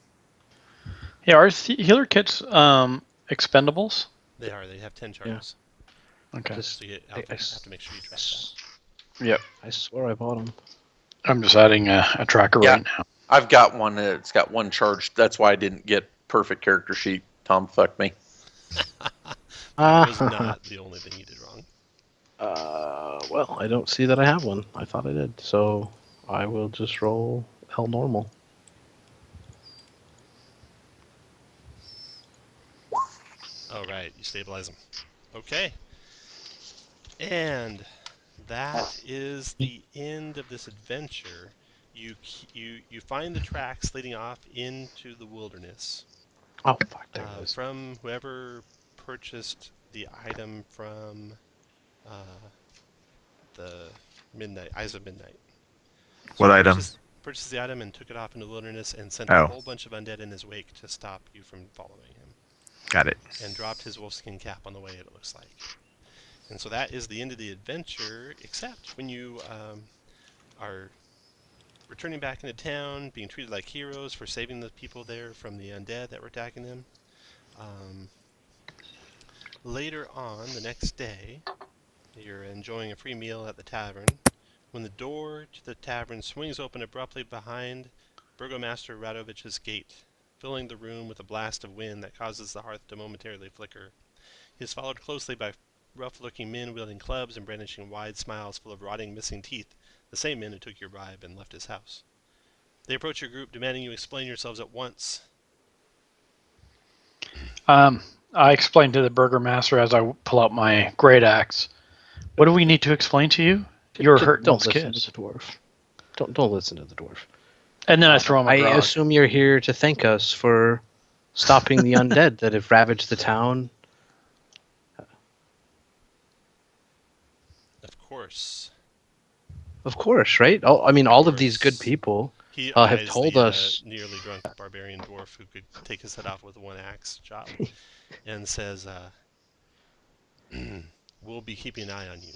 Yeah, are healer kits expendables?
They are. They have 10 charges.
Okay.
So you have to make sure you track that.
Yep.
I swear I bought them.
I'm just adding a tracker
Yeah.
right now.
I've got one. It's got 1 charge. That's why I didn't get perfect character sheet. Tom fucked me.
That was not the only thing you did wrong.
Well, I don't see that I have one. I thought I did, so I will just roll L normal.
Oh, right. You stabilize them. Okay. And that is the end of this adventure. You find the tracks leading off into the wilderness
Oh, fuck, there it is.
from whoever purchased the item from the Eyes of Midnight.
What item?
Purchased the item and took it off into the wilderness and sent
Oh.
a whole bunch of undead in his wake to stop you from following him.
Got it.
And dropped his wolfskin cap on the way, it looks like. And so that is the end of the adventure, except when you are returning back into town, being treated like heroes for saving the people there from the undead that were attacking them. Later on, the next day, you're enjoying a free meal at the tavern when the door to the tavern swings open abruptly behind Burgomaster Radovich's gate, filling the room with a blast of wind that causes the hearth to momentarily flicker. He is followed closely by rough-looking men wielding clubs and brandishing wide smiles full of rotting, missing teeth, the same men who took your bribe and left his house. They approach your group, demanding you explain yourselves at once.
I explained to the burgomaster as I pull out my great axe. What do we need to explain to you? You're hurting
Don't
those
listen
kids.
to the dwarf. Don't listen to the dwarf.
And then I throw him a
I
grog.
assume you're here to thank us for stopping the undead that have ravaged the town.
Of course.
Of course, right? All of these good
course.
people
He
have
eyes
told
the,
us.
nearly drunk barbarian dwarf who could take his head off with one axe chop, and says, "We'll be keeping an eye on you.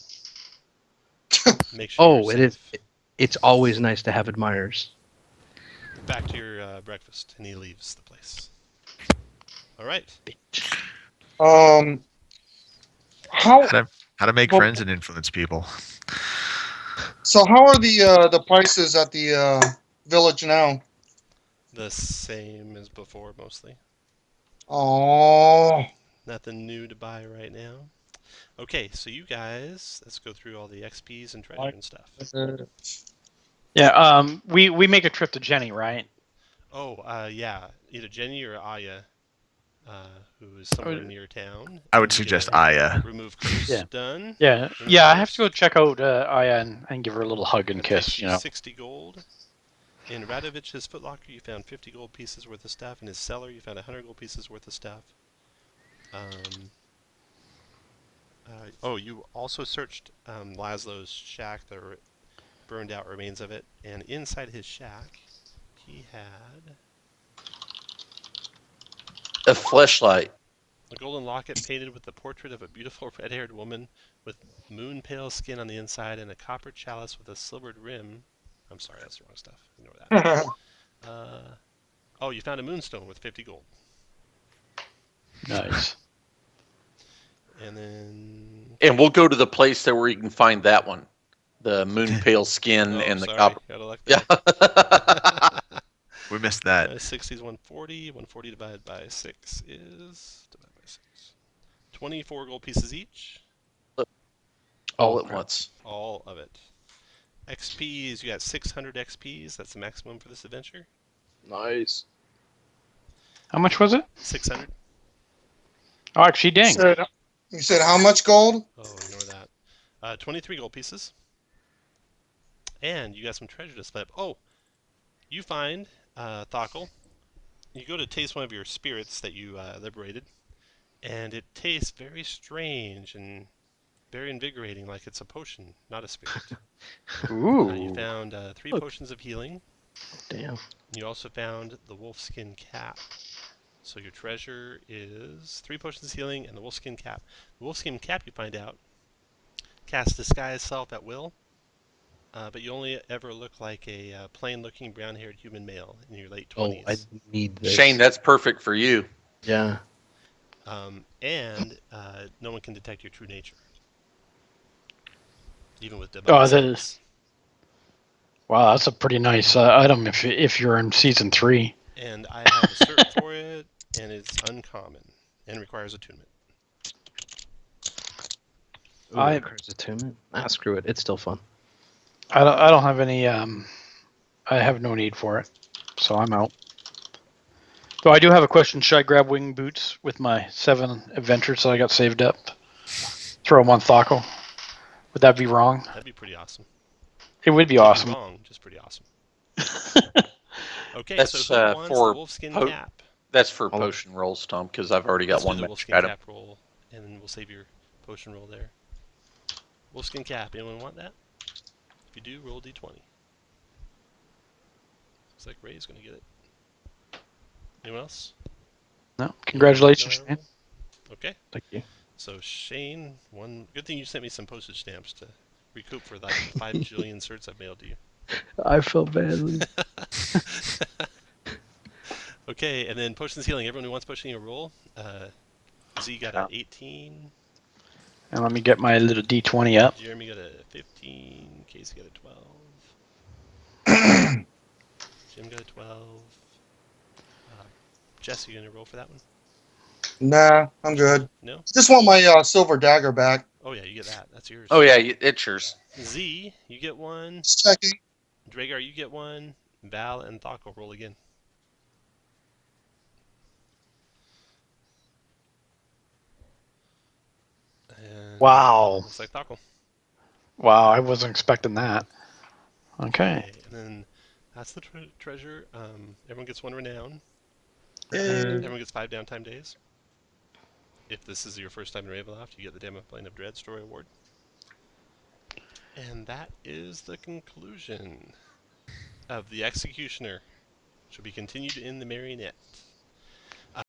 Make sure
Oh,
you're
it is.
safe.
It's always nice to have admirers.
Back to your breakfast," and he leaves the place. All right.
How
How to make
Well-
friends and influence people.
so? How are the prices at the village now?
The same as before, mostly.
Oh,
Nothing new to buy right now. Okay, so you guys, let's go through all the XPs and treasure and stuff.
Yeah, we make a trip to Jenny, right?
Oh, yeah, either Jenny or Aya, who is somewhere near town.
I would
You
suggest
get
Aya.
remove curse
Yeah.
done.
Yeah,
Remove
yeah. I have
curse.
to go check out Aya and give her a little hug and
That
kiss.
takes
You know.
60 gold. In Radovich's footlocker, you found 50 gold pieces worth of stuff. In his cellar, you found 100 gold pieces worth of stuff. You also searched Laszlo's shack, the burned out remains of it, and inside his shack, he had
A fleshlight.
a golden locket painted with the portrait of a beautiful red-haired woman with moon-pale skin on the inside and a copper chalice with a silvered rim. I'm sorry, that's the wrong stuff. Ignore that. You found a moonstone with 50 gold.
Nice.
And then...
And we'll go to the place there where you can find that one. The moon pale skin and the
sorry,
copper.
Gotta look
Yeah.
there.
We missed that.
60 is 140. 140 divided by 6 is... divided by 6. 24 gold pieces each.
All at once.
All of it. XPs, you got 600 XPs. That's the maximum for this adventure.
Nice.
How much was it?
600.
Oh, actually, dang.
You said how much gold?
Oh, ignore that. 23 gold pieces. And you got some treasure to split up. Oh, You find Thockle. You go to taste one of your spirits that you liberated, and it tastes very strange and very invigorating, like it's a potion, not a spirit. You
Ooh.
found 3
Look.
potions of healing.
Damn.
You also found the wolfskin cap. So your treasure is 3 potions of healing and the wolfskin cap. The wolfskin cap, you find out, casts disguise self at will, but you only ever look like a plain-looking brown-haired human male in your late
Oh,
20s.
I need this.
Shane, that's perfect for you.
Yeah.
And no one can detect your true nature, even with
Oh,
divine
that
sense.
wow, that's a pretty nice item if you're in season 3.
And I have a cert for it, and it's uncommon and requires attunement.
Ooh,
I-
it requires attunement. Ah, screw it. It's still fun.
I don't have any. I have no need for it, so I'm out. Though I do have a question. Should I grab wing boots with my 7 adventures that I got saved up? Throw them on Thockle? Would that be wrong?
That'd be pretty awesome.
It would be
It'd
awesome.
be wrong, just pretty awesome. Okay,
That's
so who wants the
for
wolfskin
po-
cap?
That's for
Hold on.
potion rolls, Tom, because I've already got
Let's do
one
the
match
wolfskin
at him.
cap roll, and then we'll save your potion roll there. Wolfskin cap, anyone want that? If you do, roll d20. Looks like Ray's gonna get it. Anyone else?
No, congratulations,
No,
Shane.
okay.
Thank you.
So Shane, one good thing you sent me some postage stamps to recoup for like 5 jillion certs I've mailed to you.
I felt badly.
Okay, and then potions healing. Everyone who wants potion healing roll. Z got a 18.
And let me get my little D20 up.
Jeremy got a 15. Casey got a 12. Jim got a 12. Jess, you gonna roll for that one?
Nah, I'm good.
No?
Just want my silver dagger back.
Oh yeah, you get that. That's yours.
Oh yeah, it's yours.
Z, you get one.
Just checking.
Dragar, you get one. Val and Thok will roll again. And
Wow.
looks like Thok will.
Wow, I wasn't expecting that. Okay.
And then that's the treasure. Everyone gets 1 renown.
Yay.
Everyone gets 5 downtime days. If this is your first time in Ravenloft, you get the Damn Plane of Dread story award. And that is the conclusion of The Executioner. Shall be continued in the Marionette.